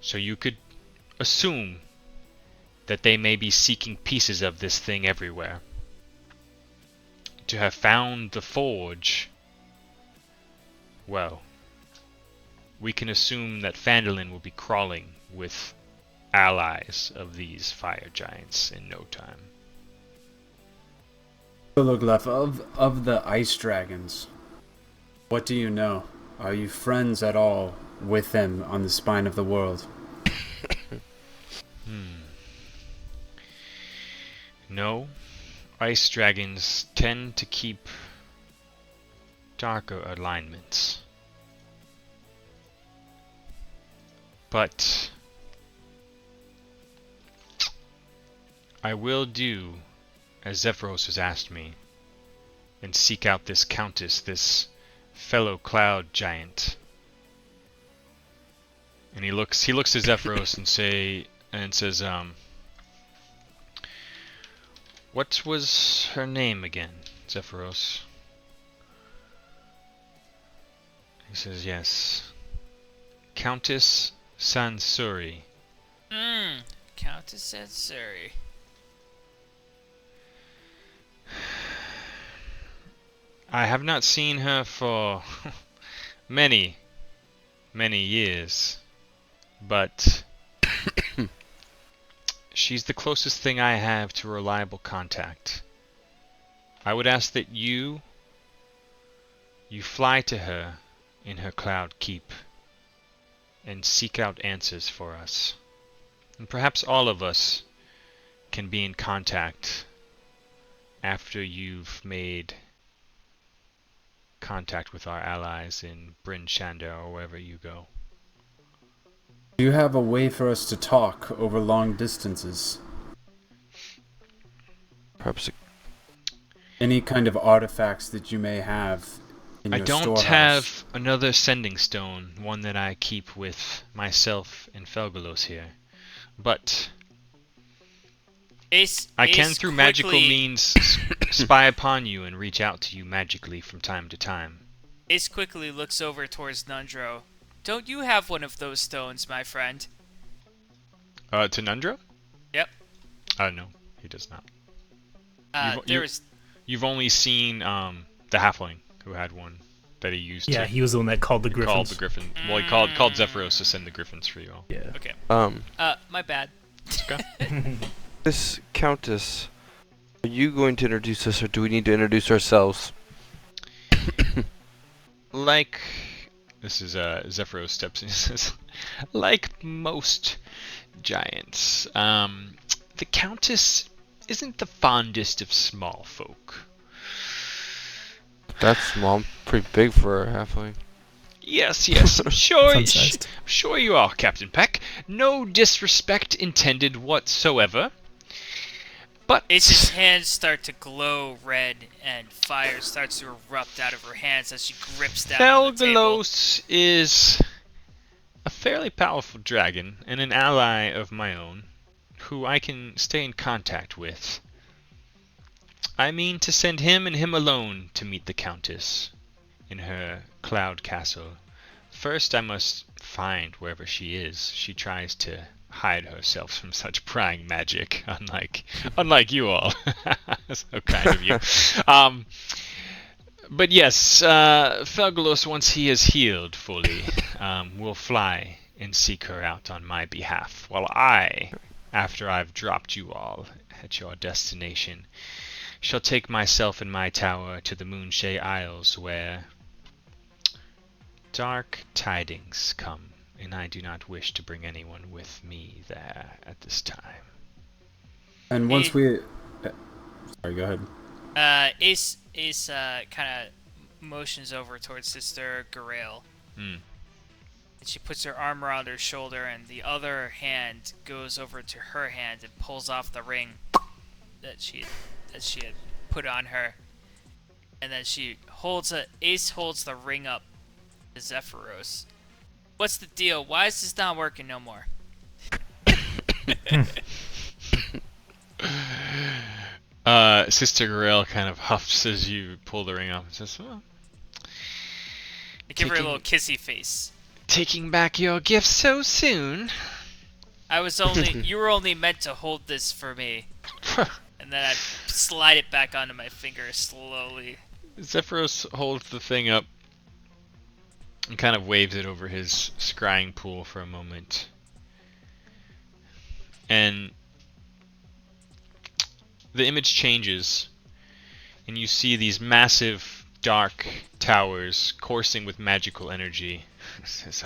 So you could assume that they may be seeking pieces of this thing everywhere. To have found the forge, well, we can assume that Phandalin will be crawling with allies of these fire giants in no time. Philoglyph, of the ice dragons, what do you know? Are you friends at all with them on the spine of the world? No, ice dragons tend to keep darker alignments. But I will do as Zephyros has asked me and seek out this countess, this fellow cloud giant. And he looks to Zephyros and says, what was her name again, Zephyros? He says, yes. Countess Sansuri. Countess Sansuri. I have not seen her for many, many years, but she's the closest thing I have to reliable contact. I would ask that you fly to her in her cloud keep and seek out answers for us. And perhaps all of us can be in contact after you've made contact with our allies in Bryn Shander or wherever you go. Do you have a way for us to talk over long distances? Perhaps any kind of artifacts that you may have in I your don't storehouse? have another sending stone, one that I keep with myself and Felgalos here. But I can, through magical means, spy upon you and reach out to you magically from time to time. Ace quickly looks over towards Nundro. Don't you have one of those stones, my friend? To Nundro? Yep. No, he does not. You've only seen the halfling who had one that he used. Yeah, he was the one that called the griffins. Called the griffin. Well, he called Zephyros to send the griffins for you all. Yeah. Okay. My bad. Okay. This countess, are you going to introduce us, or do we need to introduce ourselves? Like, this is Zephyros steps in and says, like most giants, the countess isn't the fondest of small folk. That's small, pretty big for a halfling. Yes, I'm sure you are, Captain Peck. No disrespect intended whatsoever. But Ace's hands start to glow red, and fire starts to erupt out of her hands as she grips down on the table. Felgalos is a fairly powerful dragon and an ally of my own, who I can stay in contact with. I mean to send him and him alone to meet the Countess in her cloud castle. First I must find wherever she is. She tries to hide herself from such prying magic, unlike you all. So kind of you. But yes, Felgalos, once he is healed fully, will fly and seek her out on my behalf, while I, after I've dropped you all at your destination, shall take myself and my tower to the Moonshay Isles, where dark tidings come, and I do not wish to bring anyone with me there at this time. And once we... sorry, go ahead. Ace kind of motions over towards Sister Garaele. And she puts her arm around her shoulder, and the other hand goes over to her hand and pulls off the ring that she had put on her. And then Ace holds the ring up to Zephyros. What's the deal? Why is this not working no more? Sister Garaele kind of huffs as you pull the ring off and says, well, I give her a little kissy face. Taking back your gift so soon? You were only meant to hold this for me. And then I slide it back onto my finger slowly. Zephyros holds the thing up and kind of waves it over his scrying pool for a moment. And the image changes, and you see these massive, dark towers coursing with magical energy. It says,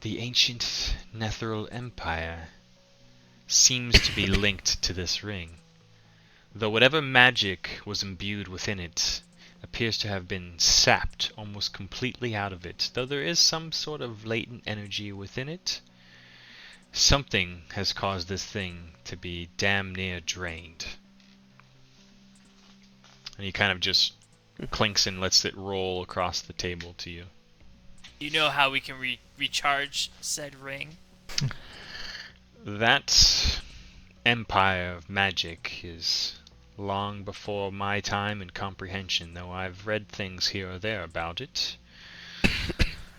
the ancient Netheril Empire. seems to be linked to this ring. Though whatever magic was imbued within it appears to have been sapped almost completely out of it, though there is some sort of latent energy within it. Something has caused this thing to be damn near drained. And he kind of just clinks and lets it roll across the table to you. You know how we can recharge said ring? That empire of magic is long before my time and comprehension, though I've read things here or there about it.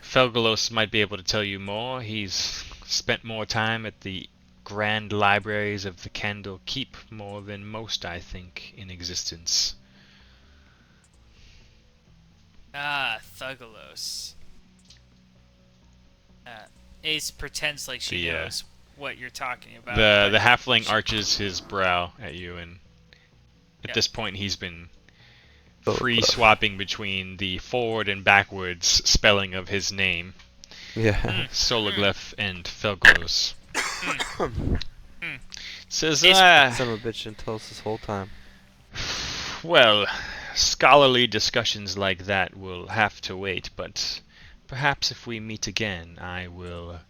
Felgalos might be able to tell you more. He's spent more time at the grand libraries of the Candle Keep, more than most, I think, in existence. Ah, Thugalos. Ace pretends like she knows what you're talking about. The halfling arches his brow at you, and at this point he's been free-swapping between the forward and backwards spelling of his name. Yeah. Sologlyph and Felglos. Says, Son of a bitch didn't tell us this whole time. well, scholarly discussions like that will have to wait, but perhaps if we meet again, I will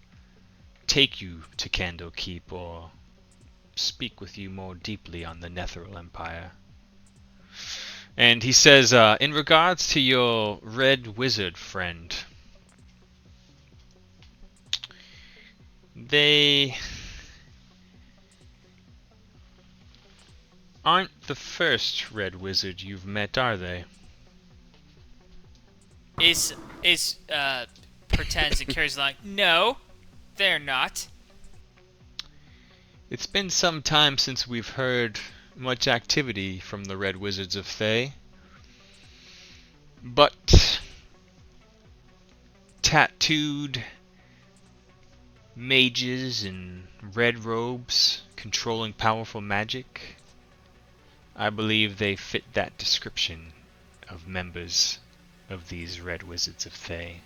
take you to Candlekeep or speak with you more deeply on the Netheril Empire. And he says, in regards to your red wizard friend, they aren't the first red wizard you've met, are they? Ace pretends and carries along. No, they're not. It's been some time since we've heard much activity from the Red Wizards of Thay. But tattooed mages in red robes controlling powerful magic, I believe they fit that description of members of these Red Wizards of Thay.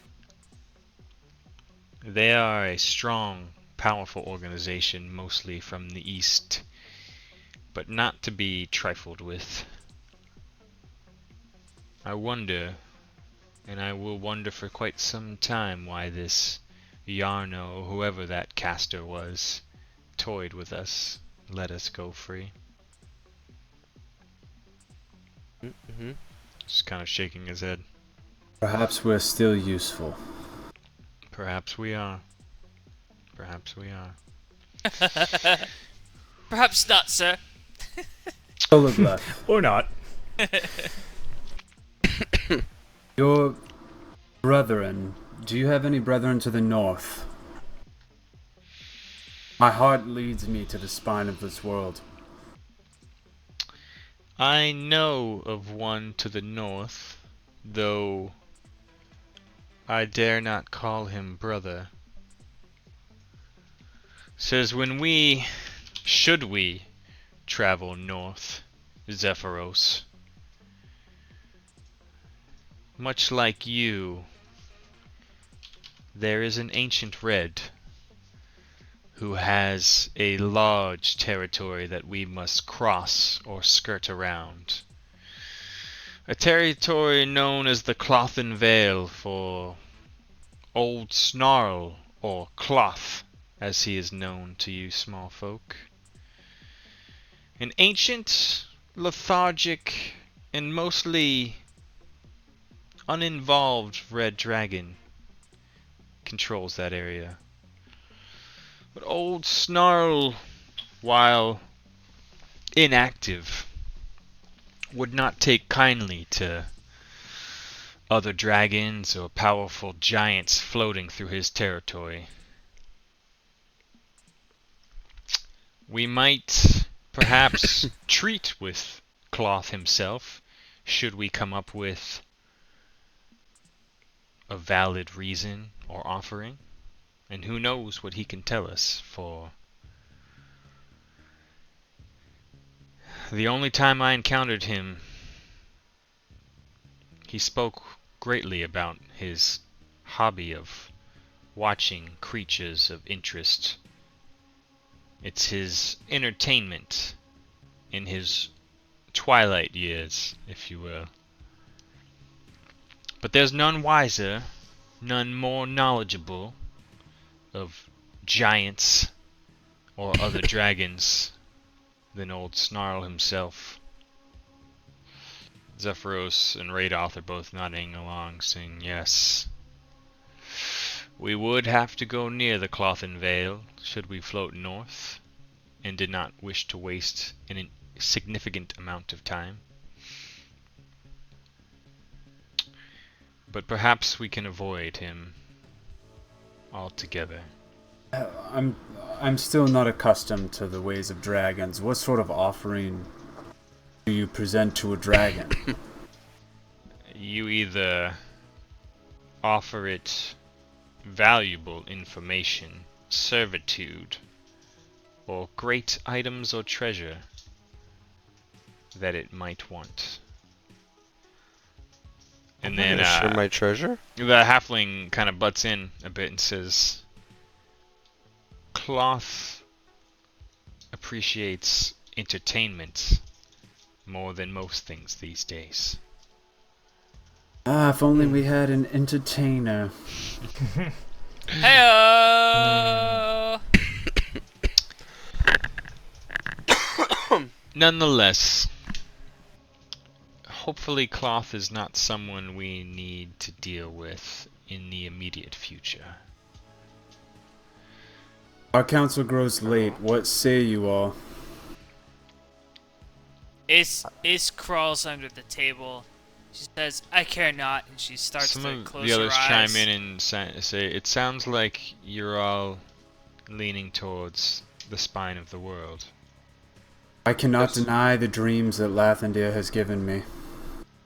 They are a strong, powerful organization, mostly from the east, but not to be trifled with. I wonder, and I will wonder for quite some time, why this Yarno, or whoever that caster was, toyed with us, let us go free. Just kind of shaking his head. Perhaps we're still useful. Perhaps we are. Perhaps we are. Perhaps not, sir. Or not. Your brethren, do you have any brethren to the north? My heart leads me to the spine of this world. I know of one to the north, though I dare not call him brother. Says should we travel north, Zephyros, much like you, there is an ancient red who has a large territory that we must cross or skirt around. A territory known as the Clothen Vale, for Old Snarl, or Cloth, as he is known to you small folk. An ancient, lethargic, and mostly uninvolved red dragon controls that area. But Old Snarl, while inactive, would not take kindly to other dragons or powerful giants floating through his territory. We might perhaps treat with Cloth himself, should we come up with a valid reason or offering. And who knows what he can tell us, for the only time I encountered him, he spoke greatly about his hobby of watching creatures of interest It's his entertainment in his twilight years, if you will. But there's none wiser, none more knowledgeable of giants or other dragons than old Snarl himself. Zephyros and Radoth are both nodding along, saying yes. We would have to go near the Clothen Vale should we float north, and did not wish to waste an significant amount of time. But perhaps we can avoid him altogether. I'm still not accustomed to the ways of dragons. What sort of offering do you present to a dragon? You either offer it valuable information, servitude, or great items or treasure that it might want. And then share my treasure? the halfling kind of butts in a bit and says, Cloth appreciates entertainment more than most things these days. Ah, if only we had an entertainer. Heyo! Nonetheless, hopefully Cloth is not someone we need to deal with in the immediate future. Our council grows late. What say you all? Ace crawls under the table. She says, "I care not," and she starts Some to of close the others her eyes. chime in and say, it sounds like you're all leaning towards the spine of the world. I cannot deny the dreams that Lathandir has given me.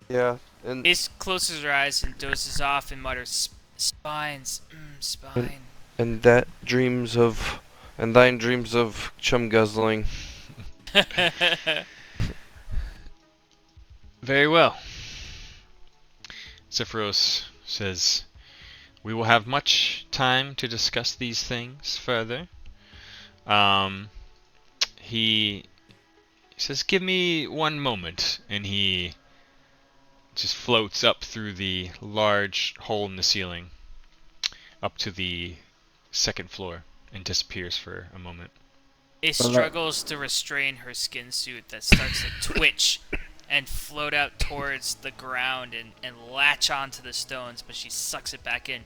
Yeah, and Ace closes her eyes and dozes off and mutters, "Spines, spine." and thine dreams of chum guzzling. Very well. Zephyros says, we will have much time to discuss these things further. He says, give me one moment, and he just floats up through the large hole in the ceiling up to the second floor and disappears for a moment. Ace struggles to restrain her skin suit that starts to twitch and float out towards the ground and latch onto the stones, but she sucks it back in.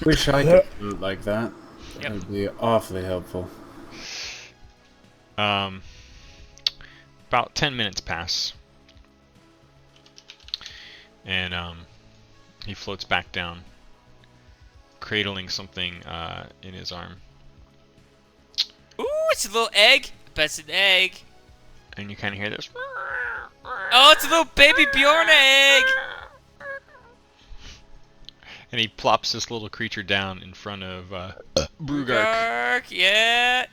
Wish I could float like that. Yep. That would be awfully helpful. About 10 minutes pass. And he floats back down, cradling something in his arm. Ooh, it's a little egg. I bet it's an egg. And you kind of hear this. Oh, it's a little baby Bjorn egg. And he plops this little creature down in front of Brugark. Brugark, yeah.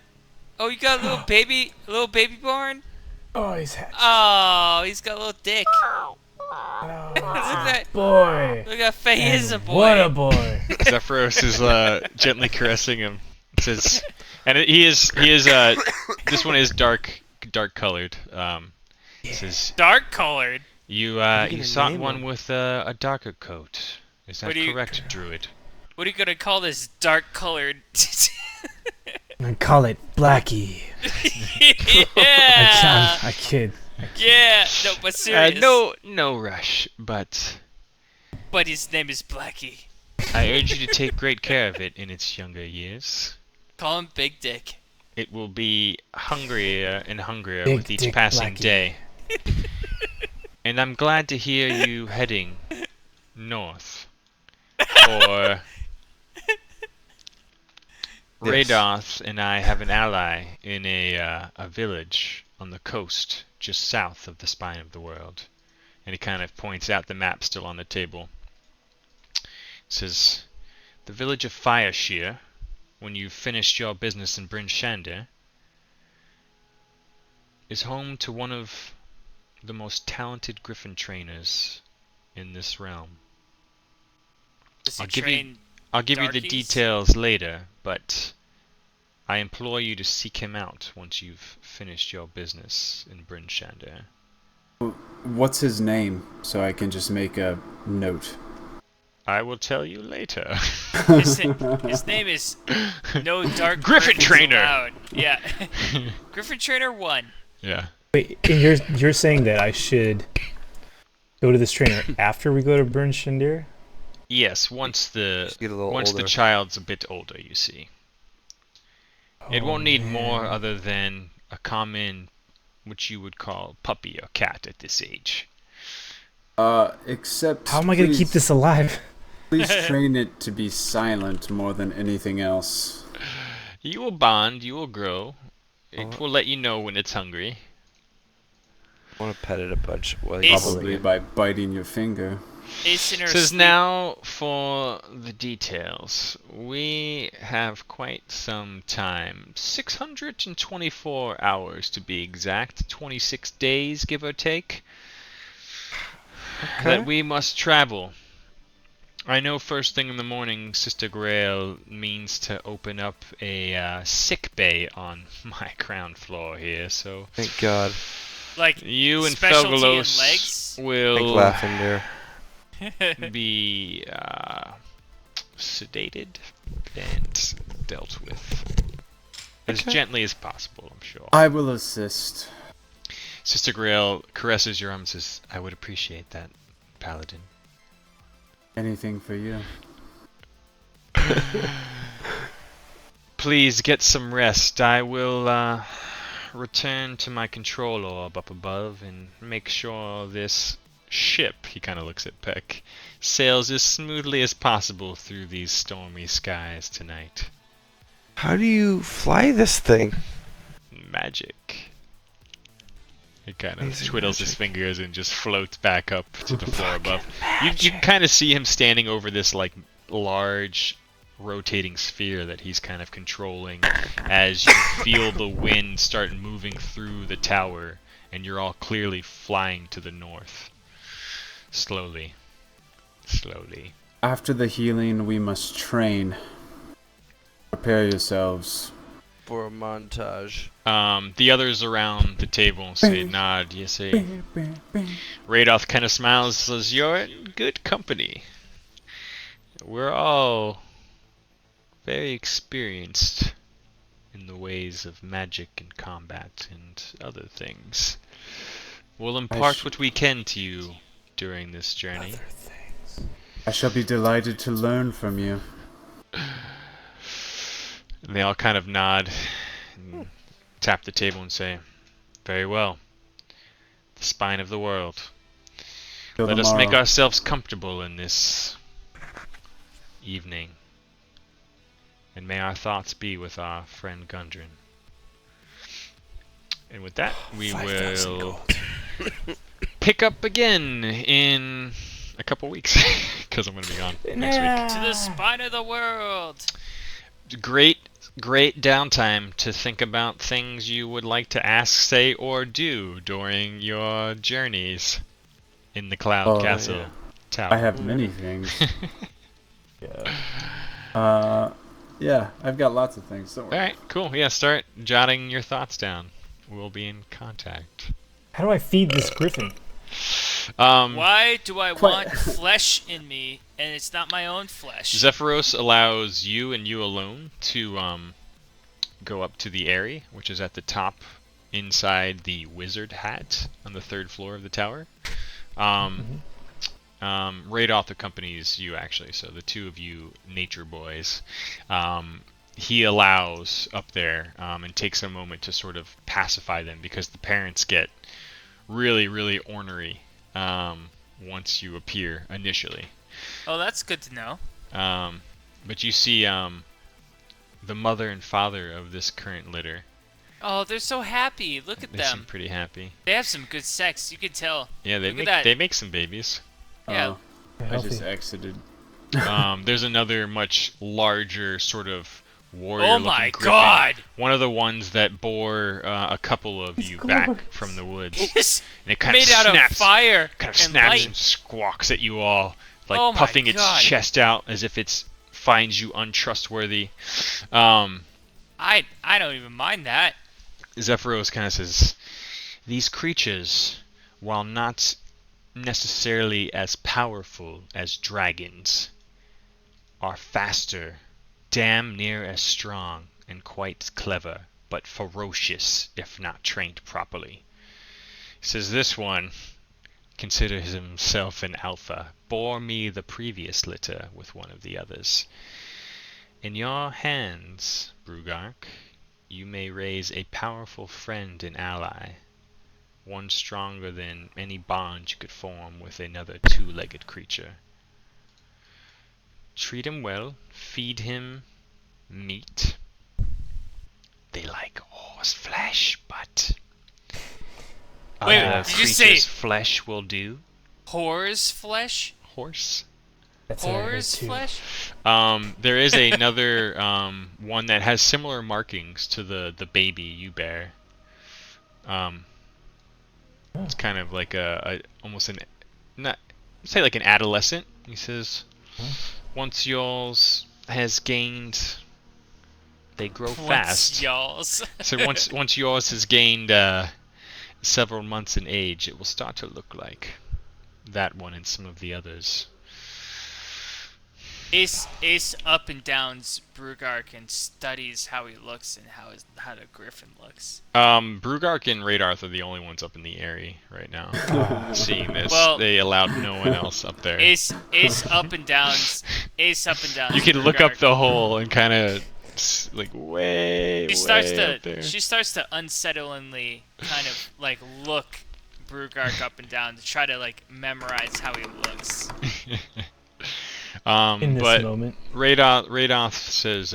Oh, you got a little baby Bjorn? Oh, he's hatched. Oh, he's got a little dick. Oh, Look at that boy. Look how fat he is, a boy. What a boy. Zephyros is gently caressing him. It says, and he is this one is dark colored. It says, Dark colored. you sought one with a darker coat. Is that correct, Druid? What are you gonna call this dark colored? I call it Blackie. Yeah. I kid. Yeah. No, but serious. No rush, but But his name is Blackie. I urge you to take great care of it in its younger years. Call him Big Dick. It will be hungrier and hungrier Big with each Dick passing Blackie. day. And I'm glad to hear you heading north. For Radoth and I have an ally in a village on the coast just south of the spine of the world. And he kind of points out the map still on the table. It says, the village of Fireshear, when you've finished your business in Bryn Shander, is home to one of the most talented griffin trainers in this realm. Does he I'll give you train the darkies? details later, but I implore you to seek him out once you've finished your business in Bryn Shander. What's his name, so I can just make a note? I will tell you later. His name is No Dark Griffin Griffins Trainer. Allowed. Yeah. Griffin Trainer 1. Yeah. Wait, and you're saying that I should go to this trainer after we go to Bryn Shander? Yes, once the Just get a little once the older. child's a bit older, you see. It won't need more other than a common, what you would call puppy or cat at this age. Except. How am I going to keep this alive? Please train it to be silent more than anything else. You will bond, you will grow. It will let you know when it's hungry. I want to pet it a bunch. Well, Probably by biting your finger. Says now for the details. We have quite some time. 624 hours to be exact. 26 days, give or take. That we must travel. I know first thing in the morning, Sister Grail means to open up a sick bay on my ground floor here, so... Thank God. Like, you and specialty in Felgalos legs? will Thank Lavender. be sedated and dealt with as gently as possible, I'm sure. I will assist. Sister Grail caresses your arm and says, I would appreciate that, Paladin. Anything for you. Please get some rest. I will return to my control orb up above and make sure this ship, he kind of looks at Peck, sails as smoothly as possible through these stormy skies tonight. How do you fly this thing? Magic. He kind of twiddles his fingers and just floats back up to the floor above. You kind of see him standing over this like large rotating sphere that he's kind of controlling as you feel the wind start moving through the tower and you're all clearly flying to the north. Slowly. Slowly. After the healing, we must train. Prepare yourselves. For a montage. The others around the table say nod, you say. Radoth kind of smiles and says, you're in good company. We're all very experienced in the ways of magic and combat and other things. We'll impart what we can to you during this journey. I shall be delighted to learn from you. And they all kind of nod and tap the table and say, very well. The spine of the world. Till Let us make tomorrow. ourselves comfortable in this evening. And may our thoughts be with our friend Gundren. And with that, we will pick up again in a couple weeks. Because I'm going to be gone next week. To the spine of the world. Great downtime to think about things you would like to ask, say, or do during your journeys in the Cloud Castle Tower. I have many things. Yeah, I've got lots of things. Don't worry. Alright, cool. Yeah, start jotting your thoughts down. We'll be in contact. How do I feed this griffin? Why do I want flesh in me and it's not my own flesh? Zephyros allows you and you alone to go up to the Eyrie, which is at the top inside the wizard hat on the 3rd floor of the tower. Radoth accompanies you actually, so the two of you nature boys. He allows up there and takes a moment to sort of pacify them because the parents get really, really ornery once you appear initially. Oh, that's good to know. But you see the mother and father of this current litter. Oh, they're so happy. Look at They them. seem pretty happy. They have some good sex. You can tell. Yeah, Look at that. they make some babies. Yeah. I just exited. There's another much larger sort of warrior. Oh my griffin. God! One of the ones that bore a couple of you back from the woods. It's And it kind made of out snaps, of fire kind of and snaps light. and squawks at you all, like Oh my puffing its God. chest out as if it finds you untrustworthy. I don't even mind that. Zephyros kind of says, "These creatures, while not necessarily as powerful as dragons, are faster, damn near as strong, and quite clever, but ferocious if not trained properly." He says, "This one considers himself an alpha, bore me the previous litter with one of the others. In your hands, Brugark, you may raise a powerful friend and ally, one stronger than any bond you could form with another two-legged creature. Treat him well, feed him meat. They like horse flesh, but Wait, other did you say creatures' flesh will do." Whore's flesh? Horse? That's what I heard Whore's too. flesh? There is another one that has similar markings to the baby you bear. It's kind of like almost an, not say like an adolescent. He says, once yours has gained, they grow fast. Y'all's. So once yours has gained several months in age, it will start to look like that one and some of the others. Ace up and downs Brugark and studies how he looks and how the griffin looks. Brugark and Radarth are the only ones up in the area right now. Seeing this, Well, they allowed no one else up there. Ace up and downs. Ace up and downs. You can look up Brugark. the hole and kind of like way up there. She starts to unsettlingly kind of like look Brugark up and down to try to like memorize how he looks. In this but moment. Radoth says,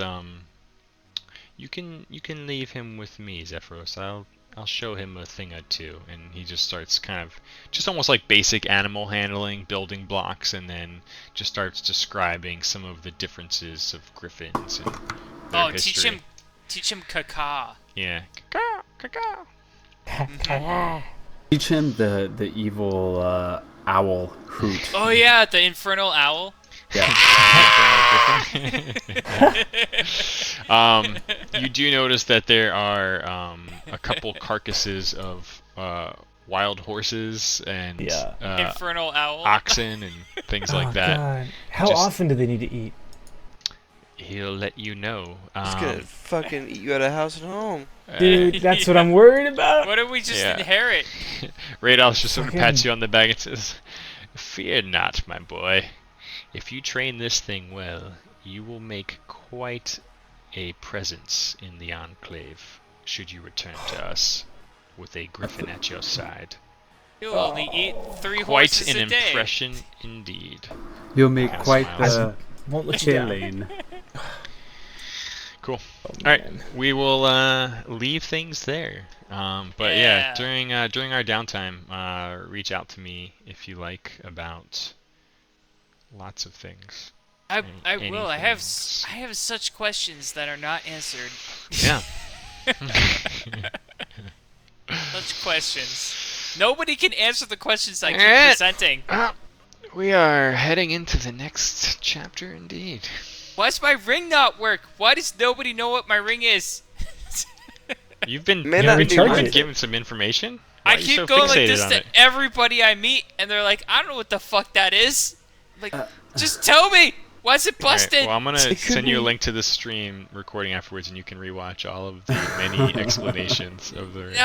you can leave him with me, Zephyros. I'll show him a thing or two. And he just starts kind of just almost like basic animal handling, building blocks, and then just starts describing some of the differences of griffins and their history. teach him caca. Yeah. Caca. Teach him the evil owl hoot. Oh yeah, the infernal owl. Yeah. You do notice that there are a couple carcasses of wild horses and infernal owl, oxen and things like that. God. How often do they need to eat? He'll let you know. He's gonna fucking eat you at a house at home. Dude, that's what I'm worried about. What did we just inherit? Radoff just sort of pats you on the back and says, "Fear not, my boy. If you train this thing well, you will make quite a presence in the Enclave, should you return to us with a griffin at your side. You'll only eat 3 Quite horses an a day. impression indeed." You'll make Kinda quite smiles. the Won't let you down. killing. Cool. Alright, we will leave things there. But yeah, during our downtime, reach out to me if you like about lots of things. I will. I have else. such questions that are not answered. Yeah. Such questions. Nobody can answer the questions I keep Alright. presenting. We are heading into the next chapter indeed. Why's my ring not work? Why does nobody know what my ring is? You've been given some information? Why I are you keep so going like fixated this on to it? everybody I meet, and they're like, I don't know what the fuck that is. Like, just tell me. Why is it Alright, busted? well, I'm gonna send you a link to the stream recording afterwards, and you can rewatch all of the many explanations of the.